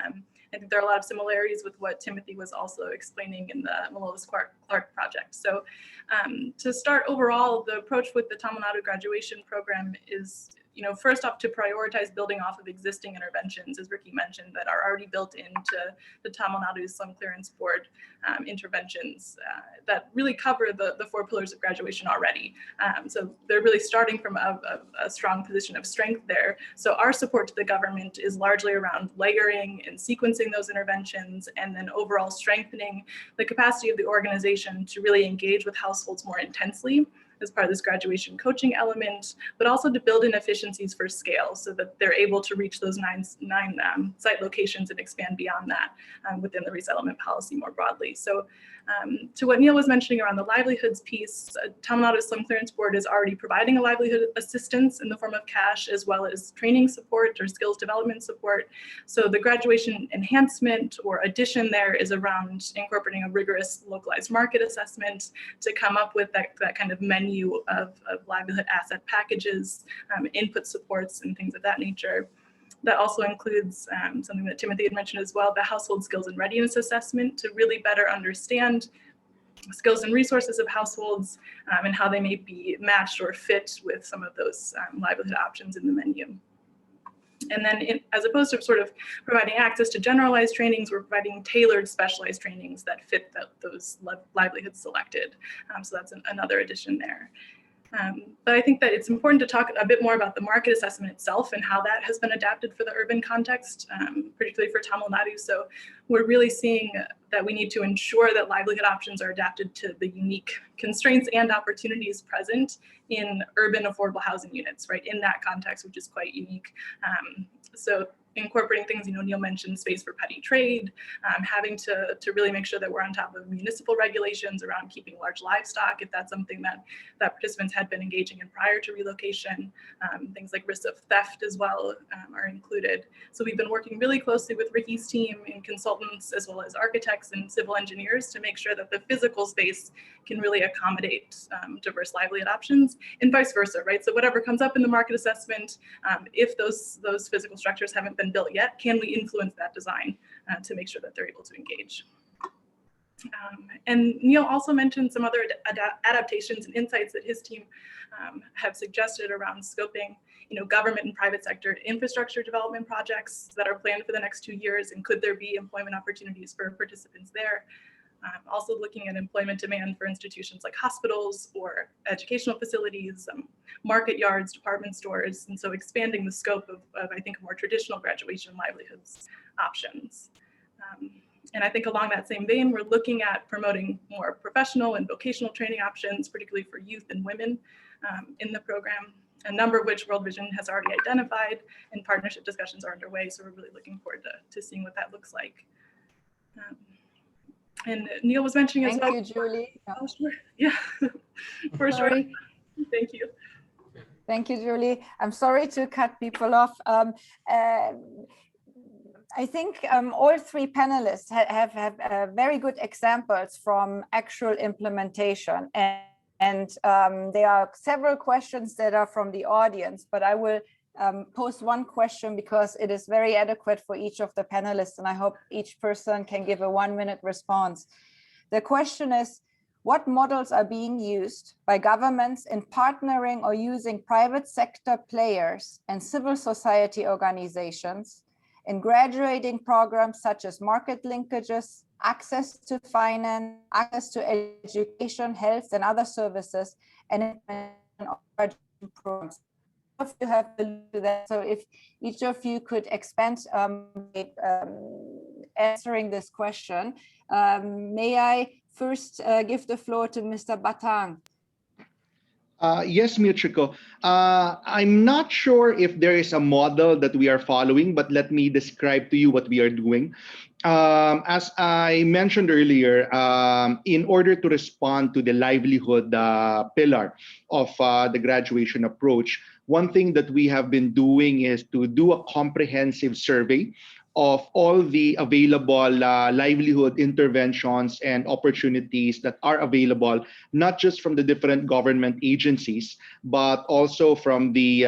I think there are a lot of similarities with what Timothy was also explaining in the Malolos Clark project. So to start overall, the approach with the Tamil Nadu graduation program is, first off, to prioritize building off of existing interventions, as Ricky mentioned, that are already built into the Tamil Nadu Slum Clearance Board interventions that really cover the 4 pillars of graduation already. So they're really starting from a strong position of strength there. So our support to the government is largely around layering and sequencing those interventions, and then overall strengthening the capacity of the organization to really engage with households more intensely as part of this graduation coaching element, but also to build in efficiencies for scale so that they're able to reach those nine site locations and expand beyond that within the resettlement policy more broadly. So to what Neil was mentioning around the livelihoods piece, Tamil Nadu Slum Clearance Board is already providing a livelihood assistance in the form of cash, as well as training support or skills development support. So the graduation enhancement or addition there is around incorporating a rigorous localized market assessment to come up with that kind of menu of livelihood asset packages, input supports, and things of that nature. That also includes something that Timothy had mentioned as well, the household skills and readiness assessment, to really better understand skills and resources of households and how they may be matched or fit with some of those livelihood options in the menu. And then as opposed to sort of providing access to generalized trainings, we're providing tailored specialized trainings that fit those livelihoods selected. So that's another addition there. But I think that it's important to talk a bit more about the market assessment itself and how that has been adapted for the urban context, particularly for Tamil Nadu. So we're really seeing that we need to ensure that livelihood options are adapted to the unique constraints and opportunities present in urban affordable housing units, right, in that context, which is quite unique. So incorporating things, Neil mentioned space for petty trade, having to really make sure that we're on top of municipal regulations around keeping large livestock, if that's something that participants had been engaging in prior to relocation. Things like risks of theft as well are included. So we've been working really closely with Ricky's team and consultants, as well as architects and civil engineers, to make sure that the physical space can really accommodate diverse livelihood options, and vice versa, right? So whatever comes up in the market assessment, if those physical structures haven't been built yet, can we influence that design to make sure that they're able to engage? And Neil also mentioned some other adaptations and insights that his team have suggested around scoping, government and private sector infrastructure development projects that are planned for the next 2 years, and could there be employment opportunities for participants there? Also looking at employment demand for institutions like hospitals or educational facilities, market yards, department stores, and so expanding the scope of I think, more traditional graduation livelihoods options. And I think along that same vein, we're looking at promoting more professional and vocational training options, particularly for youth and women in the program, a number of which World Vision has already identified, and partnership discussions are underway. So we're really looking forward to seeing what that looks like. And Neil was mentioning as well. Thank you, Julie. Oh, sure. Yeah, for sure. Thank you. Thank you, Julie. I'm sorry to cut people off. I think all 3 panelists have very good examples from actual implementation. And there are several questions that are from the audience, but I will pose one question because it is very adequate for each of the panelists, and I hope each person can give a 1-minute response. The question is, what models are being used by governments in partnering or using private sector players and civil society organizations in graduating programs such as market linkages, access to finance, access to education, health, and other services, and programs? If you have alluded to that, so if each of you could expand answering this question, may I first give the floor to Mr. Batang? Yes, Michiko. I'm not sure if there is a model that we are following, but let me describe to you what we are doing. As I mentioned earlier, in order to respond to the livelihood pillar of the graduation approach, one thing that we have been doing is to do a comprehensive survey of all the available livelihood interventions and opportunities that are available, not just from the different government agencies, but also from the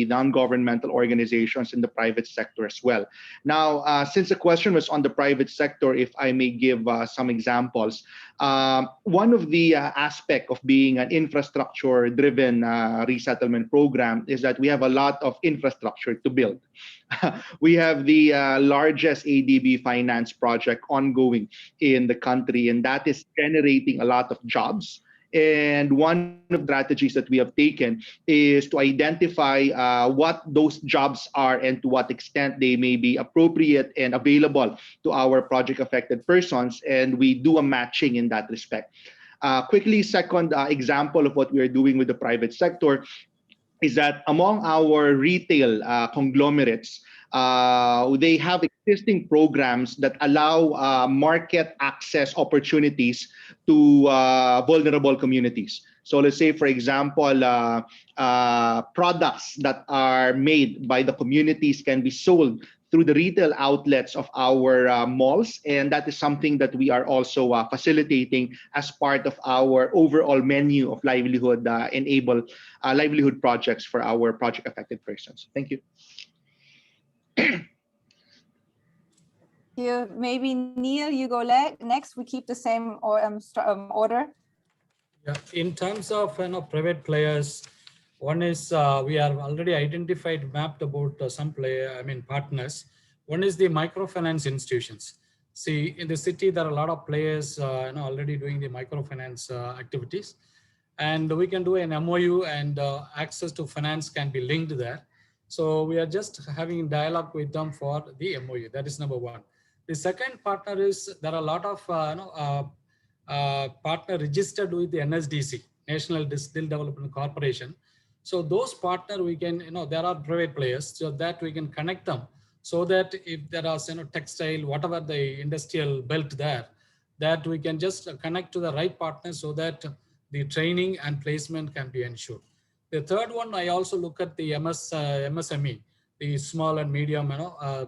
non-governmental organizations in the private sector as well. Now, since the question was on the private sector, if I may give some examples, one of the aspects of being an infrastructure-driven resettlement program is that we have a lot of infrastructure to build. We have the largest ADB finance project ongoing in the country, and that is generating a lot of jobs. And one of the strategies that we have taken is to identify what those jobs are and to what extent they may be appropriate and available to our project-affected persons, and we do a matching in that respect. Quickly, second example of what we are doing with the private sector is that among our retail conglomerates, they have existing programs that allow market access opportunities to vulnerable communities. So let's say, for example, products that are made by the communities can be sold through the retail outlets of our malls, and that is something that we are also facilitating as part of our overall menu of livelihood livelihood projects for our project affected persons. Thank you. Maybe Neil, you go next. We keep the same order. Yeah, in terms of private players, one is we have already identified, mapped about some partners. One is the microfinance institutions. See, in the city, there are a lot of players already doing the microfinance activities, and we can do an MOU, and access to finance can be linked there. So we are just having dialogue with them for the MOU. That is number one. The second partner is there are a lot of partner registered with the NSDC, National Skill Development Corporation. So those partner we can, there are private players, so that we can connect them, so that if there are textile, whatever the industrial belt there, that we can just connect to the right partner so that the training and placement can be ensured. The third one, I also look at the MSME, the small and medium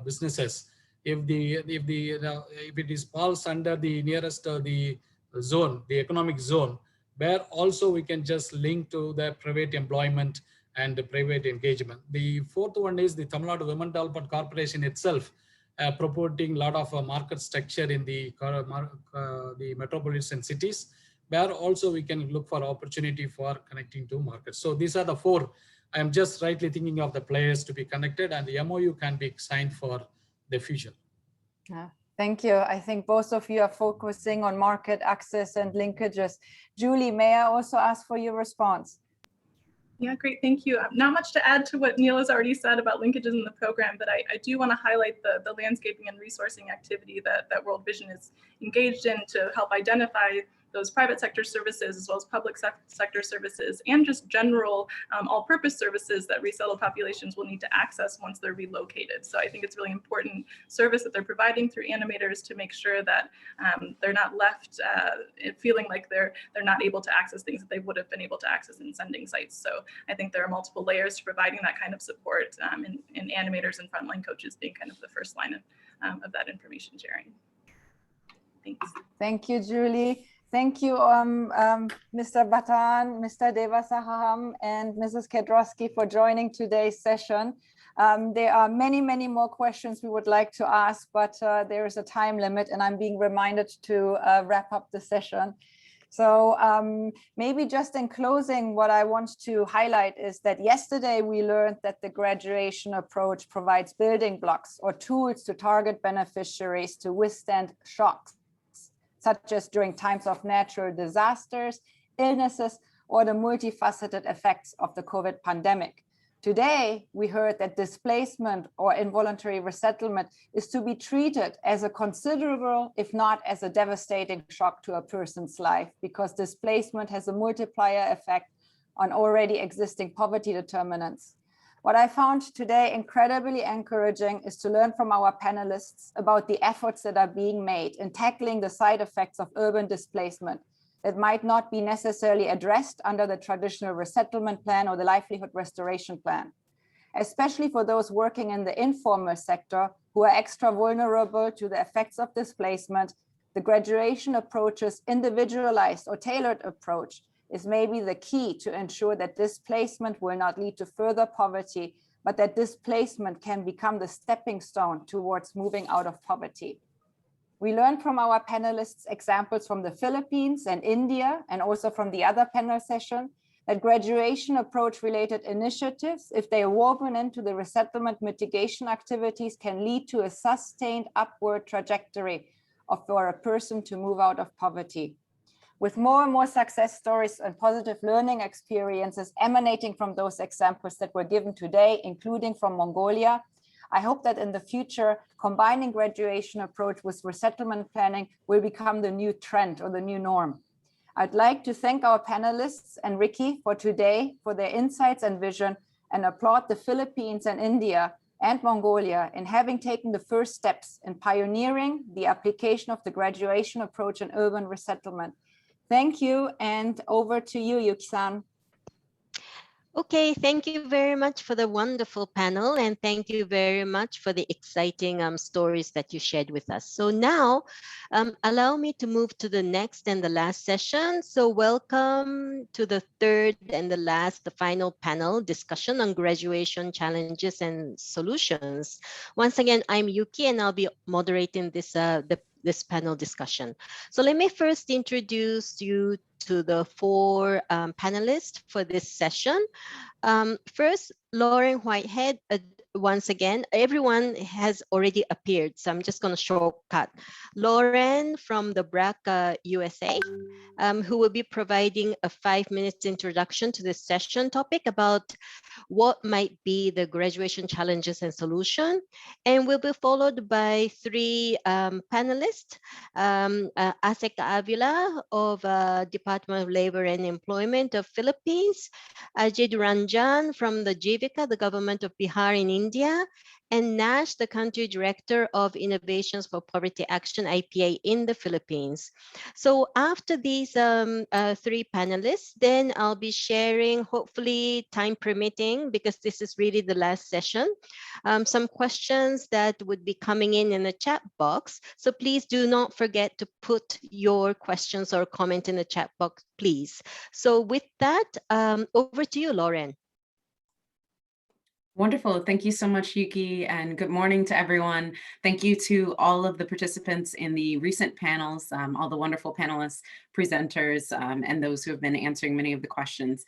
businesses. If it is falls under the nearest the zone, the economic zone, where also we can just link to the private employment and the private engagement. The fourth one is the Tamil Nadu Women Development Corporation itself, promoting a lot of market structure in the metropolitan cities, where also we can look for opportunity for connecting to markets. So these are the four. I am just rightly thinking of the players to be connected, and the MOU can be signed for the future. Thank you. I think both of you are focusing on market access and linkages. Julie, may I also ask for your response? Yeah, great, thank you. Not much to add to what Neil has already said about linkages in the program, but I do want to highlight the landscaping and resourcing activity that World Vision is engaged in to help identify those private sector services as well as public sector services, and just general all-purpose services that resettled populations will need to access once they're relocated. So I think it's really important service that they're providing through animators to make sure that they're not left feeling like they're not able to access things that they would have been able to access in sending sites. So I think there are multiple layers to providing that kind of support, and animators and frontline coaches being kind of the first line of that information sharing. Thanks. Thank you, Julie. Thank you, Mr. Batan, Mr. Devasaham, and Mrs. Kedrowski for joining today's session. There are many, many more questions we would like to ask, but there is a time limit and I'm being reminded to wrap up the session. So maybe just in closing, what I want to highlight is that yesterday we learned that the graduation approach provides building blocks or tools to target beneficiaries to withstand shocks, such as during times of natural disasters, illnesses, or the multifaceted effects of the COVID pandemic. Today, we heard that displacement or involuntary resettlement is to be treated as a considerable, if not as a devastating shock to a person's life, because displacement has a multiplier effect on already existing poverty determinants. What I found today incredibly encouraging is to learn from our panelists about the efforts that are being made in tackling the side effects of urban displacement that might not be necessarily addressed under the traditional resettlement plan or the livelihood restoration plan, especially for those working in the informal sector who are extra vulnerable to the effects of displacement. The graduation approach's individualized or tailored approach is maybe the key to ensure that displacement will not lead to further poverty, but that displacement can become the stepping stone towards moving out of poverty. We learned from our panelists examples from the Philippines and India, and also from the other panel session, that graduation approach related initiatives, if they are woven into the resettlement mitigation activities, can lead to a sustained upward trajectory for a person to move out of poverty. With more and more success stories and positive learning experiences emanating from those examples that were given today, including from Mongolia, I hope that in the future, combining graduation approach with resettlement planning will become the new trend or the new norm. I'd like to thank our panelists and Ricky for today, for their insights and vision, and applaud the Philippines and India and Mongolia in having taken the first steps in pioneering the application of the graduation approach in urban resettlement. Thank you, and over to you, Yuki-san. Okay, thank you very much for the wonderful panel, and thank you very much for the exciting stories that you shared with us. So now, allow me to move to the next and the last session. So welcome to the third and the final panel discussion on graduation challenges and solutions. Once again, I'm Yuki, and I'll be moderating this panel discussion. So let me first introduce you to the four panelists for this session. First, Lauren Whitehead. Once again, everyone has already appeared, so I'm just going to shortcut. Lauren from the BRAC USA, who will be providing a 5-minute introduction to this session topic about what might be the graduation challenges and solution, and will be followed by three panelists. Asek Avila of Department of Labor and Employment of Philippines, Ajay Ranjan from the Jivika, the government of Bihar in India, and Nash, the country director of Innovations for Poverty Action, IPA, in the Philippines. So after these three panelists, then I'll be sharing, hopefully time permitting, because this is really the last session, some questions that would be coming in the chat box. So please do not forget to put your questions or comment in the chat box, please. So with that, over to you, Lauren. Wonderful. Thank you so much, Yuki, and good morning to everyone. Thank you to all of the participants in the recent panels, all the wonderful panelists, presenters, and those who have been answering many of the questions.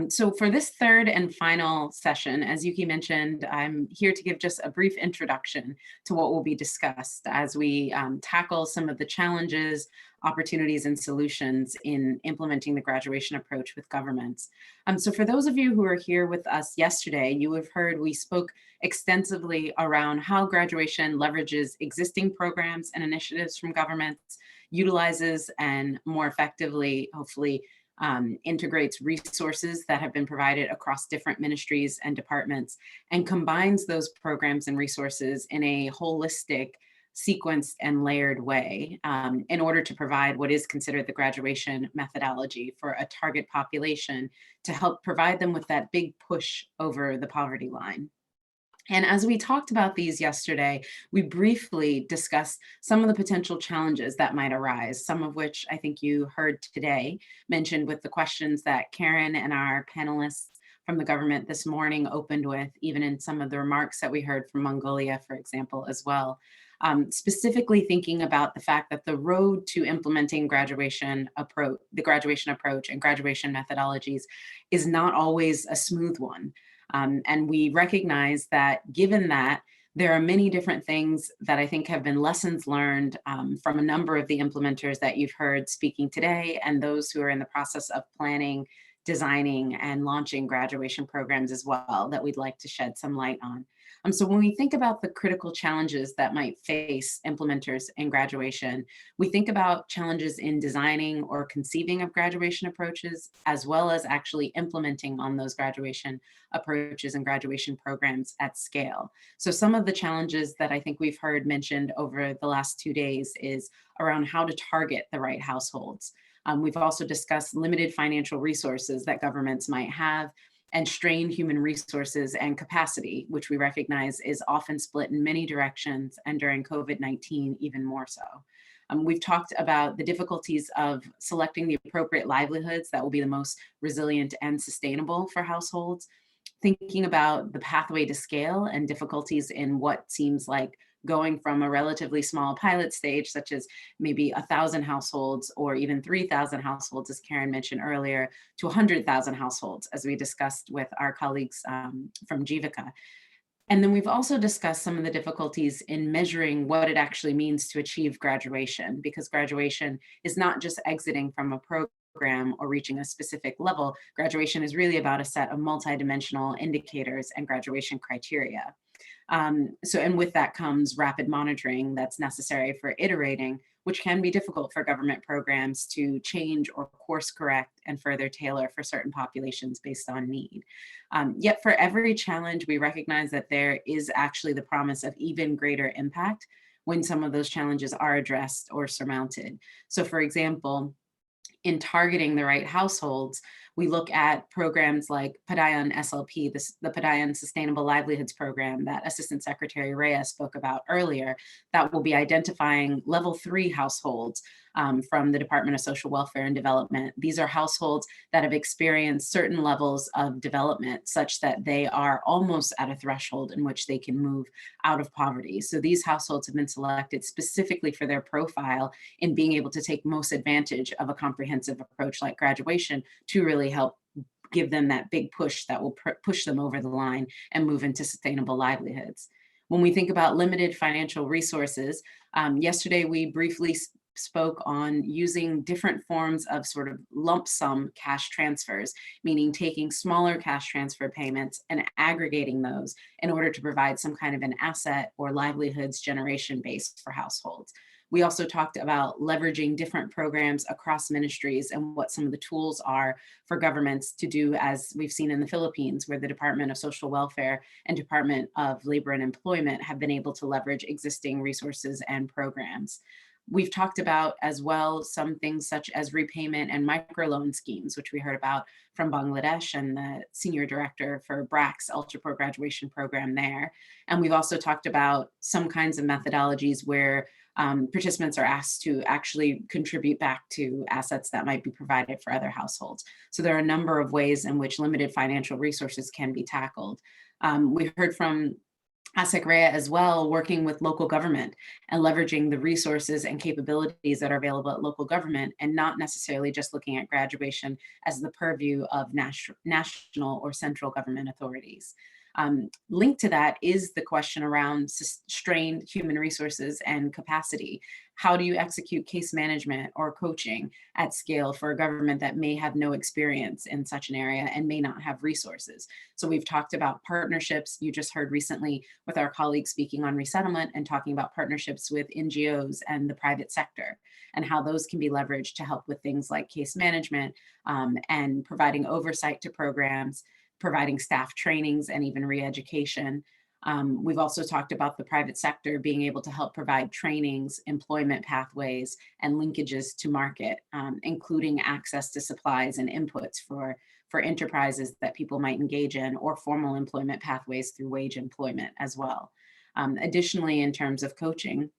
So for this third and final session, as Yuki mentioned, I'm here to give just a brief introduction to what will be discussed as we tackle some of the challenges, opportunities, and solutions in implementing the graduation approach with governments. So for those of you who were here with us yesterday, you have heard we spoke extensively around how graduation leverages existing programs and initiatives from governments, utilizes and more effectively, hopefully, integrates resources that have been provided across different ministries and departments, and combines those programs and resources in a holistic, sequenced and layered way in order to provide what is considered the graduation methodology for a target population to help provide them with that big push over the poverty line. And as we talked about these yesterday, we briefly discussed some of the potential challenges that might arise, some of which I think you heard today mentioned with the questions that Karen and our panelists from the government this morning opened with, even in some of the remarks that we heard from Mongolia, for example, as well. Specifically thinking about the fact that the road to implementing the graduation approach and graduation methodologies is not always a smooth one. And we recognize that given that, there are many different things that I think have been lessons learned from a number of the implementers that you've heard speaking today and those who are in the process of planning, designing, and launching graduation programs as well that we'd like to shed some light on. So when we think about the critical challenges that might face implementers in graduation, we think about challenges in designing or conceiving of graduation approaches, as well as actually implementing on those graduation approaches and graduation programs at scale. So some of the challenges that I think we've heard mentioned over the last 2 days is around how to target the right households. We've also discussed limited financial resources that governments might have, and strained human resources and capacity, which we recognize is often split in many directions, and during COVID-19 even more so. We've talked about the difficulties of selecting the appropriate livelihoods that will be the most resilient and sustainable for households, thinking about the pathway to scale and difficulties in what seems like going from a relatively small pilot stage, such as maybe 1,000 households or even 3,000 households, as Karen mentioned earlier, to 100,000 households, as we discussed with our colleagues from Jivika. And then we've also discussed some of the difficulties in measuring what it actually means to achieve graduation, because graduation is not just exiting from a program or reaching a specific level. Graduation is really about a set of multidimensional indicators and graduation criteria. And with that comes rapid monitoring that's necessary for iterating, which can be difficult for government programs to change or course correct and further tailor for certain populations based on need. Yet for every challenge, we recognize that there is actually the promise of even greater impact when some of those challenges are addressed or surmounted. So for example, in targeting the right households, we look at programs like Padayan SLP, the Padayan Sustainable Livelihoods Program that Assistant Secretary Reyes spoke about earlier, that will be identifying level 3 households from the Department of Social Welfare and Development. These are households that have experienced certain levels of development such that they are almost at a threshold in which they can move out of poverty. So these households have been selected specifically for their profile in being able to take most advantage of a comprehensive approach like graduation to really help give them that big push that will push them over the line and move into sustainable livelihoods. When we think about limited financial resources, yesterday we briefly spoke on using different forms of sort of lump sum cash transfers, meaning taking smaller cash transfer payments and aggregating those in order to provide some kind of an asset or livelihoods generation base for households. We also talked about leveraging different programs across ministries and what some of the tools are for governments to do, as we've seen in the Philippines, where the Department of Social Welfare and Department of Labor and Employment have been able to leverage existing resources and programs. We've talked about as well some things such as repayment and microloan schemes, which we heard about from Bangladesh and the senior director for BRAC's Ultra Pro Graduation Program there. And we've also talked about some kinds of methodologies where participants are asked to actually contribute back to assets that might be provided for other households. So there are a number of ways in which limited financial resources can be tackled. We heard from Asek as well, working with local government and leveraging the resources and capabilities that are available at local government, and not necessarily just looking at graduation as the purview of national or central government authorities. Linked to that is the question around strained human resources and capacity. How do you execute case management or coaching at scale for a government that may have no experience in such an area and may not have resources? So we've talked about partnerships. You just heard recently with our colleagues speaking on resettlement and talking about partnerships with NGOs and the private sector and how those can be leveraged to help with things like case management and providing oversight to programs, providing staff trainings and even re-education. We've also talked about the private sector being able to help provide trainings, employment pathways, and linkages to market, including access to supplies and inputs for enterprises that people might engage in, or formal employment pathways through wage employment as well. Additionally, in terms of coaching,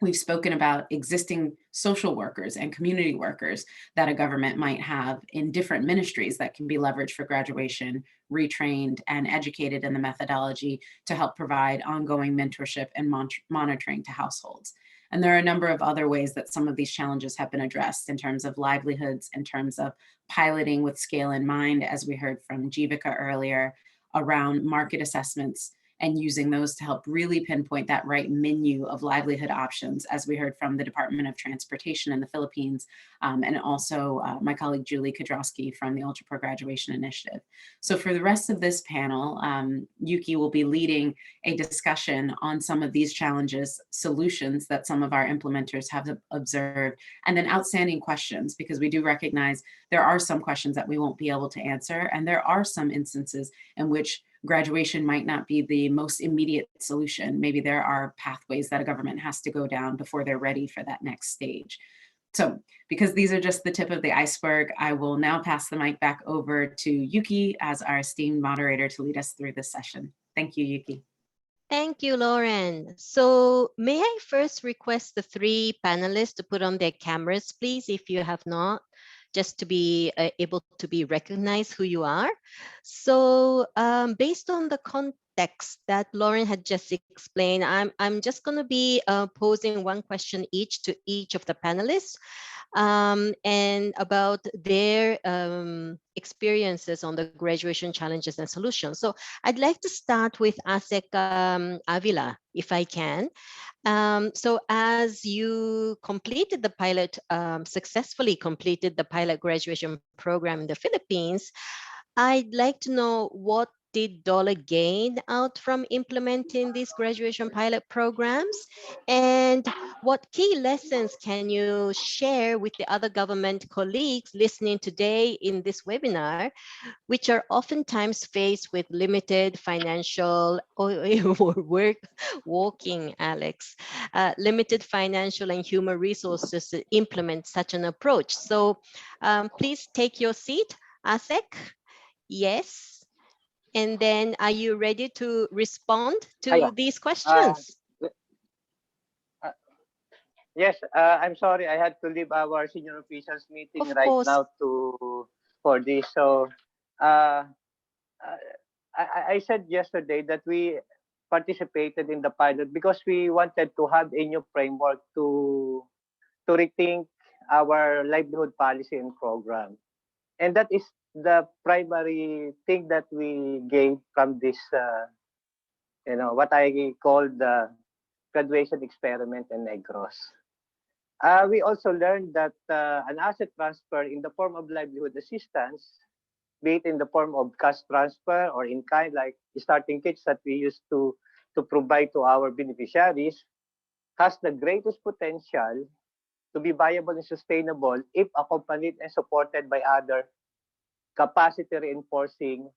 we've spoken about existing social workers and community workers that a government might have in different ministries that can be leveraged for graduation, retrained, and educated in the methodology to help provide ongoing mentorship and monitoring to households. And there are a number of other ways that some of these challenges have been addressed in terms of livelihoods, in terms of piloting with scale in mind, as we heard from Jivika earlier, around market assessments, and using those to help really pinpoint that right menu of livelihood options, as we heard from the Department of Transportation in the Philippines, and also my colleague Julie Kodrowski from the Ultra Pro Graduation Initiative. So for the rest of this panel, Yuki will be leading a discussion on some of these challenges, solutions that some of our implementers have observed, and then outstanding questions, because we do recognize there are some questions that we won't be able to answer, and there are some instances in which graduation might not be the most immediate solution. Maybe there are pathways that a government has to go down before they're ready for that next stage. So because these are just the tip of the iceberg, I will now pass the mic back over to Yuki as our esteemed moderator to lead us through this session. Thank you, Yuki. Thank you, Lauren. So may I first request the three panelists to put on their cameras, please, if you have not, just to be able to be recognized who you are. So based on the context that Lauren had just explained, I'm just going to be posing one question each to each of the panelists, and about their experiences on the graduation challenges and solutions. So I'd like to start with Asek Avila, if I can. So as you completed the pilot, successfully completed the pilot graduation program in the Philippines, I'd like to know, what did DOLE gain out from implementing these graduation pilot programs? And what key lessons can you share with the other government colleagues listening today in this webinar, which are oftentimes faced with limited financial limited financial and human resources to implement such an approach? So please take your seat, Asek. Yes. And then are you ready to respond to these questions? Yes, I'm sorry, I had to leave our senior officials meeting now for this. So I said yesterday that we participated in the pilot because we wanted to have a new framework to rethink our livelihood policy and program. And that is the primary thing that we gained from this, what I call the graduation experiment in Negros. We also learned that an asset transfer in the form of livelihood assistance, be it in the form of cash transfer or in kind, like starting kits that we used to provide to our beneficiaries, has the greatest potential to be viable and sustainable if accompanied and supported by other capacity reinforcing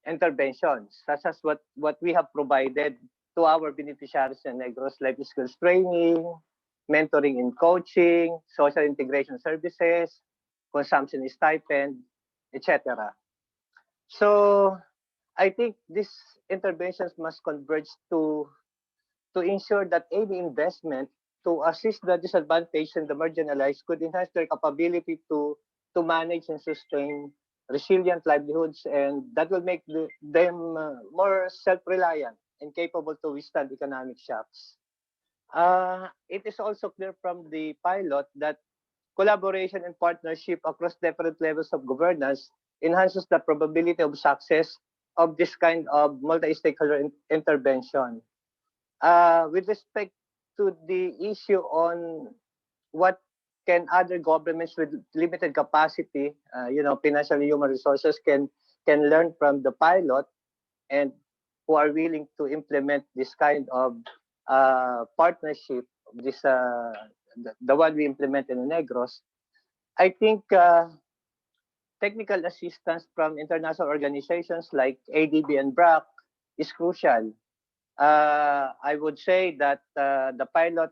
interventions, such as what we have provided to our beneficiaries in Negros, life skills training, mentoring and coaching, social integration services, consumption stipend, etc. So I think these interventions must converge to ensure that any investment to assist the disadvantaged and the marginalized could enhance their capability to manage and sustain resilient livelihoods, and that will make them more self-reliant and capable to withstand economic shocks. It is also clear from the pilot that collaboration and partnership across different levels of governance enhances the probability of success of this kind of multi-stakeholder intervention. With respect to the issue on what can other governments with limited capacity, financial and human resources can learn from the pilot, and who are willing to implement this kind of partnership, this the one we implemented in Negros. I think technical assistance from international organizations like ADB and BRAC, is crucial. I would say that the pilot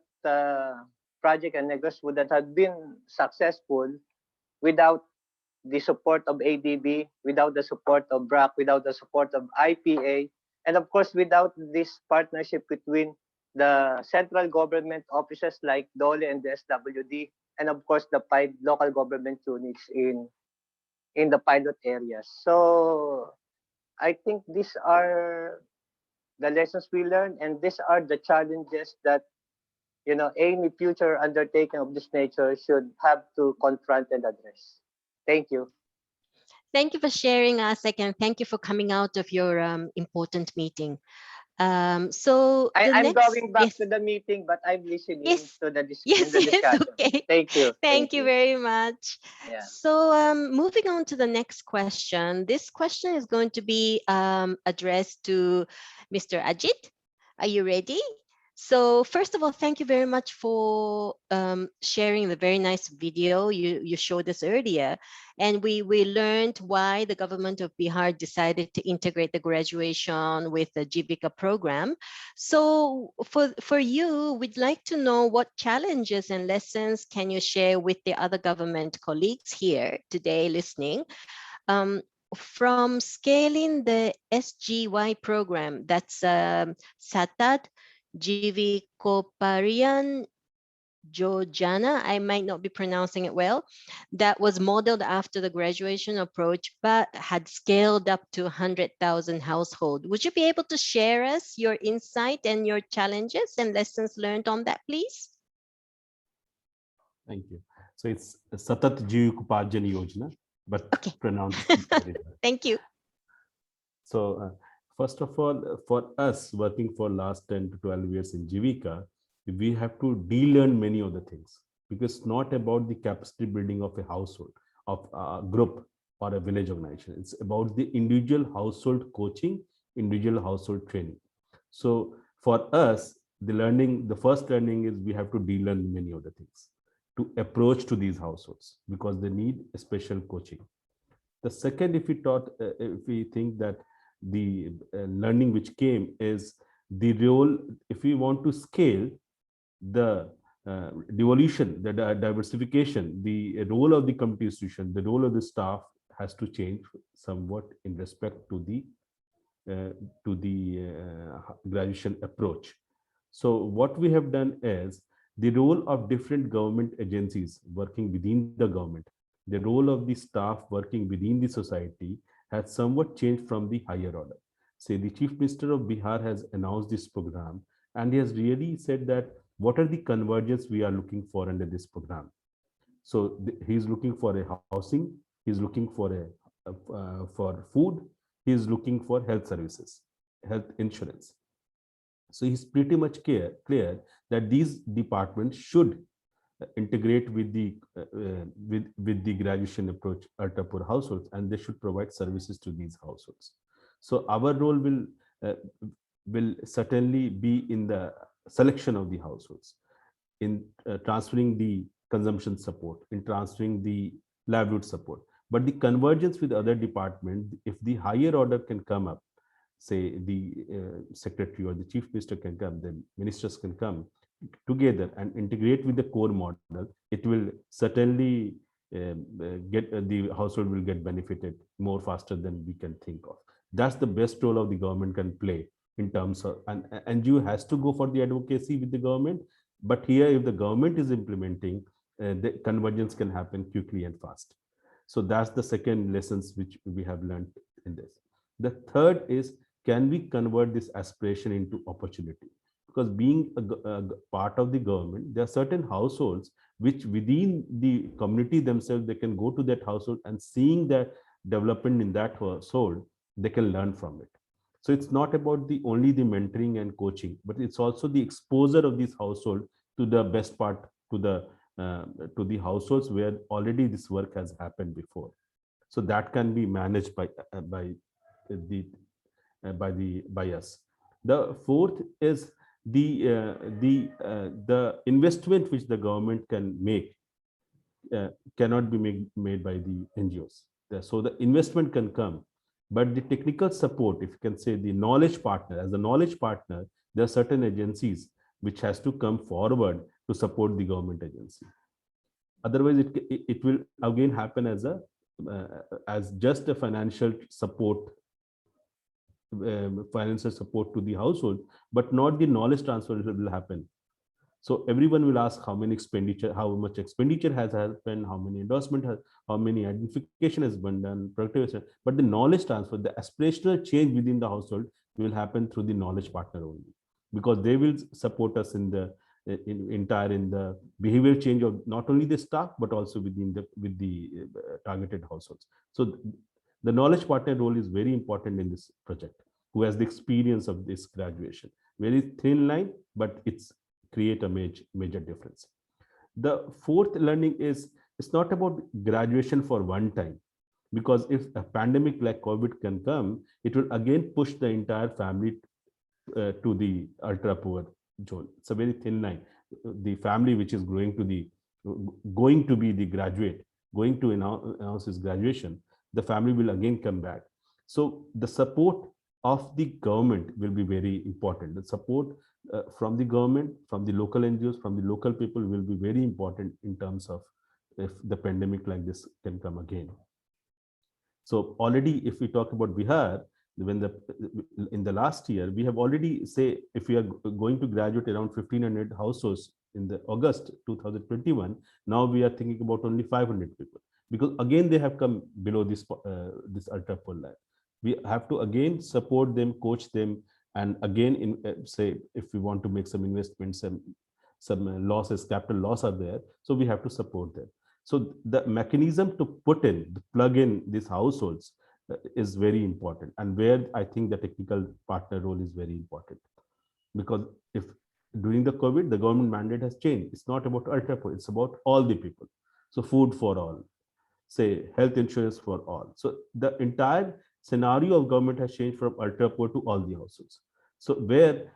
project and Negros would not have been successful without the support of ADB, without the support of BRAC, without the support of IPA, and of course, without this partnership between the central government offices like DOLE and the SWD, and of course, the local government units in the pilot areas. So I think these are the lessons we learned, and these are the challenges that any future undertaking of this nature should have to confront and address. Thank you. Thank you for sharing, Asek, and thank you for coming out of your important meeting. So I'm going back to the meeting, but I'm listening to the discussion. Okay. Thank you. Thank you very much. Yeah. So moving on to the next question. This question is going to be addressed to Mr. Ajit. Are you ready? So first of all, thank you very much for sharing the very nice video you showed us earlier. And we learned why the government of Bihar decided to integrate the graduation with the Jivika program. So for you, we'd like to know what challenges and lessons can you share with the other government colleagues here today listening from scaling the SGY program, that's Satat Jivikoparian Jojana, I might not be pronouncing it well, that was modeled after the graduation approach, but had scaled up to 100,000 households. Would you be able to share us your insight and your challenges and lessons learned on that, please? Thank you. So it's Satat Jivikoparian Yojana, but pronounced. Thank you. So first of all, for us working for last 10 to 12 years in Jivika, we have to de-learn many of the things, because it's not about the capacity building of a household, of a group or a village organization. It's about the individual household coaching, individual household training. So for us, the first learning is we have to de-learn many of the things to approach to these households, because they need a special coaching. The second, if we think that the learning which came is the role, if we want to scale the devolution, the diversification, the role of the community institution, the role of the staff has to change somewhat in respect to the graduation approach. So what we have done is the role of different government agencies working within the government, the role of the staff working within the society has somewhat changed from the higher order. Say the Chief Minister of Bihar has announced this program, and he has really said that what are the convergence we are looking for under this program. So he's looking for a housing, he's looking for for food, he's looking for health services, health insurance. So he's pretty much clear that these departments should integrate with the graduation approach ultra-poor households, and they should provide services to these households. So our role will certainly be in the selection of the households, in transferring the consumption support, in transferring the livelihood support. But the convergence with other departments, if the higher order can come up, say the secretary or the chief minister can come, the ministers can come together and integrate with the core model, it will certainly the household will get benefited more faster than we can think of. That's the best role of the government can play in terms of, and NGO has to go for the advocacy with the government, but here if the government is implementing, the convergence can happen quickly and fast. So that's the second lessons which we have learned in this. The third is, can we convert this aspiration into opportunity? Because being a part of the government, there are certain households which within the community themselves, they can go to that household and seeing the development in that household, they can learn from it. So it's not about only the mentoring and coaching, but it's also the exposure of this household to the best part, to the households where already this work has happened before. So that can be managed by us. The fourth is the investment which the government can make cannot be made by the NGOs. So the investment can come But the technical support, if you can say the knowledge partner, as a knowledge partner, there are certain agencies which has to come forward to support the government agency. Otherwise, it will again happen as a as just a financial support to the household, but not the knowledge transfer will happen. So everyone will ask how much expenditure has happened, how many endorsement has, how many identification has been done, productivity. But the knowledge transfer, the aspirational change within the household will happen through the knowledge partner only, because they will support us in the behavior change of not only the staff but also with the targeted households. So the knowledge partner role is very important in this project, who has the experience of this graduation. Very thin line, but it's create a major difference. The fourth learning is, it's not about graduation for one time, because if a pandemic like COVID can come, it will again push the entire family to the ultra poor zone. It's a very thin line. The family which is going to be the graduate, going to announce his graduation, the family will again come back. So the support of the government will be very important. The support from the government, from the local NGOs, from the local people will be very important in terms of if the pandemic like this can come again. So already, if we talk about Bihar, in the last year, we have already say, if we are going to graduate around 1,500 households in the August 2021, now we are thinking about only 500 people, because again they have come below this ultra poor line. We have to again support them, coach them, and again say if we want to make some investments, some losses, capital loss are there, so we have to support them. So the mechanism to plug in these households is very important, and where I think the technical partner role is very important, because if during the COVID, the government mandate has changed. It's not about ultra poor, it's about all the people. So food for all, say health insurance for all. So the entire scenario of government has changed from ultra poor to all the households. So where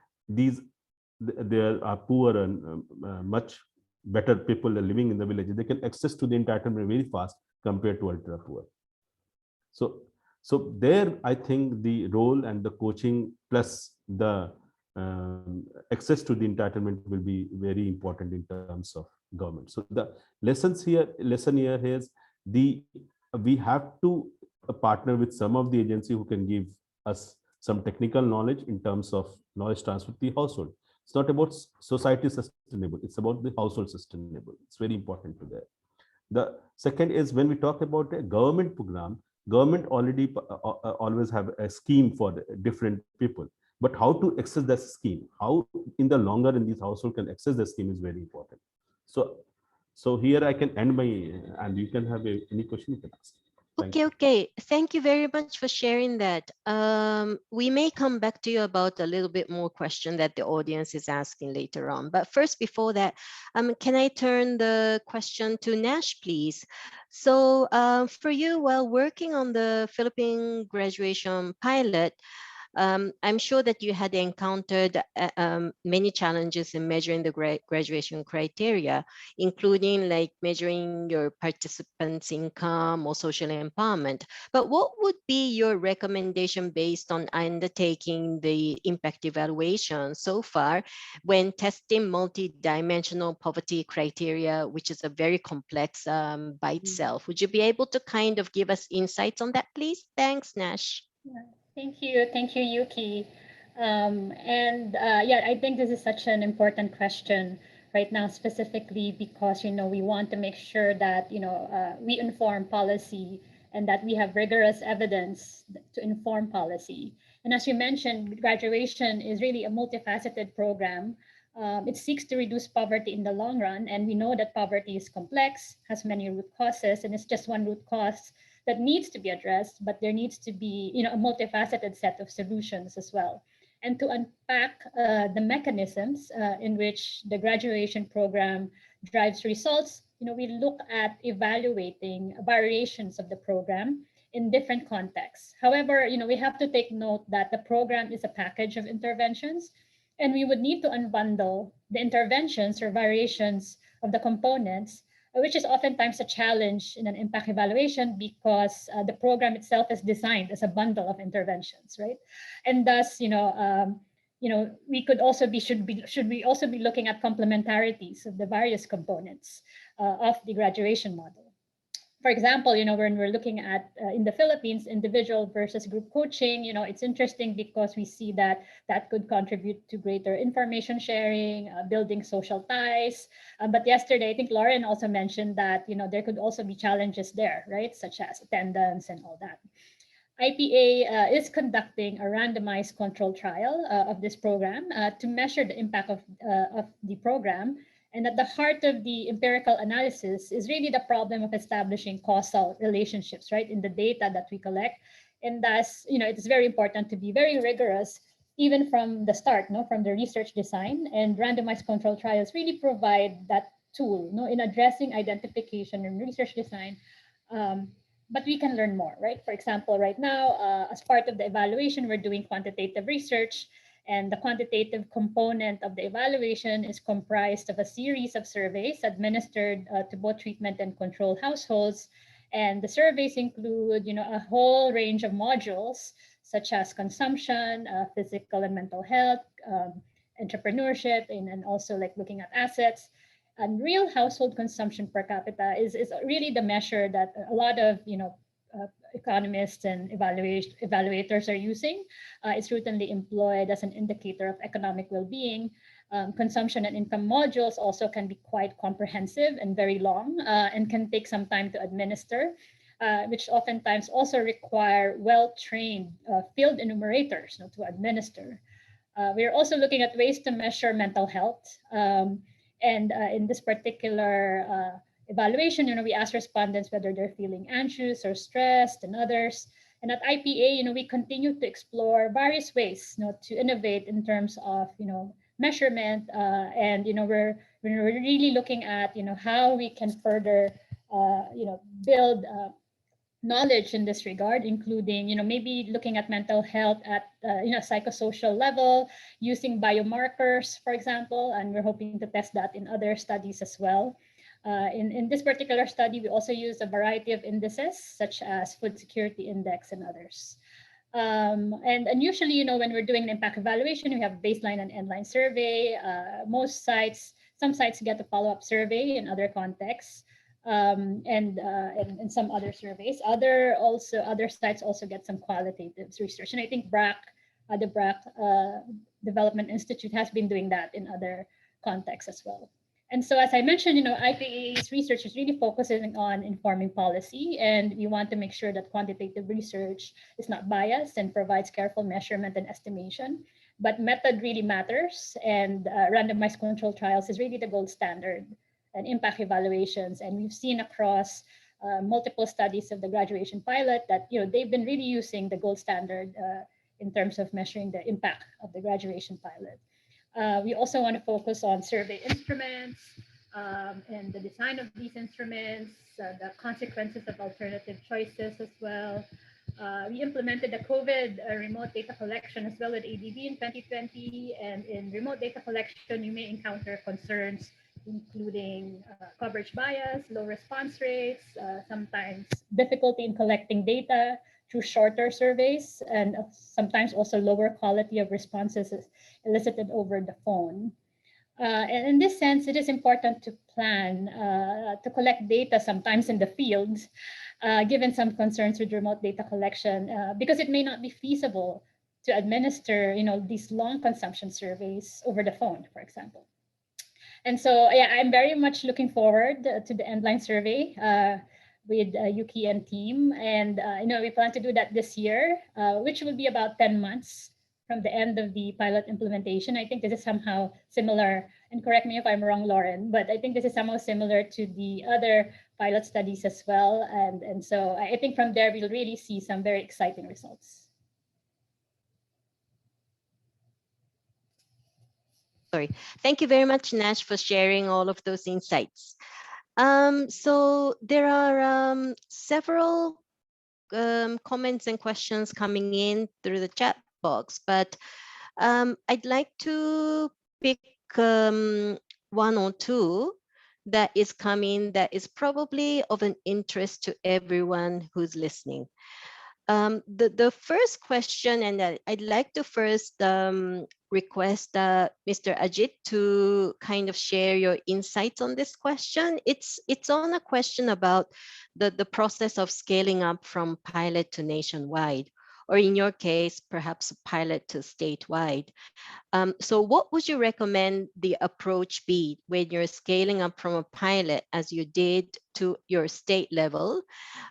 there are poor and much better people living in the village, they can access to the entitlement very fast compared to ultra poor. So there, I think the role and the coaching plus the access to the entitlement will be very important in terms of government. So the lesson here is we have to partner with some of the agency who can give us some technical knowledge in terms of knowledge transfer to the household. It's not about society sustainable, it's about the household sustainable. It's very important to that. The second is, when we talk about a government program, government already always have a scheme for different people, but how to access that scheme, how in the longer in this household can access the scheme is very important. So here I can end my, and you can have any question you can ask. Okay. Thank you very much for sharing that. We may come back to you about a little bit more question that the audience is asking later on. But first, before that, can I turn the question to Nash, please? So for you, while working on the Philippine graduation pilot, I'm sure that you had encountered many challenges in measuring the graduation criteria, including like measuring your participants' income or social empowerment. But what would be your recommendation based on undertaking the impact evaluation so far when testing multi-dimensional poverty criteria, which is a very complex by itself? Would you be able to kind of give us insights on that, please? Thanks, Nash. Thank you, Yuki. I think this is such an important question right now, specifically because we want to make sure that we inform policy and that we have rigorous evidence to inform policy. And as you mentioned, graduation is really a multifaceted program. It seeks to reduce poverty in the long run, and we know that poverty is complex, has many root causes, and it's just one root cause that needs to be addressed, but there needs to be a multifaceted set of solutions as well. And to unpack the mechanisms in which the graduation program drives results, we look at evaluating variations of the program in different contexts. However, we have to take note that the program is a package of interventions, and we would need to unbundle the interventions or variations of the components which is oftentimes a challenge in an impact evaluation because the program itself is designed as a bundle of interventions, right? And thus, we could also should we also be looking at complementarities of the various components of the graduation model. For example, when we're looking at in the Philippines, individual versus group coaching, it's interesting because we see that could contribute to greater information sharing, building social ties. But yesterday, I think Lauren also mentioned that, there could also be challenges there, right? Such as attendance and all that. IPA is conducting a randomized control trial of this program to measure the impact of the program. And at the heart of the empirical analysis is really the problem of establishing causal relationships, right, in the data that we collect. And thus, it's very important to be very rigorous, even from the start, from the research design. And randomized control trials really provide that tool, in addressing identification and research design. But we can learn more, right? For example, right now, as part of the evaluation, we're doing quantitative research. And the quantitative component of the evaluation is comprised of a series of surveys administered to both treatment and control households. And the surveys include, a whole range of modules, such as consumption, physical and mental health, entrepreneurship, and also like looking at assets. And real household consumption per capita is really the measure that a lot of, economists and evaluators are using. It's routinely employed as an indicator of economic well-being. Consumption and income modules also can be quite comprehensive and very long and can take some time to administer, which oftentimes also require well-trained field enumerators to administer. We're also looking at ways to measure mental health. And in this particular evaluation, we ask respondents whether they're feeling anxious or stressed and others. And at IPA, we continue to explore various ways, to innovate in terms of, measurement. And, we're really looking at, how we can further, build knowledge in this regard, including, maybe looking at mental health at, psychosocial level, using biomarkers, for example, and we're hoping to test that in other studies as well. In this particular study, we also use a variety of indices, such as food security index and others. And usually, when we're doing an impact evaluation, we have baseline and endline survey. Some sites get a follow-up survey in other contexts, and some other surveys. Other sites also get some qualitative research. And I think the BRAC Development Institute has been doing that in other contexts as well. And so, as I mentioned, IPA's research is really focusing on informing policy, and we want to make sure that quantitative research is not biased and provides careful measurement and estimation. But method really matters, and randomized control trials is really the gold standard and impact evaluations. And we've seen across multiple studies of the graduation pilot that they've been really using the gold standard in terms of measuring the impact of the graduation pilot. We also want to focus on survey instruments and the design of these instruments, the consequences of alternative choices as well. We implemented the COVID remote data collection as well at ADB in 2020. And in remote data collection, you may encounter concerns including coverage bias, low response rates, sometimes difficulty in collecting data through shorter surveys, and sometimes also lower quality of responses elicited over the phone. And in this sense, it is important to plan to collect data sometimes in the field, given some concerns with remote data collection, because it may not be feasible to administer, these long consumption surveys over the phone, for example. And so, I'm very much looking forward to the endline survey with Yuki and team. And, we plan to do that this year, which will be about 10 months from the end of the pilot implementation. I think this is somehow similar, and correct me if I'm wrong, Lauren, but I think this is somehow similar to the other pilot studies as well. And so I think from there, we'll really see some very exciting results. Sorry. Thank you very much, Nash, for sharing all of those insights. So there are several comments and questions coming in through the chat box, but I'd like to pick one or two that is coming that is probably of an interest to everyone who's listening. The first question, and I'd like to first request Mr. Ajit to kind of share your insights on this question. It's on a question about the process of scaling up from pilot to nationwide, or in your case, perhaps pilot to statewide. So what would you recommend the approach be when you're scaling up from a pilot as you did to your state level?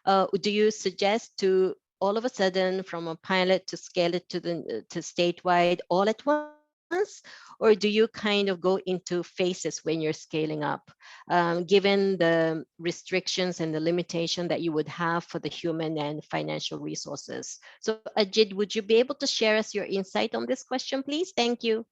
Do you suggest to all of a sudden from a pilot to scale it to statewide all at once? Or do you kind of go into phases when you're scaling up, given the restrictions and the limitation that you would have for the human and financial resources? So Ajit, would you be able to share us your insight on this question, please? Thank you.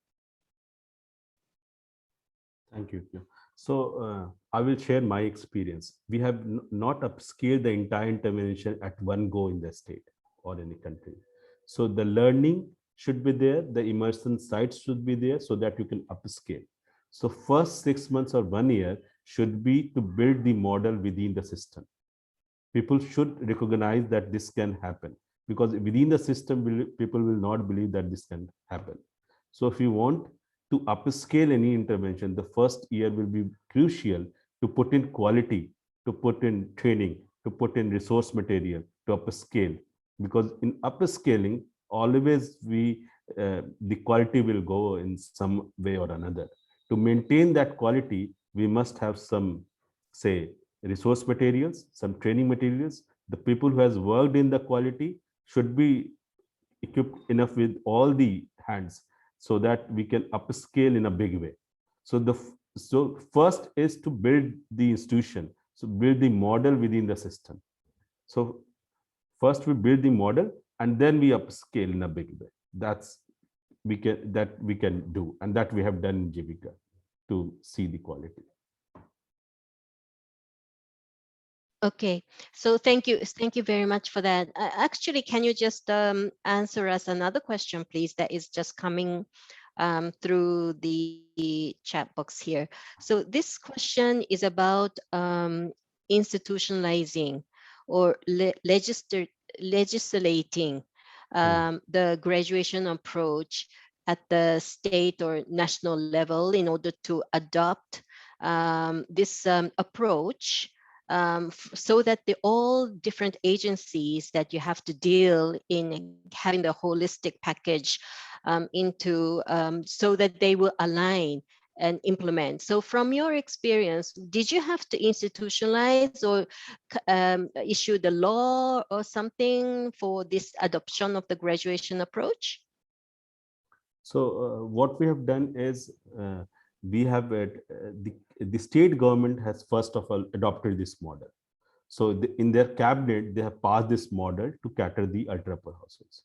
Thank you. So I will share my experience. We have not upscaled the entire intervention at one go in the state or any country. So the learning should be there, the immersion sites should be there so that you can upscale. So first 6 months or 1 year should be to build the model within the system. People should recognize that this can happen, because within the system, people will not believe that this can happen. So if you want to upscale any intervention, the first year will be crucial to put in quality, to put in training, to put in resource material, to upscale. Because in upscaling, always the quality will go in some way or another. To maintain that quality, we must have some, say, resource materials, some training materials. The people who has worked in the quality should be equipped enough with all the hands so that we can upscale in a big way. So first is to build the institution, so build the model within the system. So first we build the model and then we upscale in a big way. That we can do, and that we have done in Jivika to see the quality. Okay, so thank you very much for that. Actually, can you just answer us another question, please, that is just coming through the chat box here. So this question is about institutionalizing or legislating the graduation approach at the state or national level in order to adopt this approach, so that all different agencies that you have to deal in having the holistic package into so that they will align and implement. So from your experience, did you have to institutionalize or issue the law or something for this adoption of the graduation approach? So what we have done is we have the state government has first of all adopted this model. So in their cabinet, they have passed this model to cater the ultra poor households.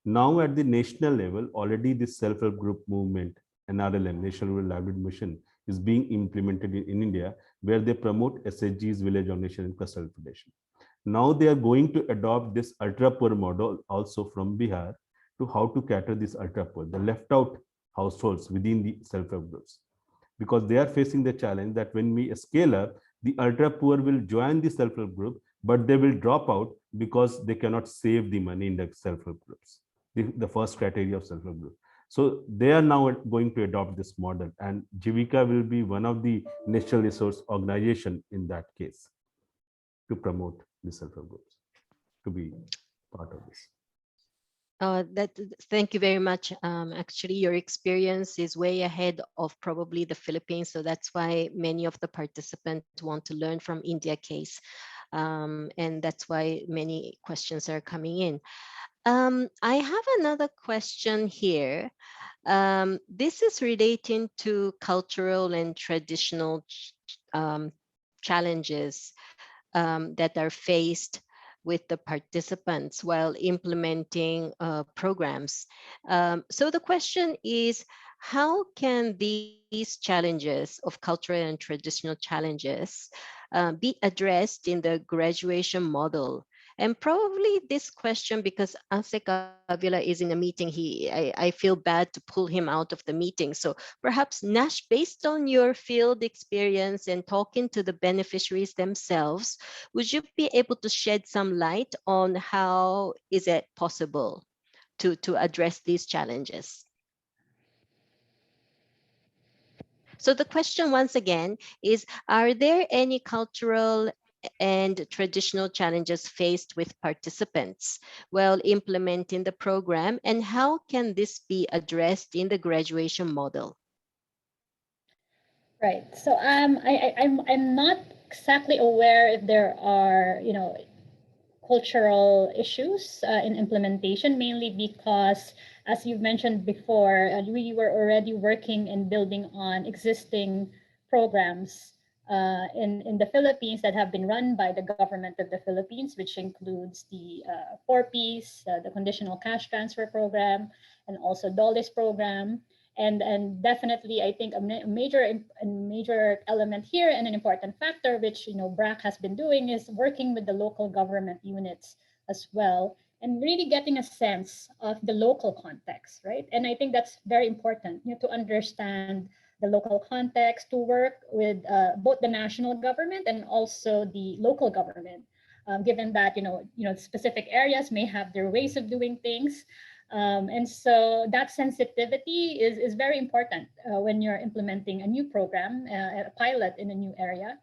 Now at the national level, already this self-help group movement, NRLM, National Rural Livelihood Mission, is being implemented in India, where they promote SHGs, village organization, and cluster federation. Now they are going to adopt this ultra poor model also from Bihar to how to cater this ultra poor, the left out households within the self-help groups. Because they are facing the challenge that when we scale up, the ultra poor will join the self-help group, but they will drop out because they cannot save the money in the self-help groups, the first criteria of self-help group. So they are now going to adopt this model, and Jivika will be one of the national resource organization in that case to promote the self-help groups to be part of this. Thank you very much. Actually, your experience is way ahead of probably the Philippines. So that's why many of the participants want to learn from India case. And that's why many questions are coming in. I have another question here. This is relating to cultural and traditional challenges that are faced with the participants while implementing programs. So the question is, how can these challenges of cultural and traditional challenges be addressed in the graduation model And probably this question, because Asek Avila is in a meeting, I feel bad to pull him out of the meeting. So perhaps Nash, based on your field experience and talking to the beneficiaries themselves, would you be able to shed some light on how is it possible to address these challenges? So the question once again is, are there any cultural and traditional challenges faced with participants while implementing the program, and how can this be addressed in the graduation model? Right. So I'm not exactly aware if there are, you know, cultural issues in implementation, mainly because, as you've mentioned before, we were already working and building on existing programs in the Philippines that have been run by the government of the Philippines, which includes the 4Ps, the Conditional Cash Transfer Program, and also DOLE's program. And definitely, I think a major element here and an important factor, which BRAC has been doing, is working with the local government units as well, and really getting a sense of the local context, right? And I think that's very important, to understand the local context, to work with both the national government and also the local government, given that specific areas may have their ways of doing things. And so that sensitivity is very important when you're implementing a new program, a pilot in a new area.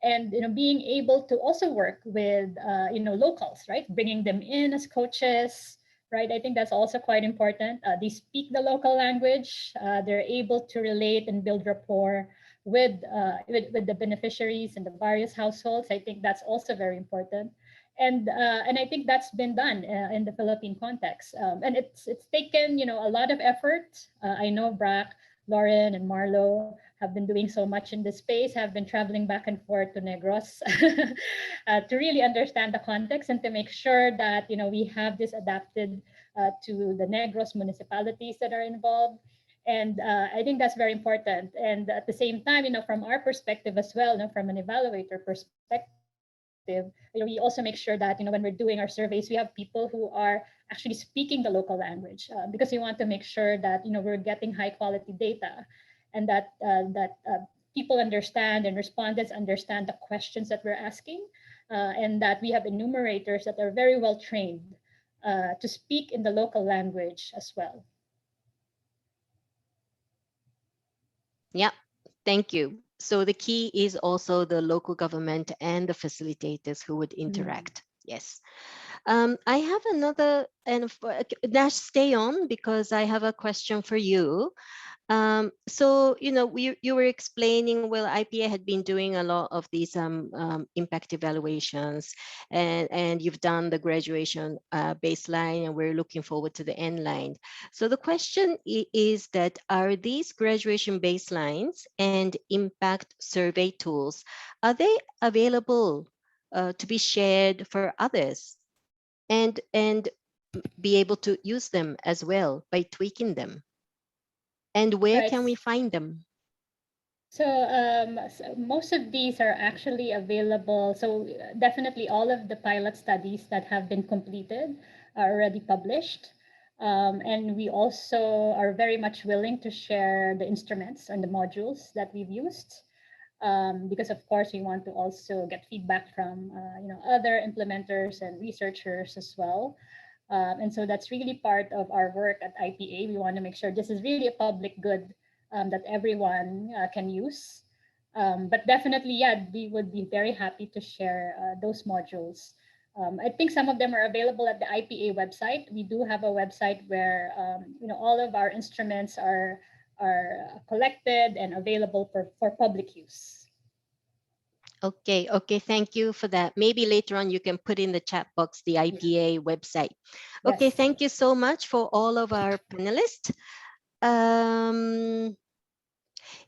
And being able to also work with locals, right? Bringing them in as coaches, right? I think that's also quite important. They speak the local language. They're able to relate and build rapport with the beneficiaries and the various households. I think that's also very important. And I think that's been done in the Philippine context, and it's taken a lot of effort. I know BRAC, Lauren, and Marlo have been doing so much in this space, have been traveling back and forth to Negros to really understand the context and to make sure that we have this adapted to the Negros municipalities that are involved. And I think that's very important. And at the same time, from our perspective as well, from an evaluator perspective, we also make sure that when we're doing our surveys, we have people who are actually speaking the local language, because we want to make sure that we're getting high quality data, and that people understand and respondents understand the questions that we're asking, and that we have enumerators that are very well trained to speak in the local language as well. Yeah, thank you. So the key is also the local government and the facilitators who would interact. Yes. I have another, and Nash, stay on, because I have a question for you. So, you were explaining, well, IPA had been doing a lot of these impact evaluations, and you've done the graduation baseline, and we're looking forward to the end line. So the question is that, are these graduation baselines and impact survey tools, are they available to be shared for others and be able to use them as well by tweaking them? And where can we find them? So, most of these are actually available. So definitely all of the pilot studies that have been completed are already published. And we also are very much willing to share the instruments and the modules that we've used. Because of course we want to also get feedback from other implementers and researchers as well. And so that's really part of our work at IPA. We want to make sure this is really a public good that everyone can use. But definitely, yeah, we would be very happy to share those modules. I think some of them are available at the IPA website. We do have a website where all of our instruments are collected and available for public use. Okay, thank you for that. Maybe later on you can put in the chat box the IPA website. Okay, Yes. Thank you so much for all of our panelists.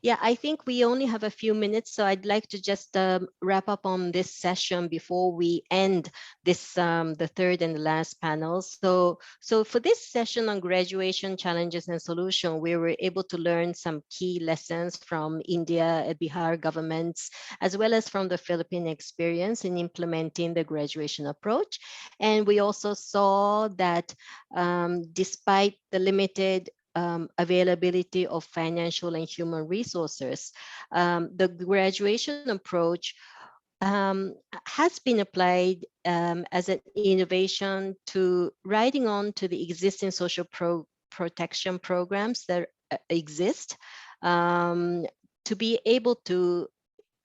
Yeah, I think we only have a few minutes, so I'd like to just wrap up on this session before we end this the third and the last panel. So for this session on graduation challenges and solution, we were able to learn some key lessons from India and Bihar governments, as well as from the Philippine experience in implementing the graduation approach. And we also saw that despite the limited availability of financial and human resources, the graduation approach has been applied as an innovation to riding on to the existing social protection programs that exist, to be able to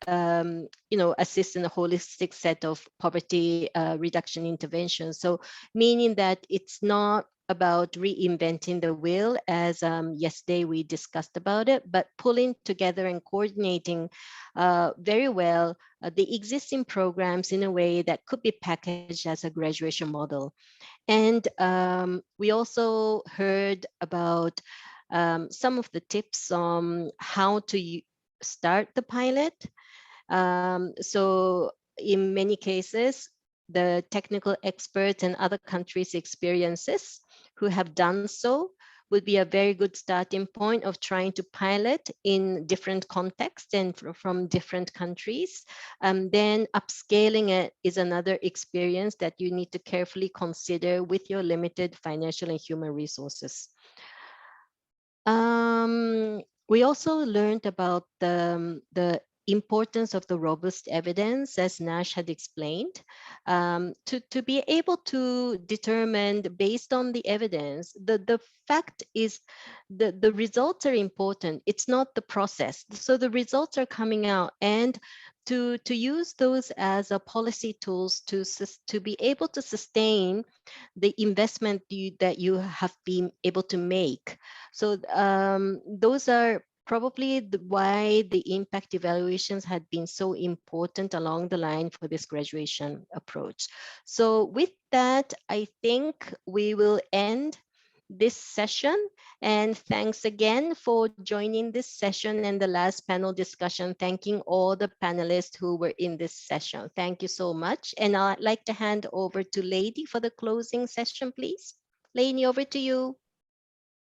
assist in a holistic set of poverty reduction interventions. So meaning that it's not about reinventing the wheel, as yesterday we discussed about it, but pulling together and coordinating very well the existing programs in a way that could be packaged as a graduation model. And we also heard about some of the tips on how to start the pilot. So in many cases, the technical experts and other countries' experiences who have done so would be a very good starting point of trying to pilot in different contexts and from different countries. Then upscaling it is another experience that you need to carefully consider with your limited financial and human resources. We also learned about the importance of the robust evidence, as Nash had explained, to be able to determine based on the evidence. The fact is the results are important. It's not the process. So the results are coming out, and to use those as a policy tools to be able to sustain the investment that you have been able to make. So those are probably why the impact evaluations had been so important along the line for this graduation approach. So with that, I think we will end this session. And thanks again for joining this session and the last panel discussion, thanking all the panelists who were in this session. Thank you so much. And I'd like to hand over to Lady for the closing session, please. Lady, over to you.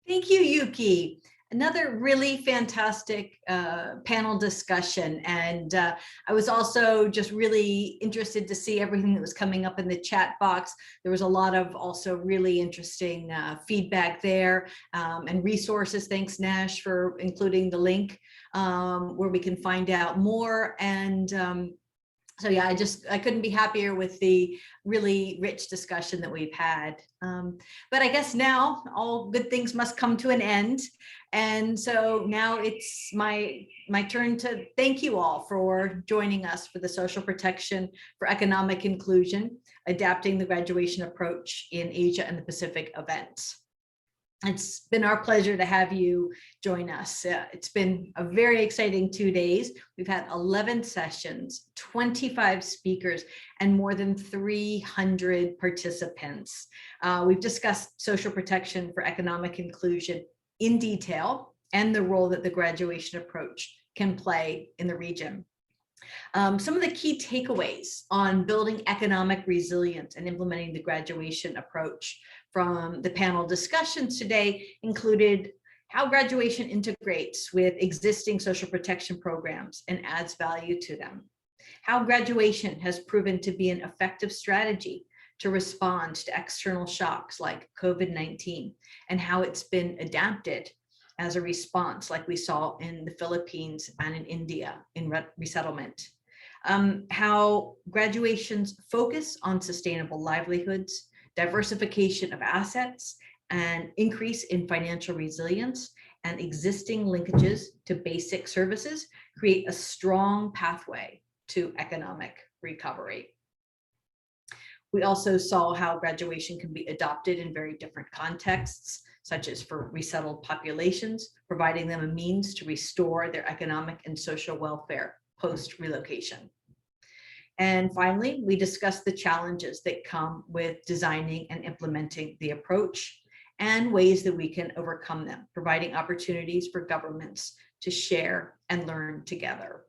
Thank you, Yuki. Another really fantastic panel discussion. And I was also just really interested to see everything that was coming up in the chat box. There was a lot of also really interesting feedback there and resources. Thanks, Nash, for including the link where we can find out more. And so yeah, I couldn't be happier with the really rich discussion that we've had. But I guess now all good things must come to an end. And so now it's my turn to thank you all for joining us for the Social Protection for Economic Inclusion, Adapting the Graduation Approach in Asia and the Pacific event. It's been our pleasure to have you join us. It's been a very exciting 2 days. We've had 11 sessions, 25 speakers, and more than 300 participants. We've discussed social protection for economic inclusion in detail and the role that the graduation approach can play in the region. Some of the key takeaways on building economic resilience and implementing the graduation approach from the panel discussions today included how graduation integrates with existing social protection programs and adds value to them, how graduation has proven to be an effective strategy to respond to external shocks like COVID-19, and how it's been adapted as a response like we saw in the Philippines and in India in resettlement. How graduation's focus on sustainable livelihoods, diversification of assets, and increase in financial resilience and existing linkages to basic services create a strong pathway to economic recovery. We also saw how graduation can be adopted in very different contexts, such as for resettled populations, providing them a means to restore their economic and social welfare post-relocation. And finally, we discussed the challenges that come with designing and implementing the approach and ways that we can overcome them, providing opportunities for governments to share and learn together.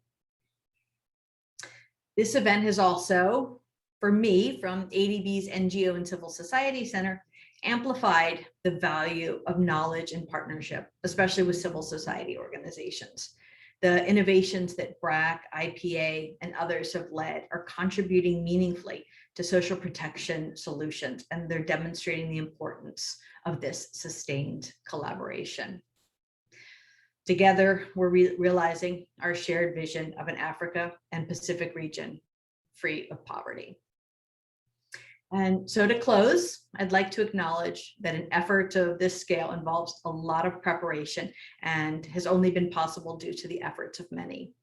This event has also, for me, from ADB's NGO and Civil Society Center, amplified the value of knowledge and partnership, especially with civil society organizations. The innovations that BRAC, IPA, and others have led are contributing meaningfully to social protection solutions, and they're demonstrating the importance of this sustained collaboration. Together, we're realizing our shared vision of an Africa and Pacific region free of poverty. And so to close, I'd like to acknowledge that an effort of this scale involves a lot of preparation and has only been possible due to the efforts of many.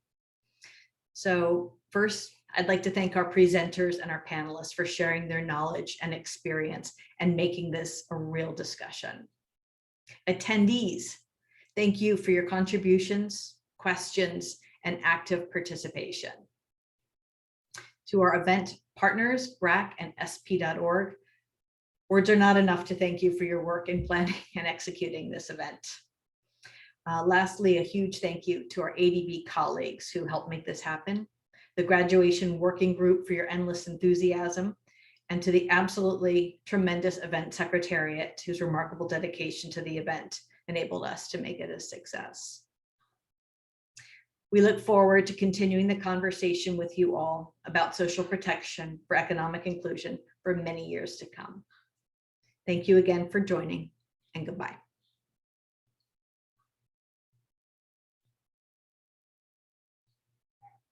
So first, I'd like to thank our presenters and our panelists for sharing their knowledge and experience and making this a real discussion. Attendees, thank you for your contributions, questions, and active participation. To our event partners, BRAC and SP.org, words are not enough to thank you for your work in planning and executing this event. Lastly, a huge thank you to our ADB colleagues who helped make this happen, the graduation working group for your endless enthusiasm, and to the absolutely tremendous event secretariat whose remarkable dedication to the event enabled us to make it a success. We look forward to continuing the conversation with you all about social protection for economic inclusion for many years to come. Thank you again for joining, and goodbye.